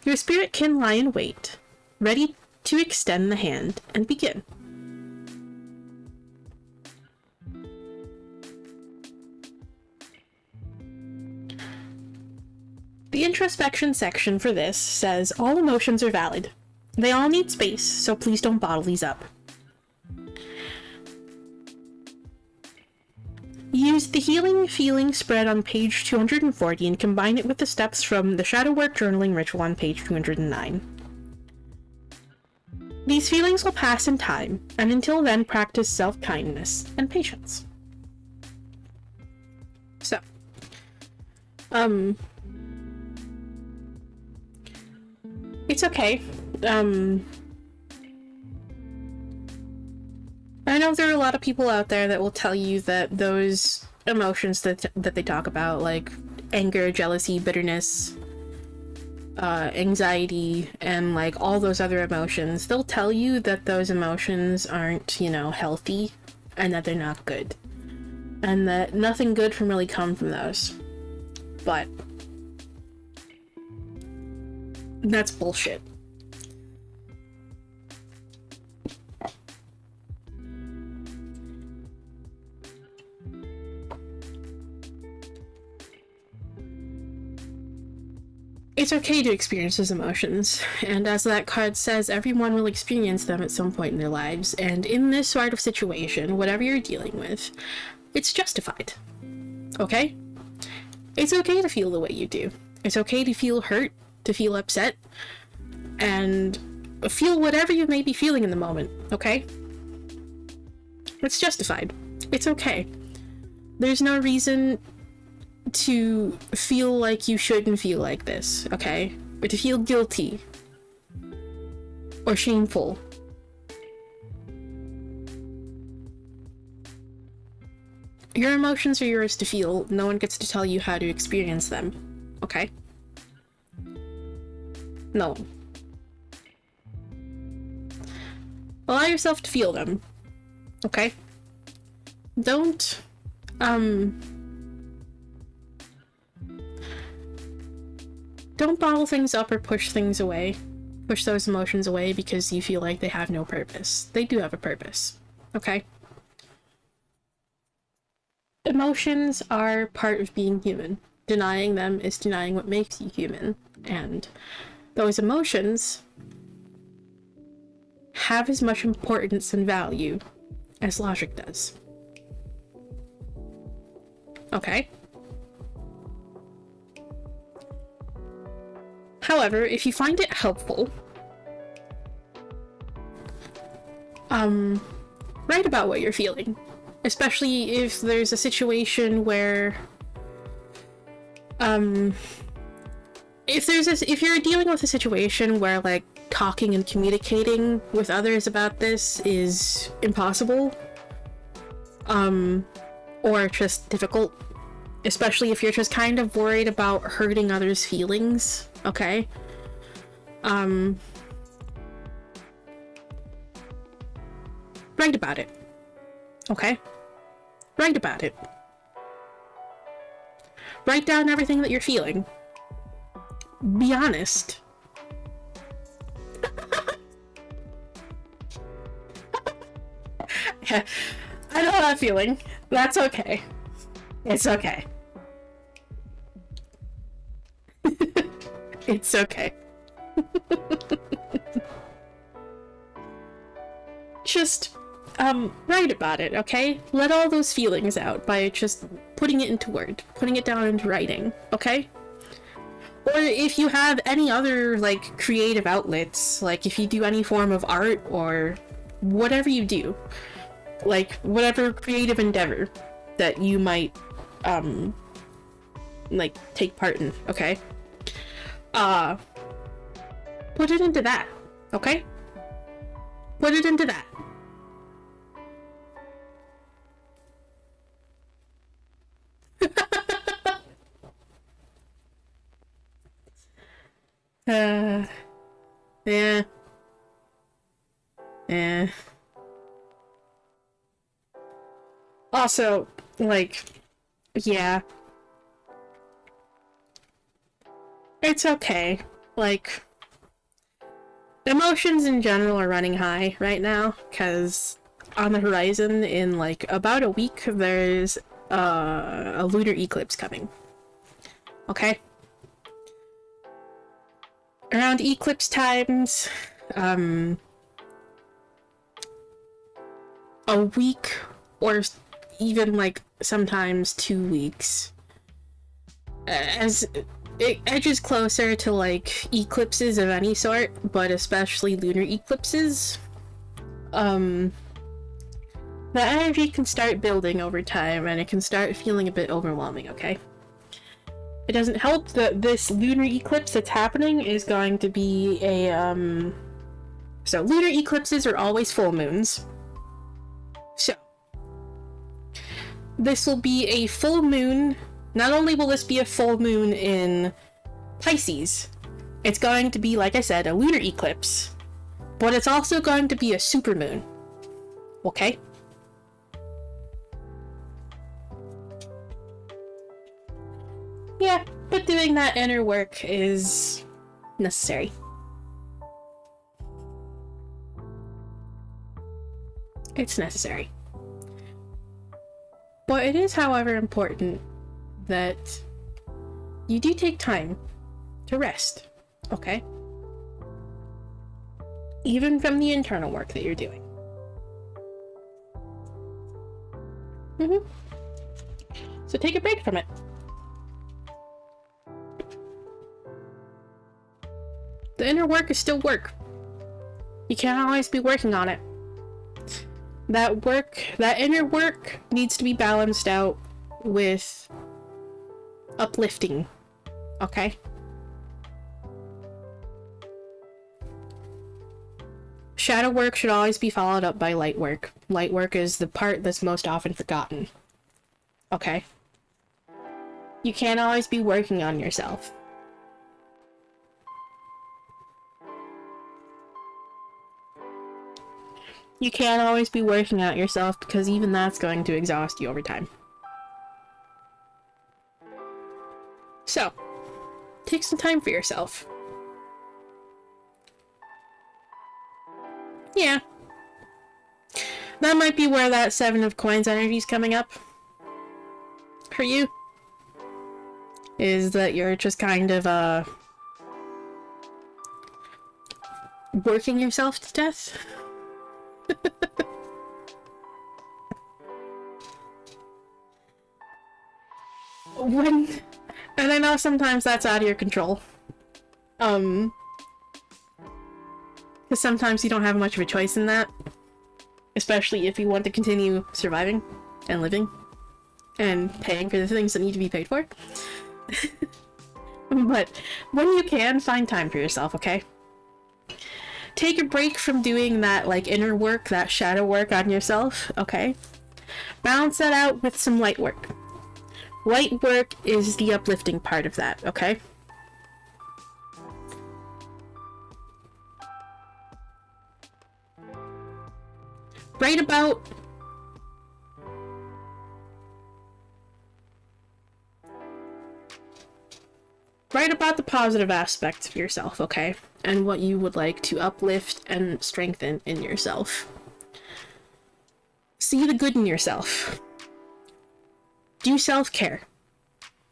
Your spirit can lie in wait, ready to extend the hand and begin. The introspection section for this says, all emotions are valid. They all need space, so please don't bottle these up. Use the healing feeling spread on page 240 and combine it with the steps from the Shadow Work Journaling Ritual on page 209. These feelings will pass in time, and until then practice self-kindness and patience. So, it's okay. I know there are a lot of people out there that will tell you that those emotions that they talk about, like anger, jealousy, bitterness, anxiety, and like all those other emotions, they'll tell you that those emotions aren't, you know, healthy, and that they're not good, and that nothing good can really come from those. But that's bullshit. It's okay to experience those emotions, and as that card says, everyone will experience them at some point in their lives, and in this sort of situation, whatever you're dealing with, it's justified. Okay? It's okay to feel the way you do. It's okay to feel hurt, to feel upset, and feel whatever you may be feeling in the moment, okay? It's justified. It's okay. There's no reason to feel like you shouldn't feel like this, okay? Or to feel guilty or shameful. Your emotions are yours to feel. No one gets to tell you how to experience them, okay? No. Allow yourself to feel them, okay? Don't bottle things up or push things away. Push those emotions away because you feel like they have no purpose. They do have a purpose, okay? Emotions are part of being human. Denying them is denying what makes you human. And those emotions have as much importance and value as logic does. Okay? However, if you find it helpful, write about what you're feeling. Especially if there's a situation where, if you're dealing with a situation where, like, talking and communicating with others about this is impossible, or just difficult, especially if you're just kind of worried about hurting others' feelings, okay? Write about it, okay? Write about it. Write down everything that you're feeling. Be honest. Yeah, I know that feeling. That's okay. It's okay. It's okay. Just, write about it, okay? Let all those feelings out by just putting it into word, putting it down into writing, okay? Or if you have any other, like, creative outlets, like if you do any form of art or whatever you do, like whatever creative endeavor that you might, like, take part in, okay? Put it into that, okay? Put it into that. Yeah. Yeah. Also, like, yeah. It's okay. Like, emotions in general are running high right now, because on the horizon in, like, about a week, there's a lunar eclipse coming. Okay? Around eclipse times, a week or even like sometimes 2 weeks, as it edges closer to like eclipses of any sort, but especially lunar eclipses, the energy can start building over time and it can start feeling a bit overwhelming, okay? It doesn't help that this lunar eclipse that's happening is going to be a, so lunar eclipses are always full moons. So, this will be a full moon. Not only will this be a full moon in Pisces, it's going to be, like I said, a lunar eclipse, but it's also going to be a supermoon. Okay? Yeah, but doing that inner work is necessary. It's necessary. But it is, however, important that you do take time to rest, okay? Even from the internal work that you're doing. So take a break from it. The inner work is still work. You can't always be working on it. That inner work needs to be balanced out with uplifting, okay? Shadow work should always be followed up by light work. Light work is the part that's most often forgotten, okay? You can't always be working on yourself. You can't always be working out yourself because even that's going to exhaust you over time. So, take some time for yourself. Yeah. That might be where that 7 of Coins energy is coming up. For you. Is that you're just kind of, working yourself to death? And I know sometimes that's out of your control. Because sometimes you don't have much of a choice in that. Especially if you want to continue surviving and living and paying for the things that need to be paid for. But when you can, find time for yourself, okay? Take a break from doing that, like, inner work, that shadow work on yourself, okay? Balance that out with some light work. Light work is the uplifting part of that, okay? Write about the positive aspects of yourself, okay? And what you would like to uplift and strengthen in yourself. See the good in yourself. Do self-care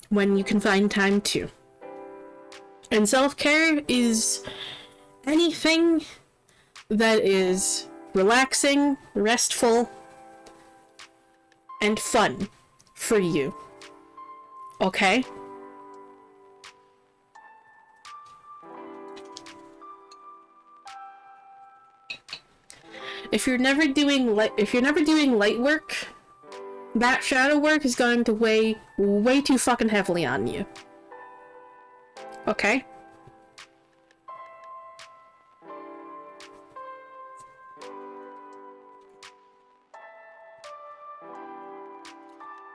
when you can find time to. And self-care is anything that is relaxing, restful, and fun for you. Okay? If you're never doing light work, that shadow work is going to weigh way too fucking heavily on you. Okay?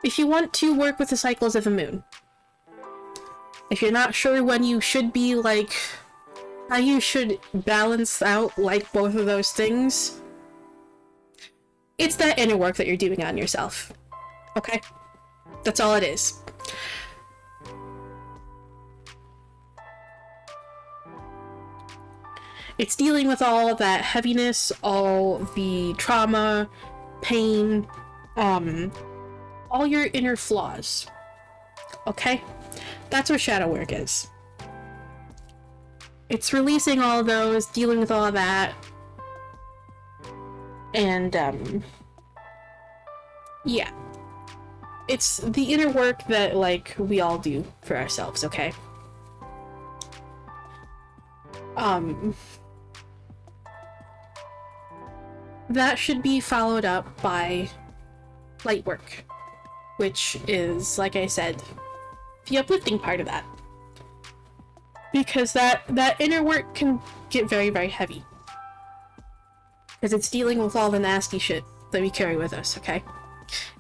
if you want to work with the cycles of the moon, if you're not sure when you should be, like, how you should balance out, like, both of those things, it's that inner work that you're doing on yourself. Okay? That's all it is. It's dealing with all that heaviness, all the trauma, pain, all your inner flaws. Okay? That's what shadow work is. It's releasing all of those, dealing with all of that, and, yeah. It's the inner work that, like, we all do for ourselves, okay? That should be followed up by light work, which is, like I said, the uplifting part of that. Because that inner work can get very, very heavy. Because it's dealing with all the nasty shit that we carry with us, okay?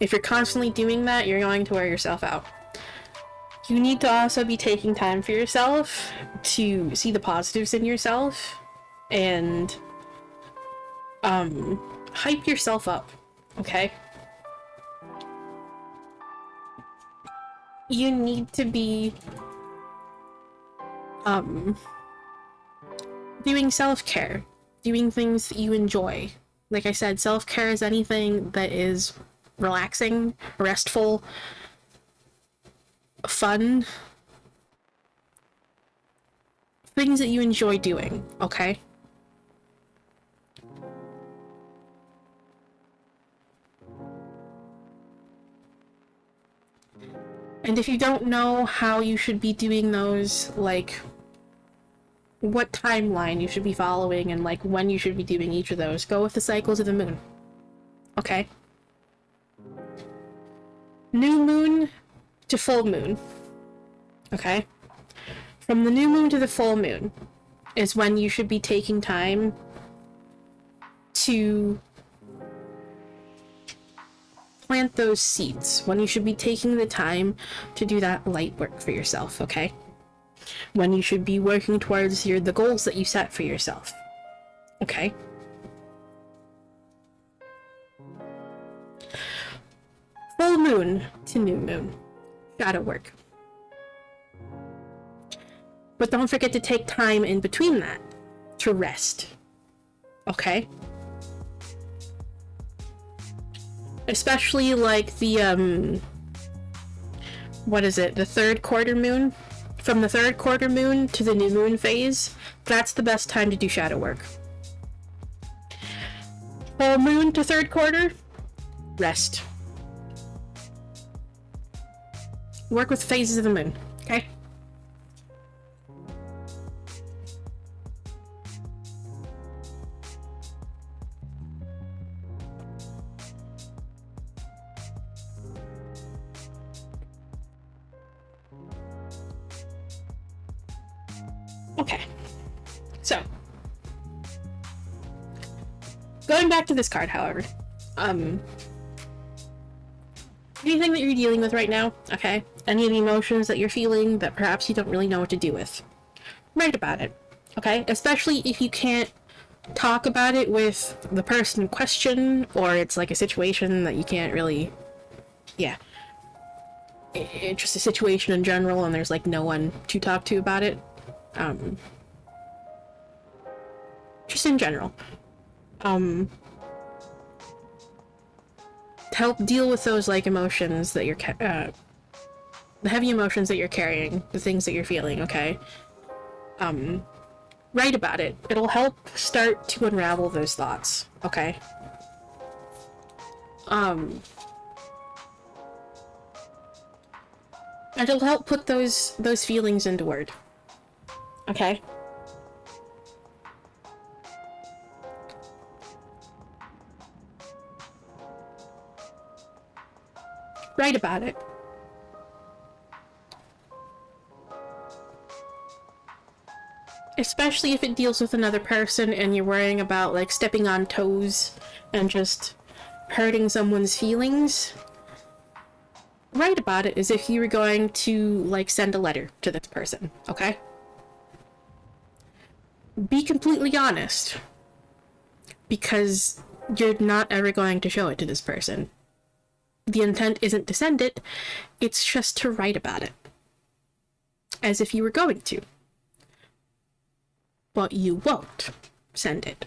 If you're constantly doing that, you're going to wear yourself out. You need to also be taking time for yourself to see the positives in yourself and hype yourself up, okay? You need to be doing self-care, doing things that you enjoy. Like I said, self-care is anything that is relaxing, restful, fun, things that you enjoy doing, okay? And if you don't know how you should be doing those, like, what timeline you should be following and, like, when you should be doing each of those, go with the cycles of the moon. Okay? New moon to full moon. Okay? From the new moon to the full moon is when you should be taking time to plant those seeds, when you should be taking the time to do that light work for yourself, okay? When you should be working towards the goals that you set for yourself, okay? Full moon to new moon, shadow work. But don't forget to take time in between that to rest, okay? Especially like the, what is it? The third quarter moon? From the third quarter moon to the new moon phase, that's the best time to do shadow work. Full moon to third quarter, rest. Work with phases of the moon, okay? Okay, so going back to this card, however, anything that you're dealing with right now, okay, any of the emotions that you're feeling that perhaps you don't really know what to do with, write about it, okay, especially if you can't talk about it with the person in question, or it's like a situation that you can't really, yeah, it's just a situation in general and there's like no one to talk to about it. Just in general, to help deal with those like emotions that you're the heavy emotions that you're carrying, the things that you're feeling, okay? Write about it. It'll help start to unravel those thoughts, okay? And it'll help put those feelings into word. Okay? Write about it. Especially if it deals with another person and you're worrying about like stepping on toes and just hurting someone's feelings. write about it as if you were going to, like, send a letter to this person, okay? Be completely honest, because you're not ever going to show it to this person. The intent isn't to send it, it's just to write about it, as if you were going to. But you won't send it,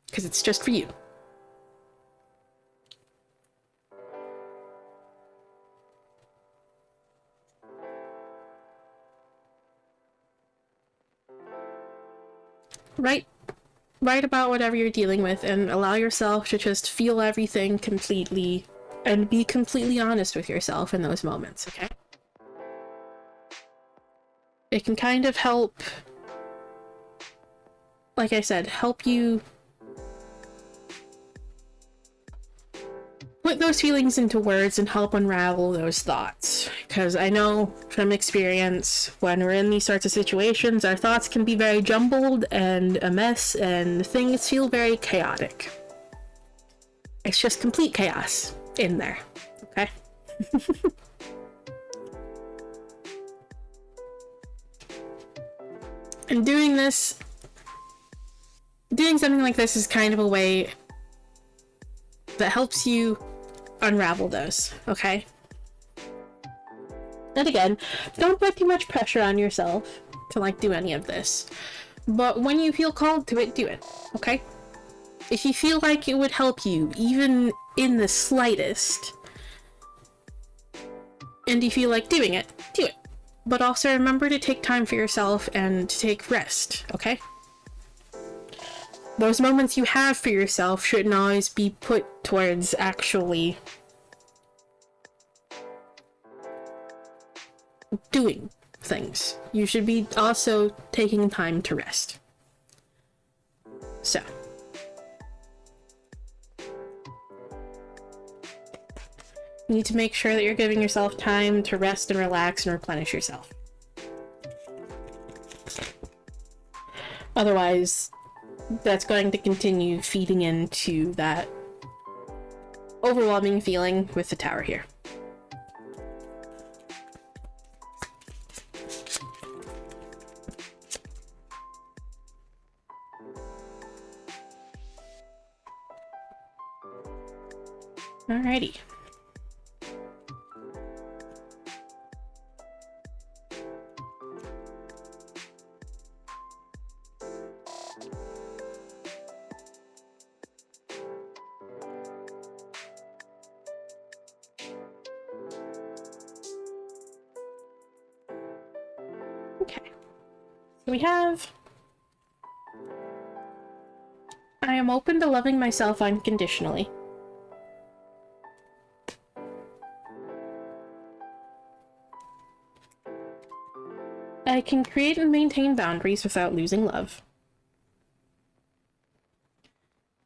because it's just for you. Write about whatever you're dealing with and allow yourself to just feel everything completely and be completely honest with yourself in those moments, okay? It can kind of help, like I said, help you put those feelings into words and help unravel those thoughts. Because I know from experience, when we're in these sorts of situations, our thoughts can be very jumbled and a mess, and things feel very chaotic. It's just complete chaos in there, okay? And doing something like this is kind of a way that helps you unravel those, okay? And again, don't put too much pressure on yourself to, like, do any of this. But when you feel called to it, do it, okay? If you feel like it would help you, even in the slightest, and you feel like doing it, do it. But also remember to take time for yourself and to take rest, okay? Those moments you have for yourself shouldn't always be put towards actually doing things. You should be also taking time to rest. So. You need to make sure that you're giving yourself time to rest and relax and replenish yourself. Otherwise, that's going to continue feeding into that overwhelming feeling with the tower here. Alrighty. Okay. So we have... I am open to loving myself unconditionally. I can create and maintain boundaries without losing love.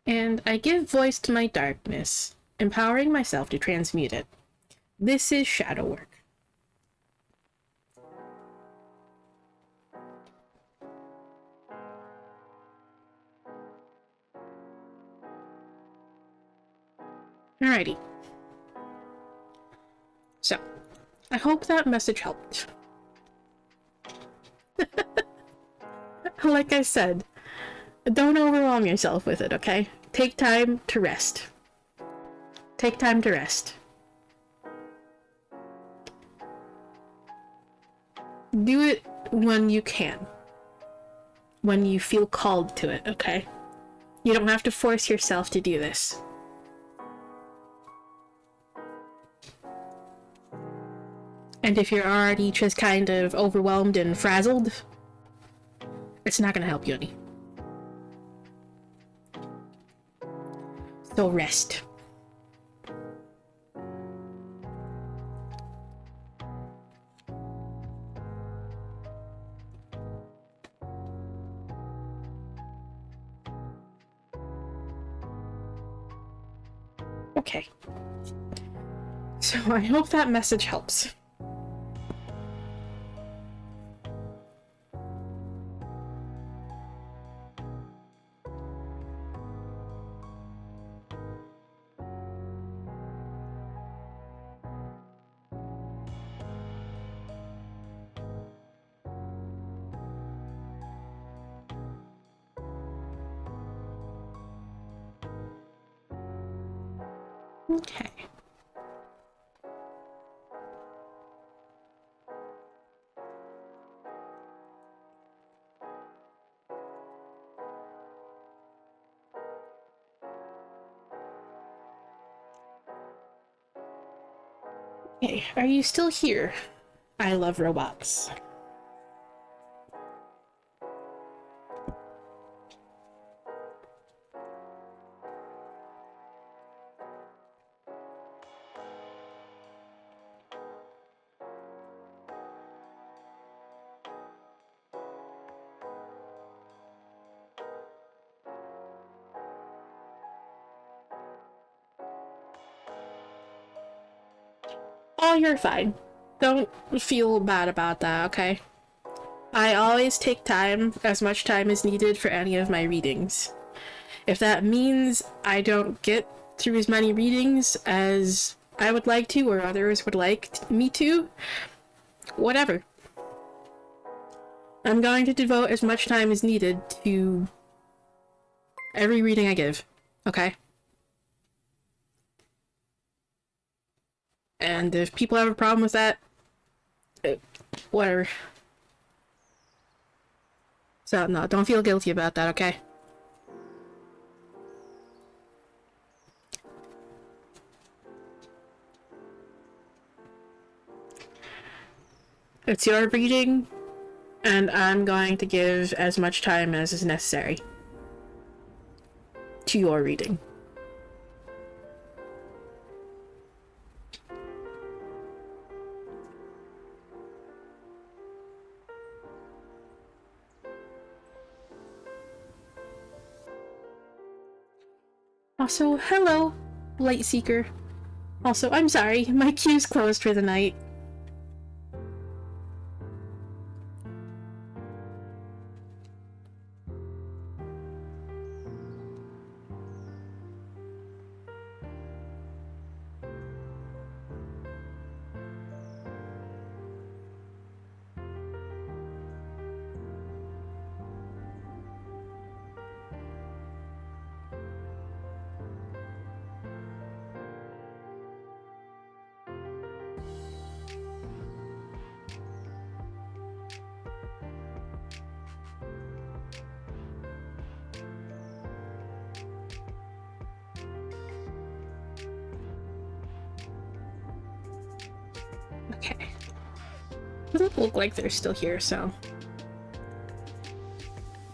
And I give voice to my darkness, empowering myself to transmute it. This is shadow work. Alrighty. So, I hope that message helped. Like I said, don't overwhelm yourself with it, okay? Take time to rest. Take time to rest. Do it when you can. When you feel called to it, okay? You don't have to force yourself to do this. And if you're already just kind of overwhelmed and frazzled, it's not going to help you any. So rest. Okay. So I hope that message helps. Okay. Okay, are you still here? I love robots. Oh, you're fine. Don't feel bad about that, okay? I always take time, as much time as needed for any of my readings. If that means I don't get through as many readings as I would like to or others would like me to, whatever. I'm going to devote as much time as needed to every reading I give, okay? And if people have a problem with that, whatever. So, no, don't feel guilty about that, okay? It's your reading, and I'm going to give as much time as is necessary to your reading. Also, hello, Light Seeker. Also, I'm sorry, my queue's closed for the night. Okay. Doesn't look like they're still here, so...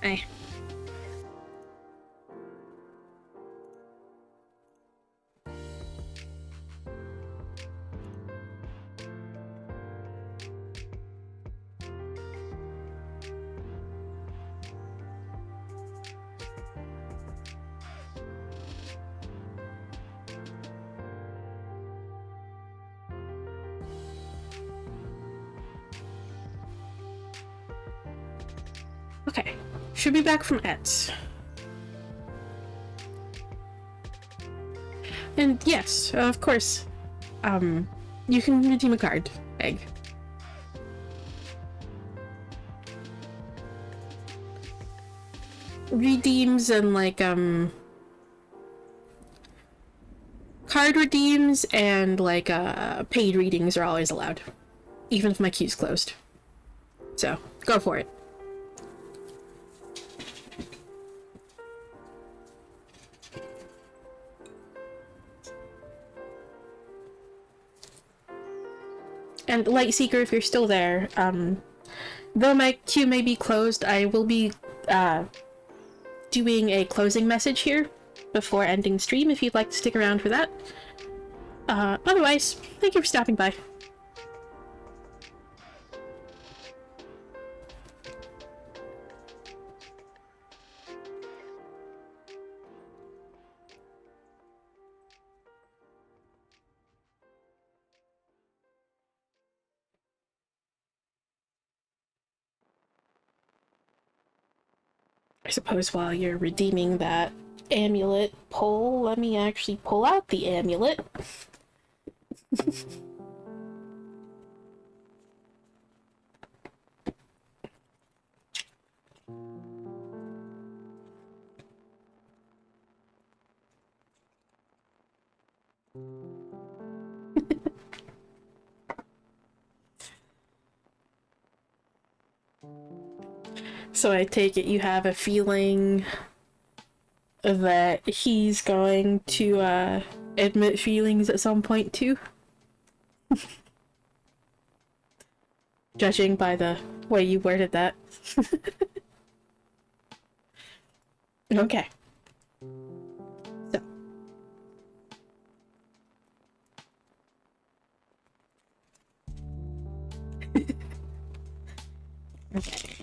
Eh. Okay. Should be back from Ets. And yes, of course. You can redeem a card, Egg. Redeems and like, card redeems and like, paid readings are always allowed. Even if my queue's closed. So, go for it. And Lightseeker, if you're still there, though my queue may be closed, I will be doing a closing message here before ending stream if you'd like to stick around for that. Otherwise, thank you for stopping by. I suppose while you're redeeming that amulet pull, let me actually pull out the amulet. So I take it you have a feeling that he's going to admit feelings at some point too? Judging by the way you worded that. Okay. So. Okay.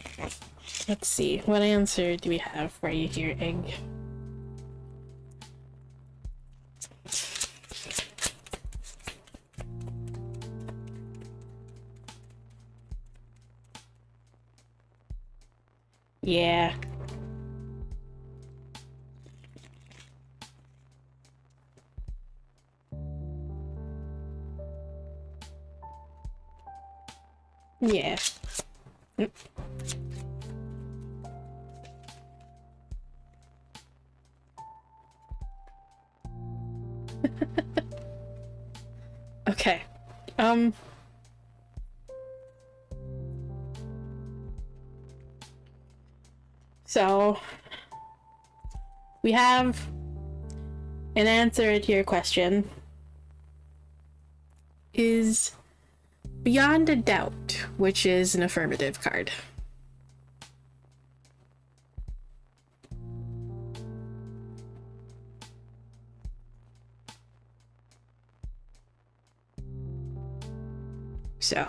Let's see. What answer do we have for you here, Egg? Yeah. Yeah. Okay. So we have an answer to your question is beyond a doubt, which is an affirmative card. So.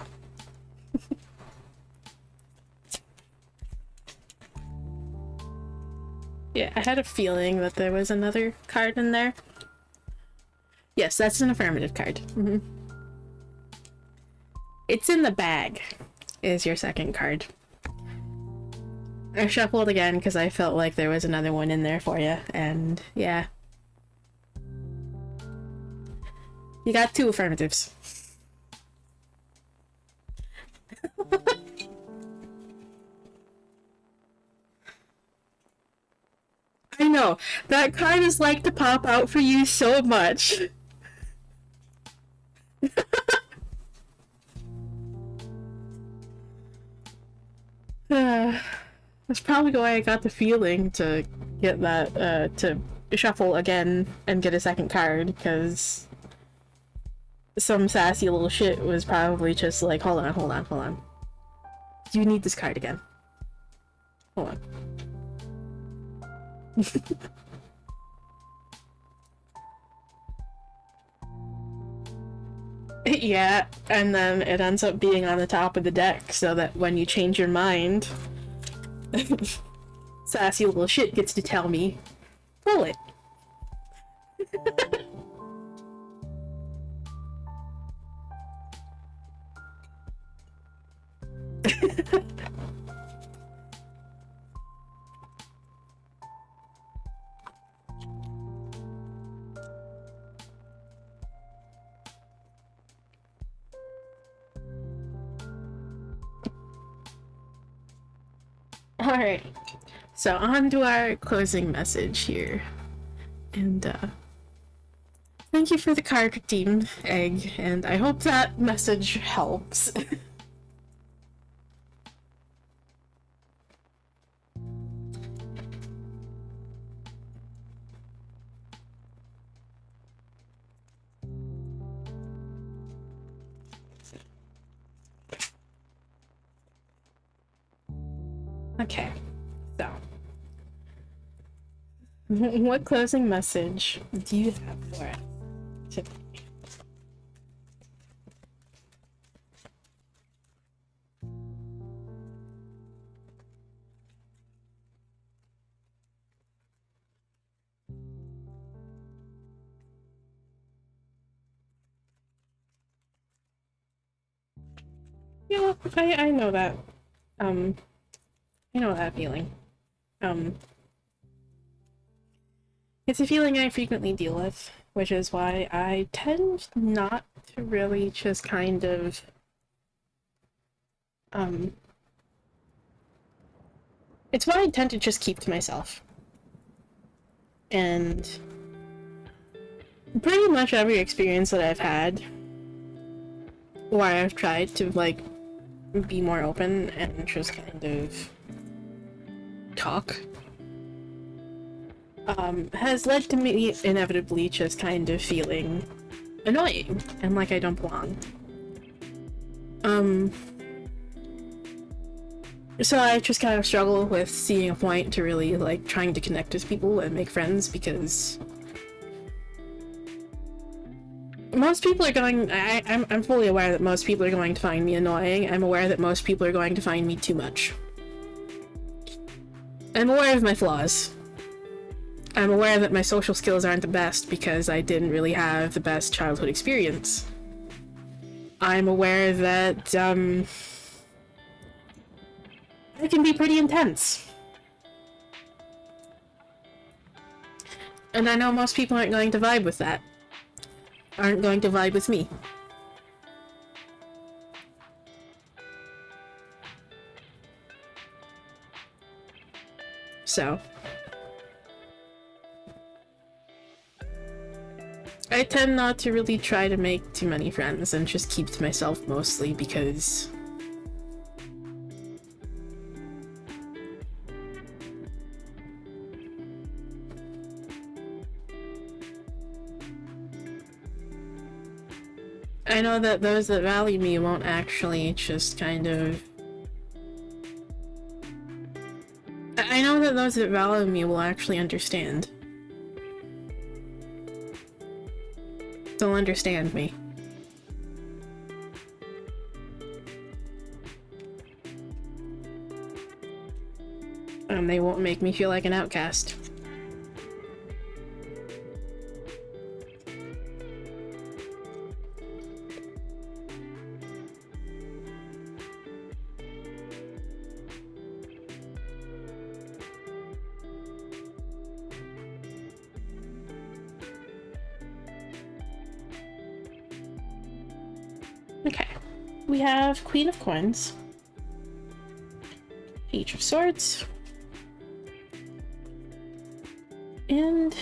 Yeah, I had a feeling that there was another card in there. Yes, that's an affirmative card. Mm-hmm. It's in the bag, is your second card. I shuffled again because I felt like there was another one in there for you, and yeah. You got 2 affirmatives. I know, that card is like to pop out for you so much. That's probably why I got the feeling to get that, to shuffle again and get a second card, because some sassy little shit was probably just like, hold on. You need this card again. Hold on. Yeah, and then it ends up being on the top of the deck so that when you change your mind, sassy little shit gets to tell me, pull it. Alright, so on to our closing message here. And, thank you for the card redeemed, Egg, and I hope that message helps. Okay, so what closing message do you have for us today? Yeah, I know that. I know that feeling. It's a feeling I frequently deal with, which is why I tend not to really just kind of, it's why I tend to just keep to myself. And pretty much every experience that I've had, where I've tried to, like, be more open and just kind of talk, has led to me inevitably just kind of feeling annoying and like I don't belong. So I just kind of struggle with seeing a point to really like trying to connect with people and make friends, because most people are going, I'm fully aware that most people are going to find me annoying. I'm aware that most people are going to find me too much. I'm aware of my flaws. I'm aware that my social skills aren't the best because I didn't really have the best childhood experience. I'm aware that, I can be pretty intense. And I know most people aren't going to vibe with that. Aren't going to vibe with me. So I tend not to really try to make too many friends and just keep to myself mostly, because I know that those that value me won't actually just kind of... I know that those that value me will actually understand. They'll understand me. And they won't make me feel like an outcast. Okay, we have Queen of Coins, Page of Swords, and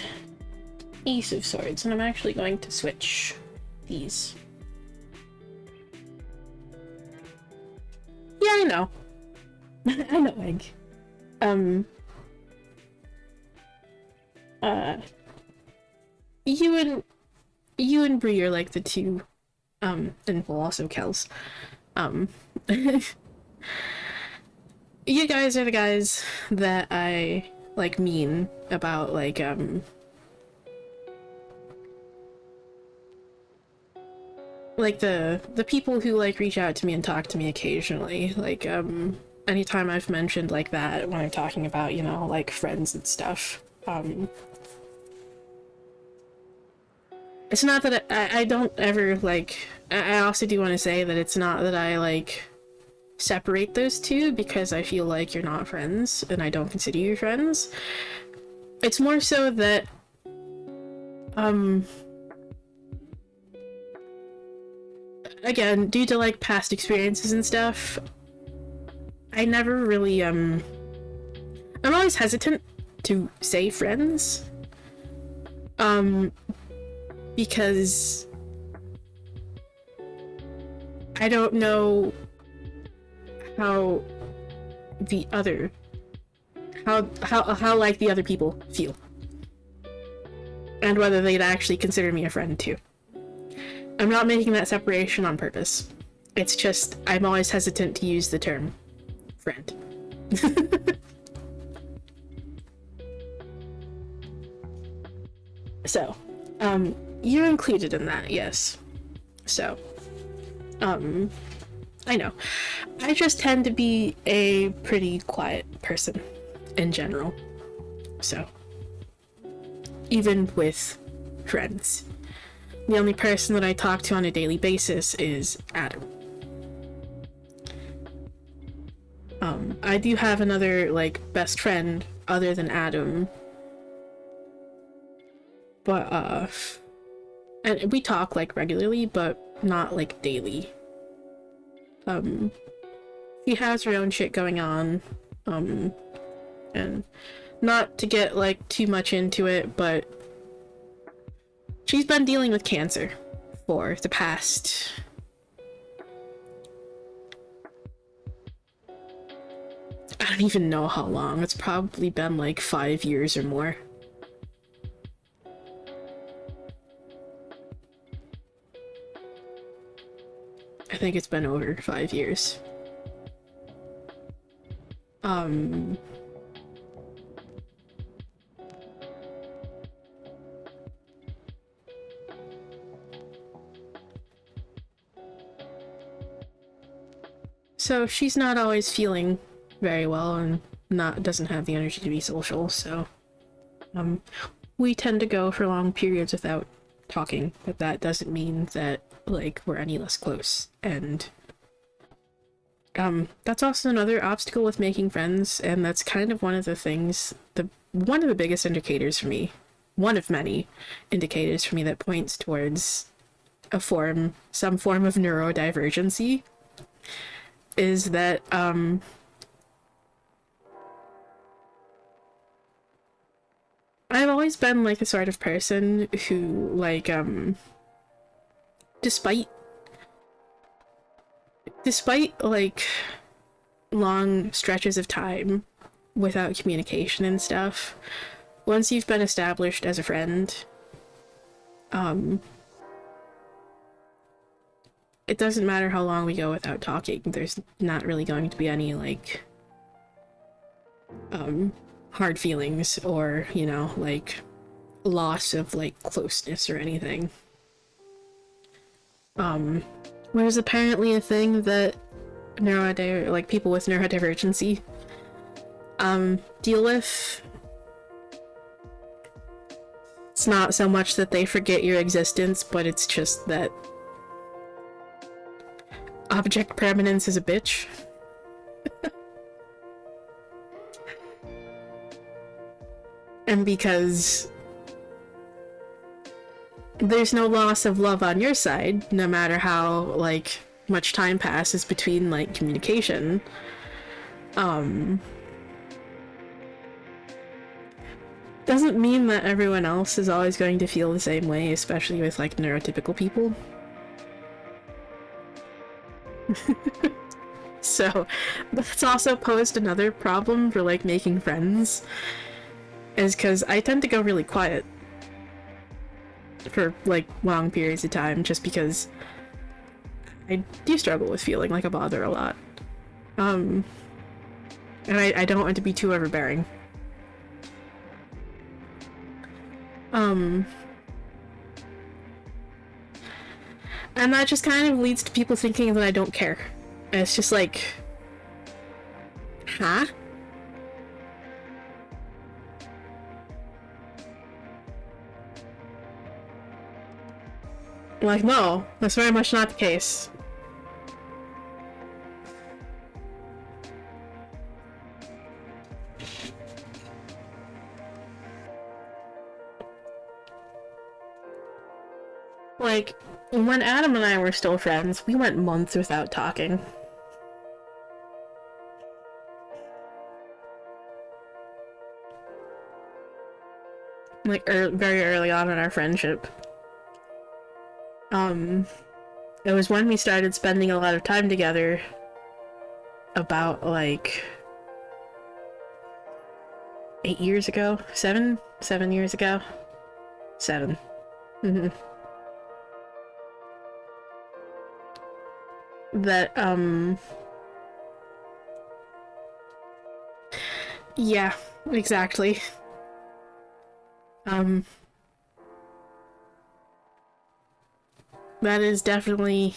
Ace of Swords, and I'm actually going to switch these. Yeah, I know. I know, Egg. You and Bree are like the two, and well, also Kels. You guys are the guys that I, like, mean about, like, the people who, like, reach out to me and talk to me occasionally. Like, anytime I've mentioned, like, that when I'm talking about, you know, like, friends and stuff. It's not that I don't ever, like... I also do want to say that it's not that I, like, separate those two because I feel like you're not friends and I don't consider you friends. It's more so that, again, due to, like, past experiences and stuff, I never really, I'm always hesitant to say friends, because I don't know how the other, how like the other people feel, and whether they'd actually consider me a friend too. I'm not making that separation on purpose. It's just I'm always hesitant to use the term friend. So, you're included in that, yes. So, I know. I just tend to be a pretty quiet person in general. So, even with friends. The only person that I talk to on a daily basis is Adam. I do have another, like, best friend other than Adam. But, and we talk, like, regularly, but not, like, daily. She has her own shit going on, and not to get, like, too much into it, but she's been dealing with cancer for the past don't even know how long. It's probably been like 5 years or more. I think it's been over 5 years. So she's not always feeling very well and doesn't have the energy to be social, so we tend to go for long periods without talking, but that doesn't mean that like we're any less close. And that's also another obstacle with making friends, and that's kind of one of the things, one of the biggest indicators for me, one of many indicators for me that points towards some form of neurodivergency, is that I've always been like the sort of person who like despite like long stretches of time without communication and stuff, once you've been established as a friend, it doesn't matter how long we go without talking, there's not really going to be any like hard feelings or, you know, like loss of like closeness or anything. Whereas apparently a thing that people with neurodivergency deal with, it's not so much that they forget your existence, but it's just that object permanence is a bitch. And because there's no loss of love on your side, no matter how like much time passes between like communication, doesn't mean that everyone else is always going to feel the same way, especially with like neurotypical people. So that's also posed another problem for like making friends, is because I tend to go really quiet for like long periods of time, just because I do struggle with feeling like a bother a lot. And I don't want to be too overbearing. And that just kind of leads to people thinking that I don't care. And it's just like, huh? Like, no, that's very much not the case. Like, when Adam and I were still friends, we went months without talking. Like, very early on in our friendship. It was when we started spending a lot of time together, about, like, 8 years ago? 7 years ago? 7. That, yeah, exactly. That is definitely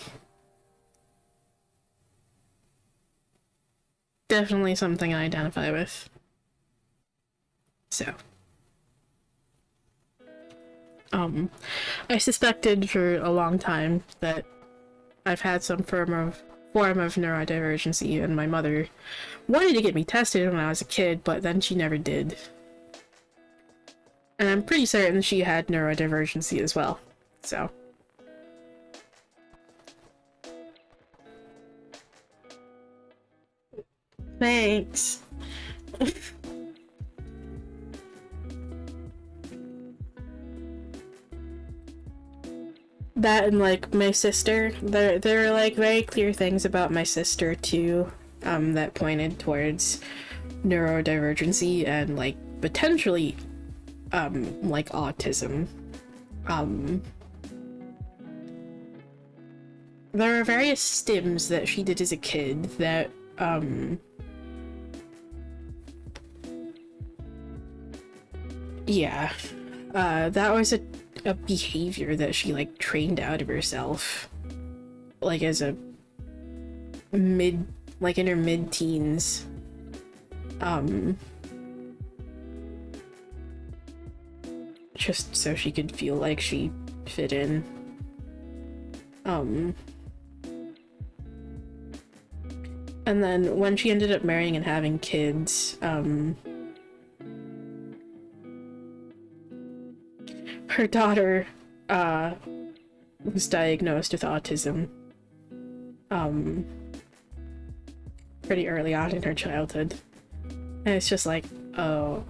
something I identify with. So, I suspected for a long time that I've had some form of neurodivergency, and my mother wanted to get me tested when I was a kid, but then she never did. And I'm pretty certain she had neurodivergency as well, so. Thanks. That and like my sister, there are like very clear things about my sister too, that pointed towards neurodivergency and like potentially like autism. There are various stims that she did as a kid that yeah, that was a behavior that she like trained out of herself, like as a in her mid-teens. Just so she could feel like she fit in. And then when she ended up marrying and having kids, her daughter was diagnosed with autism pretty early on in her childhood. And it's just like, oh.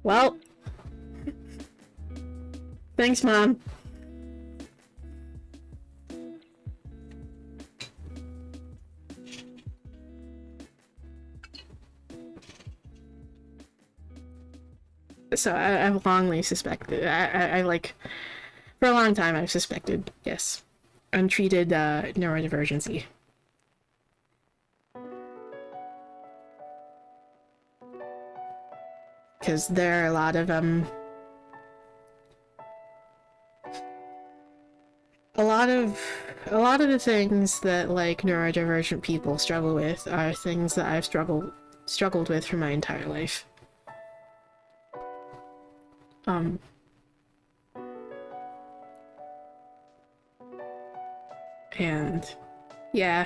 Well, thanks, Mom. So I've longly suspected, I like, for a long time I've suspected, yes, untreated neurodivergency. Because there are a lot of the things that like neurodivergent people struggle with are things that I've struggled with for my entire life. And yeah.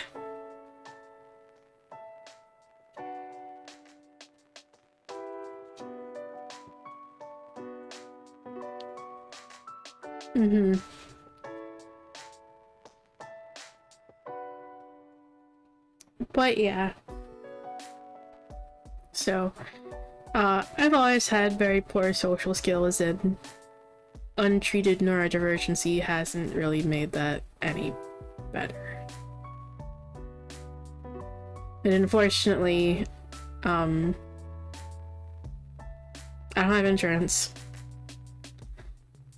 But yeah. So, I've always had very poor social skills, and untreated neurodivergency hasn't really made that any better. And unfortunately, I don't have insurance.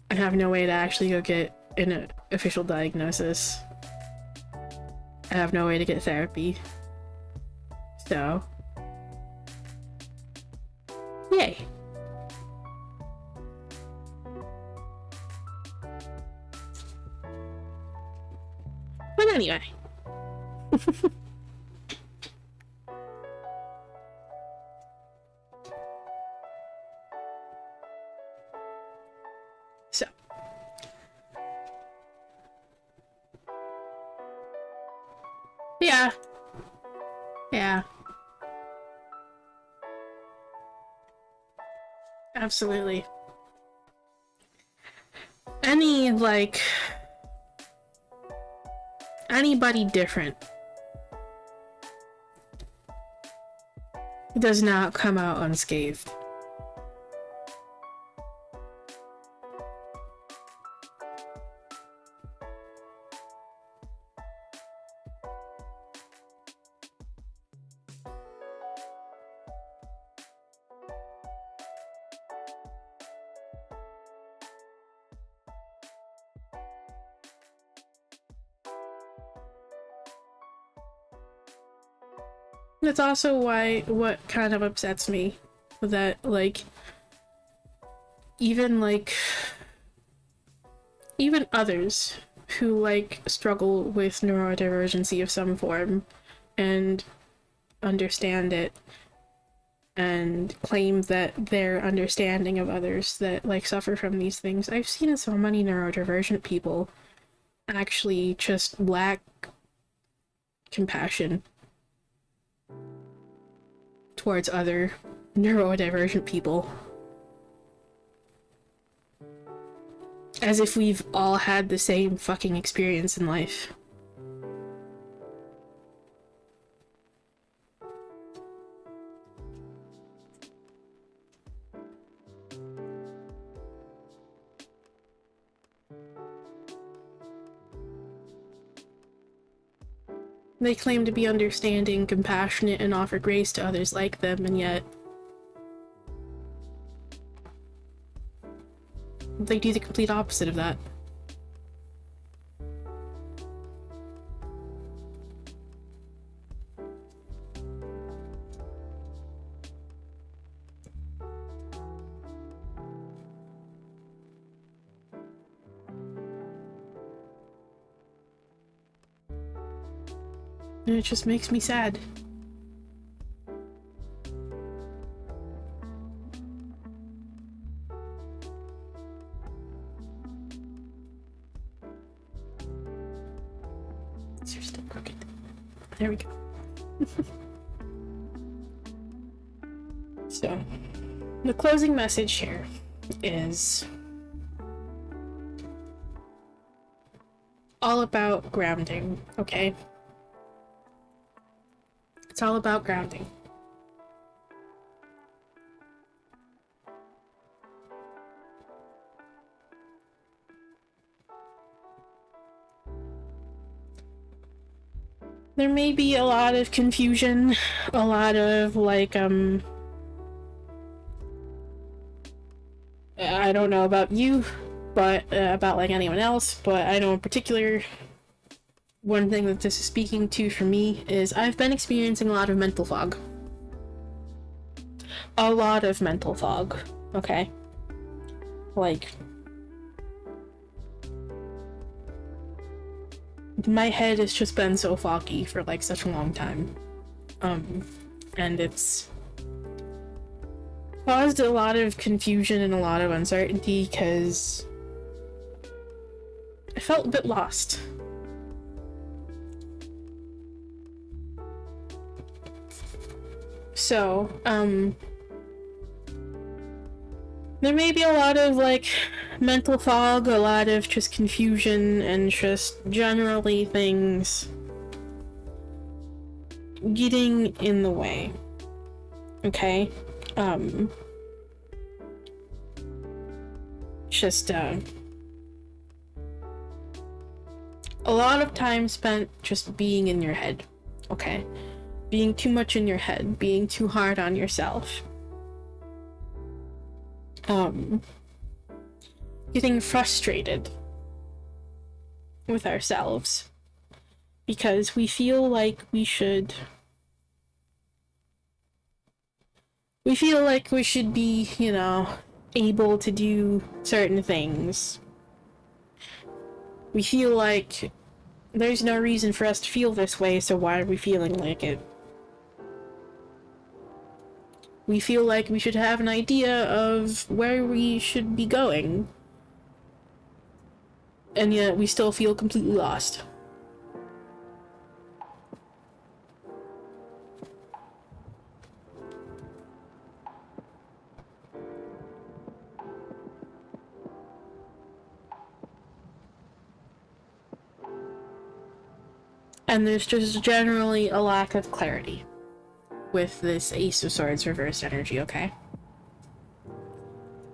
I have no way to actually go get an official diagnosis. I have no way to get therapy. So, yay. But anyway. So. Yeah. Yeah. Absolutely. Anybody different does not come out unscathed. That's also what kind of upsets me, that even others who struggle with neurodivergency of some form and understand it and claim that their understanding of others that suffer from these things. I've seen so many neurodivergent people actually just lack compassion towards other neurodivergent people. As if we've all had the same fucking experience in life. They claim to be understanding, compassionate, and offer grace to others like them, and yet they do the complete opposite of that. And it just makes me sad. You're still crooked. There we go. So, the closing message here is all about grounding, okay? It's all about grounding. There may be a lot of confusion, a lot of, like, I don't know about you, but, about, like, anyone else, but I know in particular, one thing that this is speaking to for me is I've been experiencing a lot of mental fog. A lot of mental fog, okay? Like, my head has just been so foggy for, like, such a long time. And it's caused a lot of confusion and a lot of uncertainty because I felt a bit lost. So, there may be a lot of, like, mental fog, a lot of just confusion, and just generally things getting in the way. Okay? Just, a lot of time spent just being in your head. Okay? Being too much in your head, being too hard on yourself. Getting frustrated with ourselves because we feel like we should be, you know, able to do certain things. We feel like there's no reason for us to feel this way, so why are we feeling like it? We feel like we should have an idea of where we should be going. And yet we still feel completely lost. And there's just generally a lack of clarity with this Ace of Swords reverse energy, okay?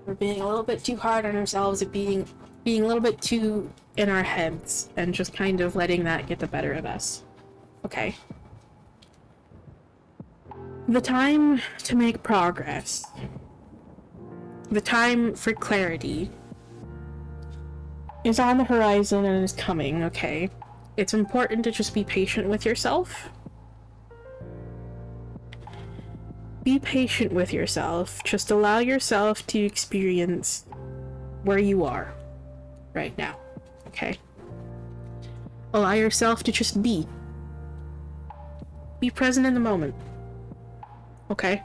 We're being a little bit too hard on ourselves at being a little bit too in our heads and just kind of letting that get the better of us. Okay. The time to make progress, the time for clarity is on the horizon and is coming, okay? It's important to just be patient with yourself. Be patient with yourself. Just allow yourself to experience where you are right now, okay? Allow yourself to just be. Be present in the moment, okay?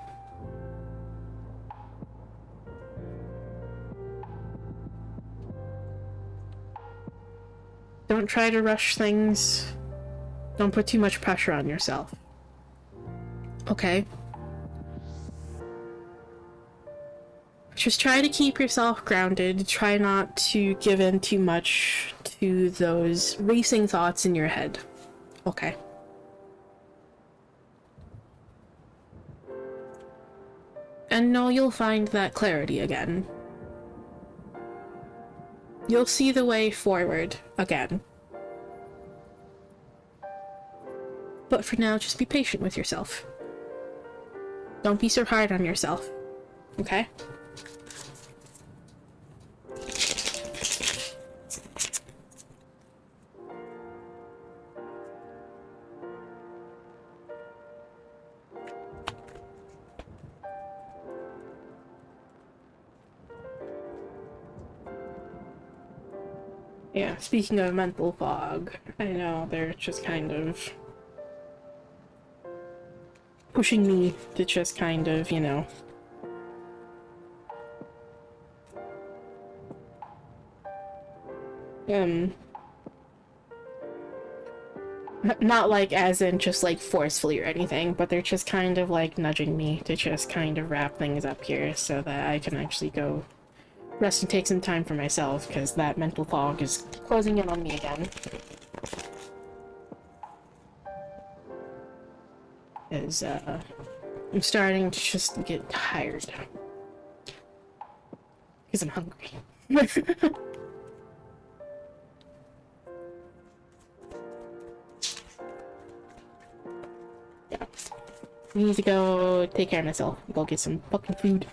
Don't try to rush things. Don't put too much pressure on yourself, okay? Just try to keep yourself grounded. Try not to give in too much to those racing thoughts in your head. Okay. And know you'll find that clarity again. You'll see the way forward again. But for now, just be patient with yourself. Don't be so hard on yourself, okay? Yeah, speaking of mental fog, I know they're just kind of pushing me to just kind of, you know, not like as in just like forcefully or anything, but they're just kind of like nudging me to just kind of wrap things up here so that I can actually go rest and take some time for myself, because that mental fog is closing in on me again. As I'm starting to just get tired. Because I'm hungry. Yeah. I need to go take care of myself. Go get some fucking food.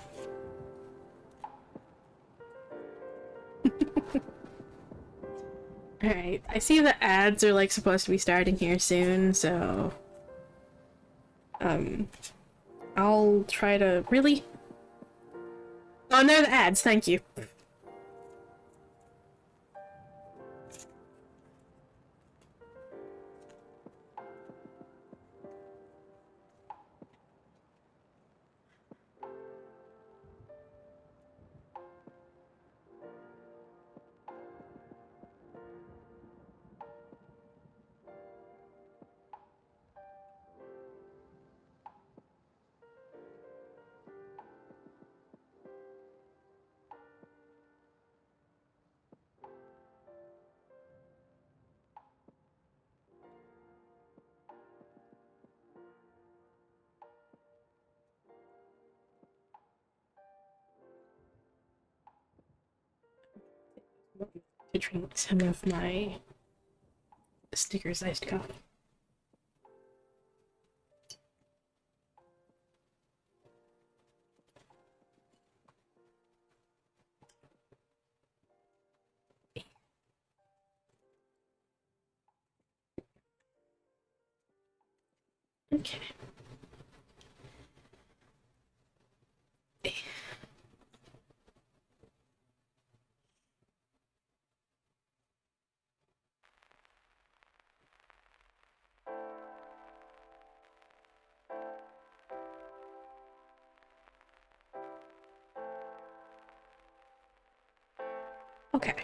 Alright, I see the ads are like supposed to be starting here soon, so I'll try to really. Oh, and they're the ads, thank you. To drink some of my Snickers iced coffee. Okay. Okay.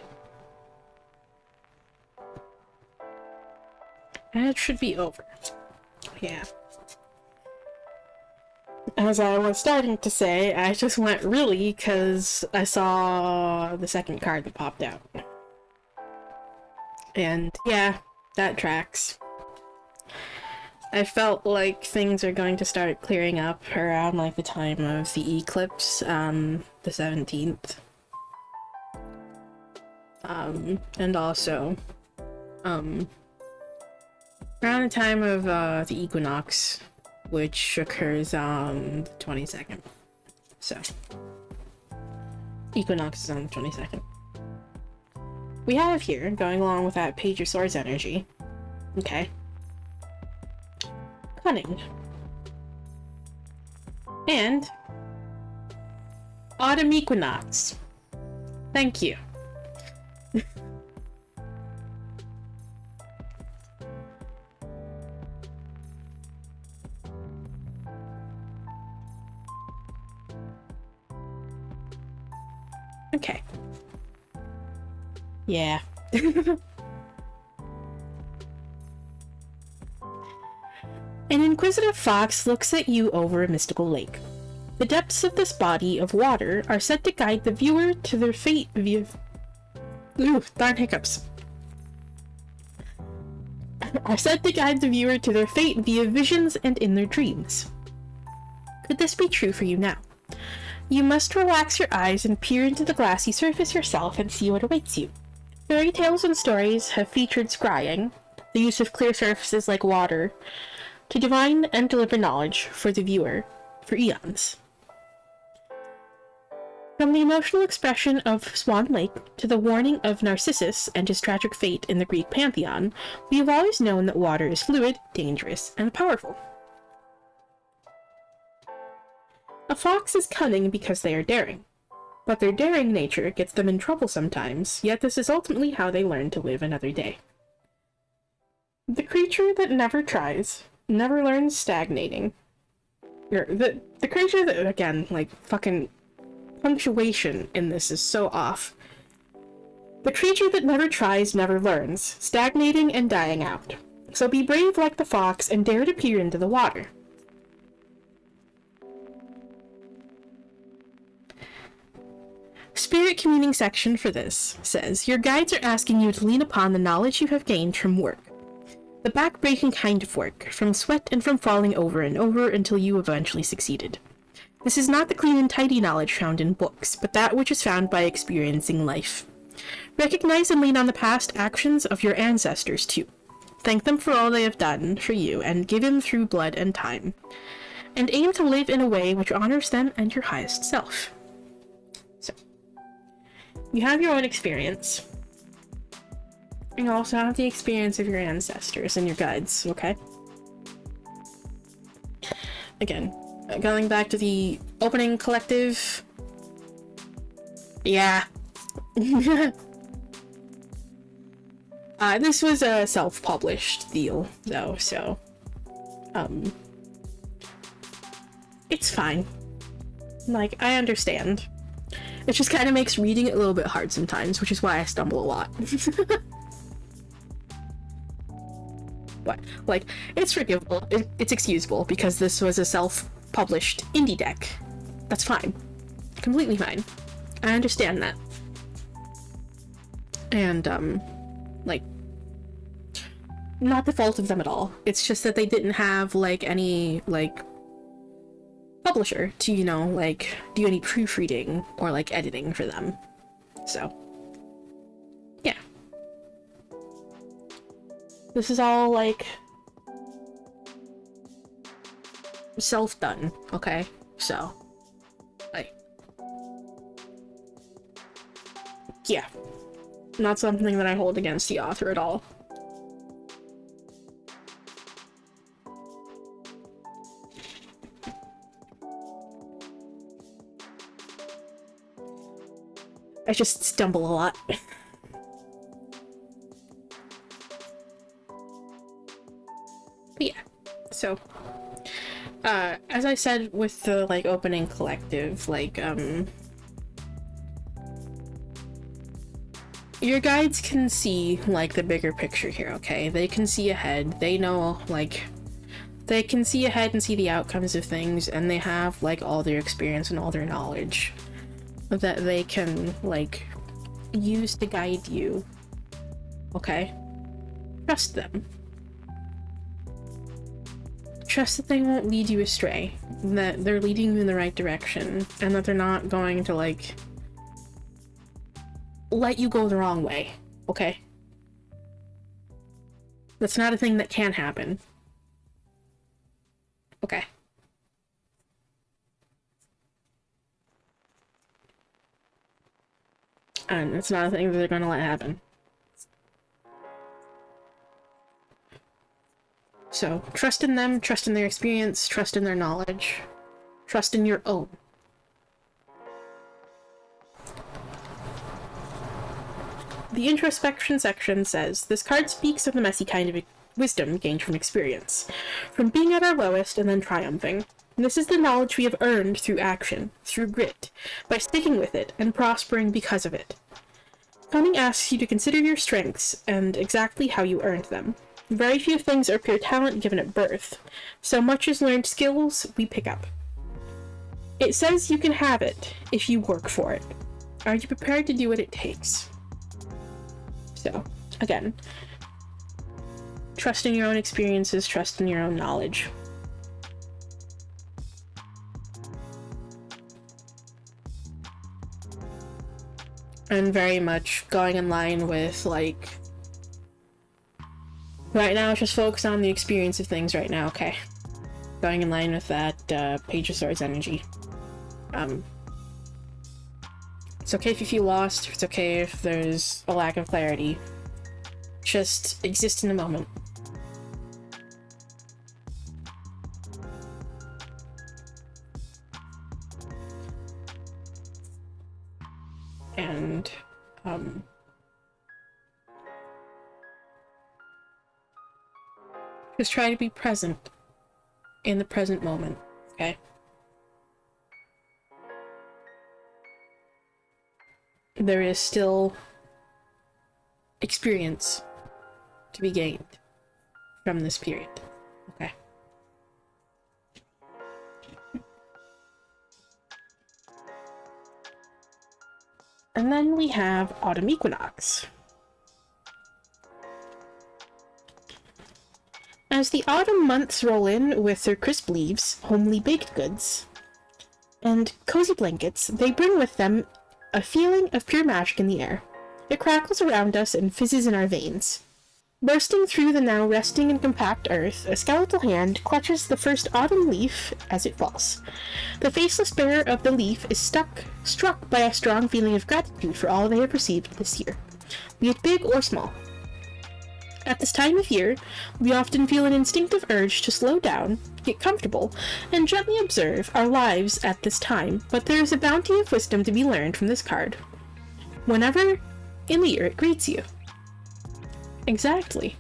That should be over. Yeah. As I was starting to say, I just went really because I saw the second card that popped out. And yeah, that tracks. I felt like things are going to start clearing up around like the time of the eclipse, the 17th. And also, around the time of the equinox, which occurs on the 22nd. So, equinox is on the 22nd. We have here, going along with that Page of Swords energy, okay, Cunning. And Autumn Equinox. Thank you. Okay. Yeah. An inquisitive fox looks at you over a mystical lake. The depths of this body of water are said to guide the viewer to their fate via... Ooh, darn hiccups. Are said to guide the viewer to their fate via visions and in their dreams. Could this be true for you now? You must relax your eyes and peer into the glassy surface yourself and see what awaits you. Fairy tales and stories have featured scrying, the use of clear surfaces like water, to divine and deliver knowledge for the viewer for eons. From the emotional expression of Swan Lake to the warning of Narcissus and his tragic fate in the Greek pantheon, we have always known that water is fluid, dangerous, and powerful. A fox is cunning because they are daring, but their daring nature gets them in trouble sometimes, yet this is ultimately how they learn to live another day. The creature that never tries, never learns stagnating. The creature that, again, like, fucking punctuation in this is so off. The creature that never tries never learns, stagnating and dying out. So be brave like the fox and dare to peer into the water. Spirit communing section for this says, your guides are asking you to lean upon the knowledge you have gained from work. The back-breaking kind of work, from sweat and from falling over and over until you eventually succeeded. This is not the clean and tidy knowledge found in books, but that which is found by experiencing life. Recognize and lean on the past actions of your ancestors, too. Thank them for all they have done for you, and given through blood and time. And aim to live in a way which honors them and your highest self. So, you have your own experience. You also have the experience of your ancestors and your guides, okay? Again, going back to the opening collective. Yeah. This was a self-published deal, though, so... it's fine. Like, I understand. It just kind of makes reading it a little bit hard sometimes, which is why I stumble a lot. But, like, it's forgivable. It's excusable, because this was a self-published indie deck. That's fine. Completely fine. I understand that. And, like, not the fault of them at all. It's just that they didn't have, like, any, like, publisher to, you know, like, do any proofreading or, like, editing for them. So, yeah. This is all, like, self-done, okay? So, like, yeah. Not something that I hold against the author at all. I just stumble a lot. But yeah, so, as I said with the, like, opening collective, like, your guides can see, like, the bigger picture here, okay? They can see ahead, they know, like, they can see ahead and see the outcomes of things, and they have, like, all their experience and all their knowledge that they can, like, use to guide you, okay? Trust them. Trust that they won't lead you astray, that they're leading you in the right direction, and that they're not going to, like, let you go the wrong way, okay? That's not a thing that can happen. Okay. And it's not a thing that they're gonna let happen. So, trust in them, trust in their experience, trust in their knowledge, trust in your own. The introspection section says, this card speaks of the messy kind of wisdom gained from experience, from being at our lowest and then triumphing. This is the knowledge we have earned through action, through grit, by sticking with it and prospering because of it. Cunning asks you to consider your strengths and exactly how you earned them. Very few things are pure talent given at birth. So much as learned skills we pick up. It says you can have it if you work for it. Are you prepared to do what it takes? So, again, trust in your own experiences, trust in your own knowledge. And very much going in line with, like, Right now, just focus on the experience of things right now, okay? Going in line with that, Page of Swords energy. It's okay if you feel lost, it's okay if there's a lack of clarity. Just exist in the moment. And, just try to be present in the present moment, okay? There is still experience to be gained from this period, okay? And then we have Autumn Equinox. As the autumn months roll in with their crisp leaves, homely baked goods, and cozy blankets, they bring with them a feeling of pure magic in the air. It crackles around us and fizzes in our veins. Bursting through the now resting and compact earth, a skeletal hand clutches the first autumn leaf as it falls. The faceless bearer of the leaf is struck by a strong feeling of gratitude for all they have received this year, be it big or small. At this time of year, we often feel an instinctive urge to slow down, get comfortable, and gently observe our lives at this time, but there is a bounty of wisdom to be learned from this card. Whenever in the year it greets you. Exactly.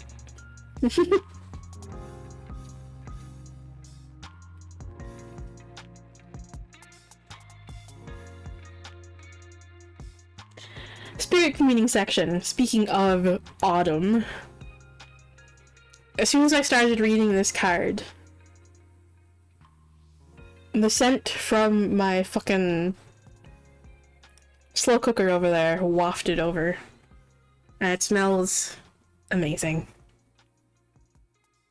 Spirit communing section. Speaking of autumn, as soon as I started reading this card, the scent from my fucking slow cooker over there wafted over. And it smells amazing.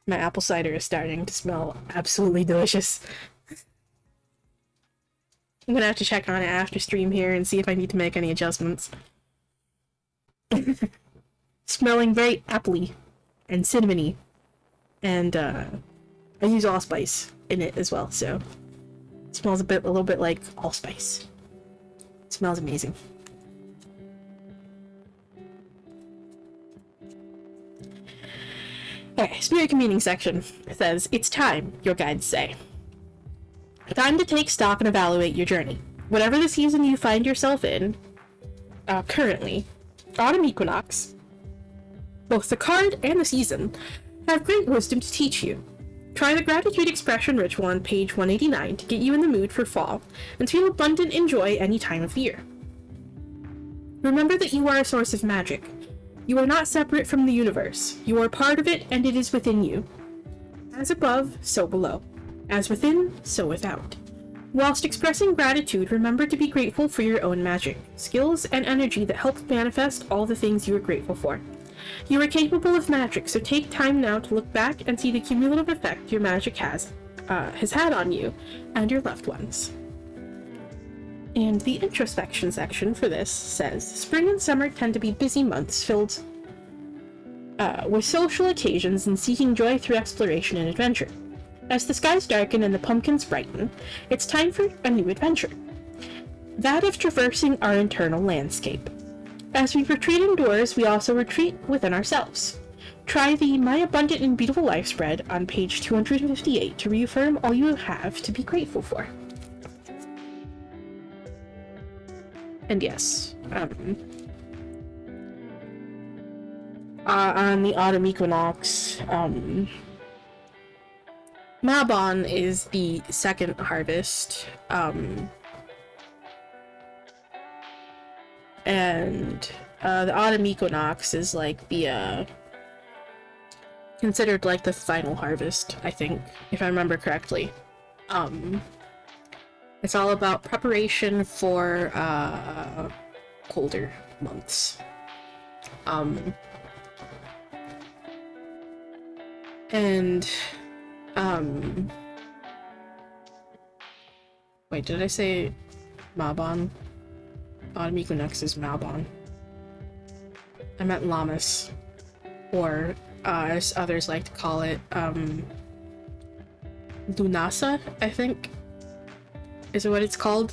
My apple cider is starting to smell absolutely delicious. I'm gonna have to check on it after stream here and see if I need to make any adjustments. Smelling very appley and cinnamony. And I use allspice in it as well, so it smells a little bit like allspice. It smells amazing. Okay, spirit communing section says, it's time, your guides say. Time to take stock and evaluate your journey. Whatever the season you find yourself in, currently, autumn equinox, both the card and the season, have great wisdom to teach you. Try the gratitude expression ritual on page 189 to get you in the mood for fall and feel abundant in joy any time of the year. Remember that you are a source of magic. You are not separate from the universe. You are part of it, and it is within you. As above, so below. As within, so without. Whilst expressing gratitude, remember to be grateful for your own magic, skills, and energy that help manifest all the things you are grateful for. You are capable of magic, so take time now to look back and see the cumulative effect your magic has had on you and your loved ones. And the introspection section for this says, spring and summer tend to be busy months filled with social occasions and seeking joy through exploration and adventure. As the skies darken and the pumpkins brighten, it's time for a new adventure. That of traversing our internal landscape. As we retreat indoors, we also retreat within ourselves. Try the My Abundant and Beautiful Life spread on page 258 to reaffirm all you have to be grateful for. And yes, on the autumn equinox, Mabon is the second harvest, and the autumn equinox is like the considered like the final harvest, I think, if I remember correctly. It's all about preparation for colder months. Wait, did I say Mabon? Autumn equinox is Mabon. I meant Lammas, or as others like to call it, Lunasa, I think, is what it's called.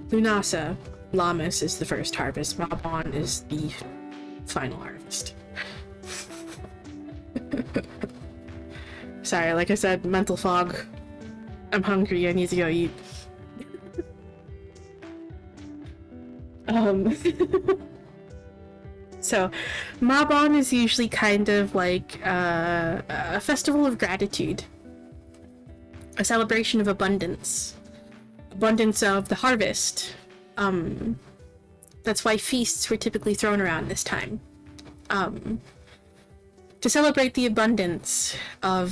Lunasa, Lammas is the first harvest, Mabon is the final harvest. Sorry, like I said, mental fog. I'm hungry, I need to go eat. So, Mabon is usually kind of like a festival of gratitude. A celebration of abundance. Abundance of the harvest. That's why feasts were typically thrown around this time. To celebrate the abundance of,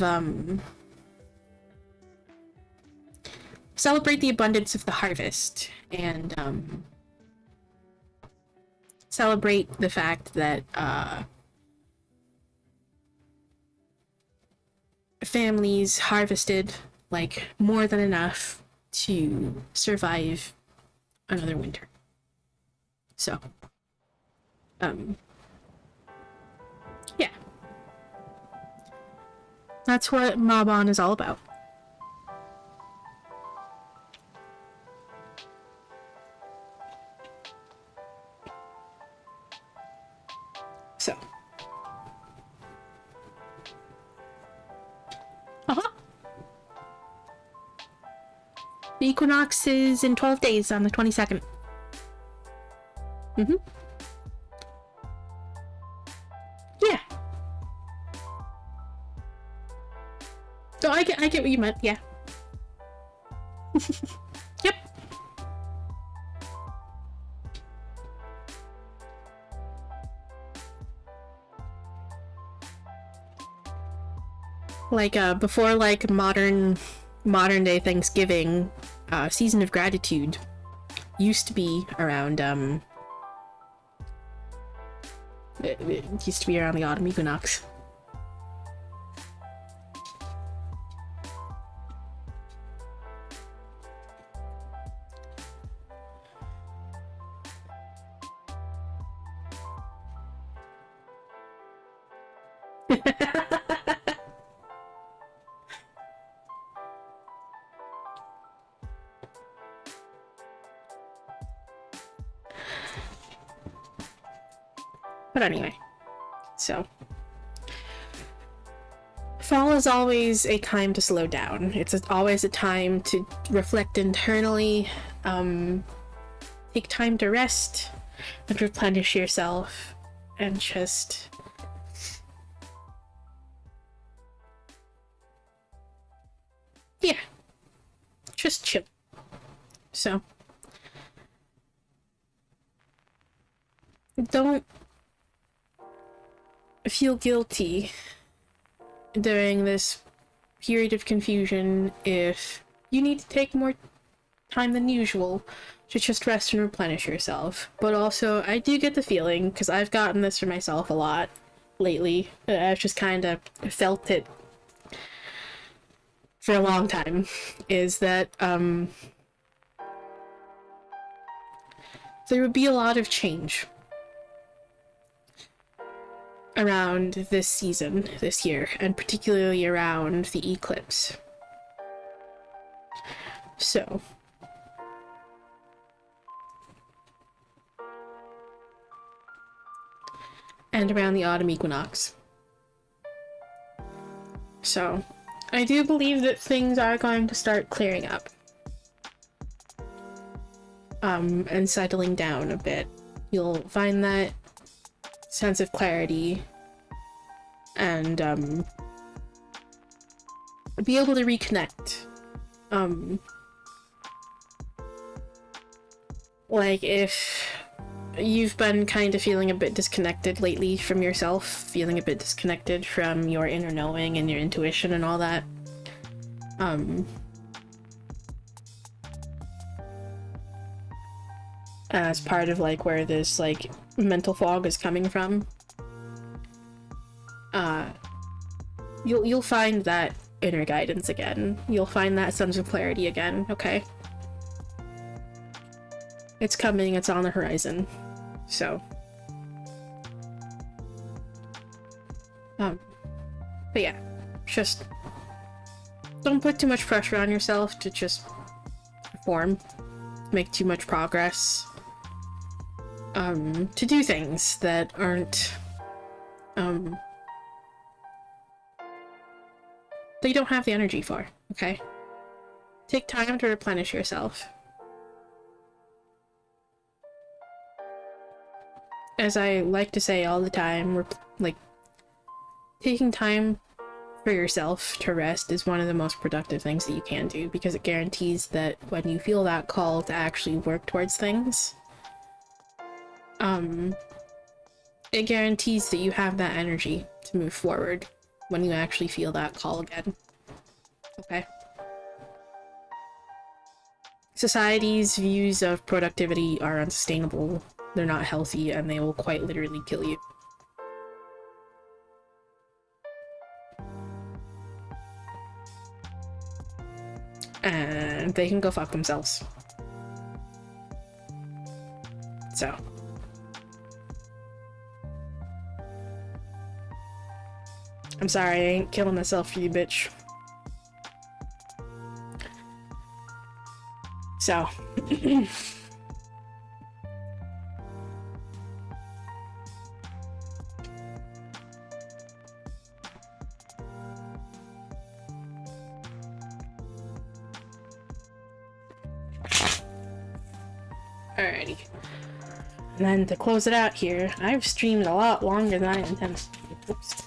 celebrate the abundance of the harvest, and, celebrate the fact that, families harvested, like, more than enough to survive another winter. So, yeah. That's what Mabon is all about. So. The equinox is in 12 days on the 22nd. Yeah. So I get what you meant, yeah. Yep. Like, before, like, modern day Thanksgiving, Season of Gratitude used to be around, it used to be around the autumn equinox. But anyway, so fall is always a time to slow down. It's always a time to reflect internally, take time to rest and replenish yourself, and just just chill. So don't feel guilty during this period of confusion if you need to take more time than usual to just rest and replenish yourself. But also, I do get the feeling, because I've gotten this for myself a lot lately, I've just kind of felt it for a long time, is that there would be a lot of change around this season, this year, and particularly around the eclipse. So, and around the autumn equinox. So, I do believe that things are going to start clearing up. And settling down a bit. You'll find that sense of clarity and be able to reconnect. Like if you've been kind of feeling a bit disconnected lately from yourself, feeling a bit disconnected from your inner knowing and your intuition and all that, as part of like where this like mental fog is coming from, you'll find that inner guidance again. You'll find that sense of clarity again, okay? It's coming, it's on the horizon. So, but yeah, just don't put too much pressure on yourself to just perform, make too much progress, to do things that aren't, that you don't have the energy for, okay? Take time to replenish yourself. As I like to say all the time, like, taking time for yourself to rest is one of the most productive things that you can do, because it guarantees that when you feel that call to actually work towards things, it guarantees that you have that energy to move forward when you actually feel that call again. Okay? Society's views of productivity are unsustainable, they're not healthy, and they will quite literally kill you. And they can go fuck themselves. So. I'm sorry, I ain't killing myself for you, bitch. So. Alrighty. And then to close it out here, I've streamed a lot longer than I intended. Oops.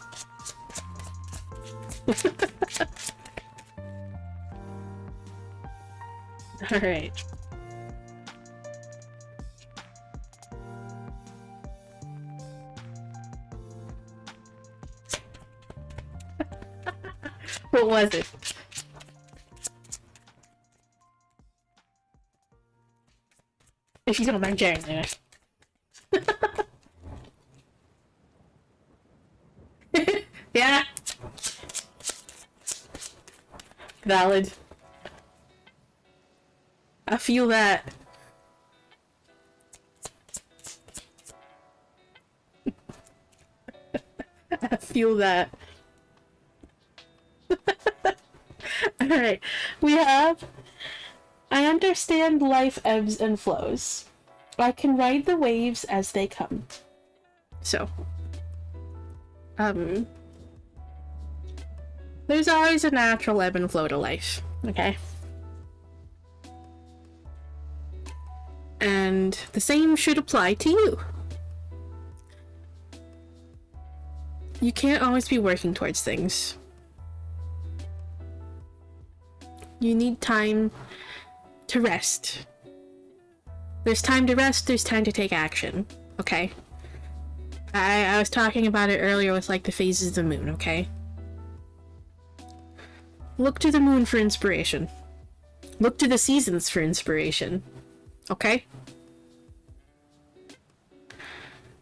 Alright. What was it? If you don't mind sharing it. Yeah. Valid. I feel that. I feel that. Alright. We have... I understand life ebbs and flows. I can ride the waves as they come. So. There's always a natural ebb and flow to life, okay? And the same should apply to you. You can't always be working towards things. You need time to rest. There's time to rest, there's time to take action, okay? I was talking about it earlier with, like, the phases of the moon, okay? Look to the moon for inspiration. Look to the seasons for inspiration, okay?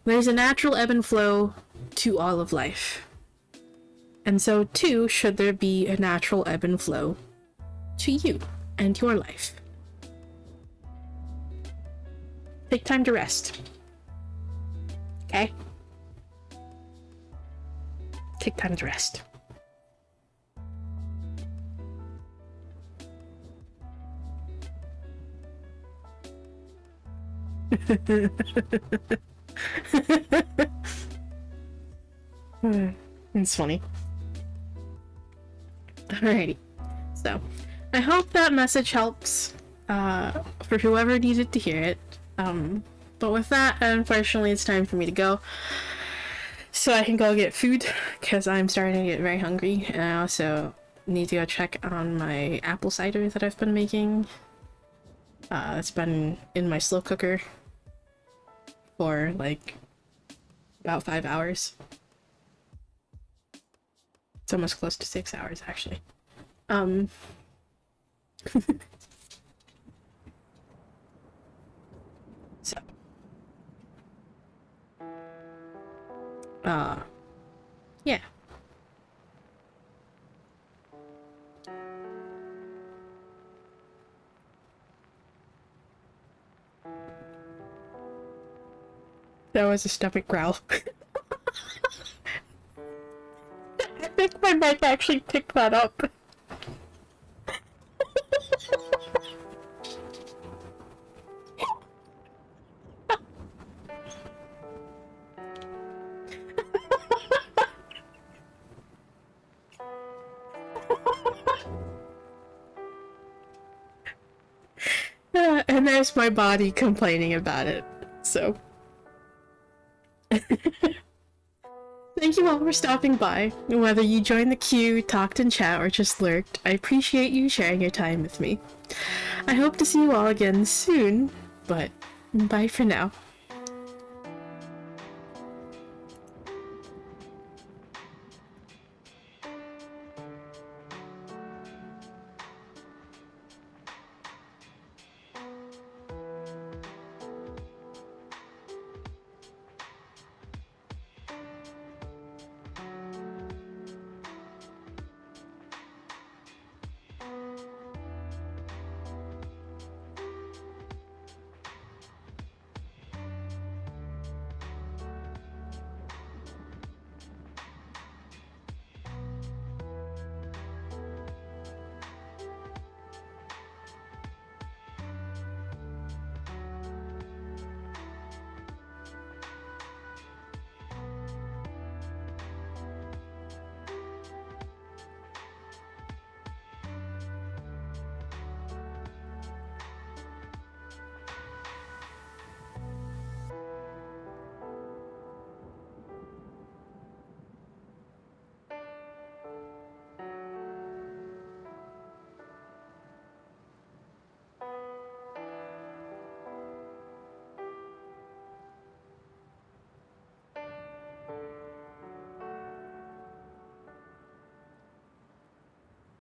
There's a natural ebb and flow to all of life. And so, too, should there be a natural ebb and flow to you and your life. Take time to rest. Okay? Take time to rest. It's funny. Alrighty. So, I hope that message helps for whoever needed to hear it. But with that, unfortunately, it's time for me to go. So I can go get food, because I'm starting to get very hungry. And I also need to go check on my apple cider that I've been making. It's been in my slow cooker for, like, about 5 hours. It's almost close to 6 hours, actually. So. Yeah. That was a stomach growl. I think my mic actually picked that up. And there's my body complaining about it, so. Thank you all for stopping by. Whether you joined the queue, talked in chat, or just lurked, I appreciate you sharing your time with me. I hope to see you all again soon, but bye for now.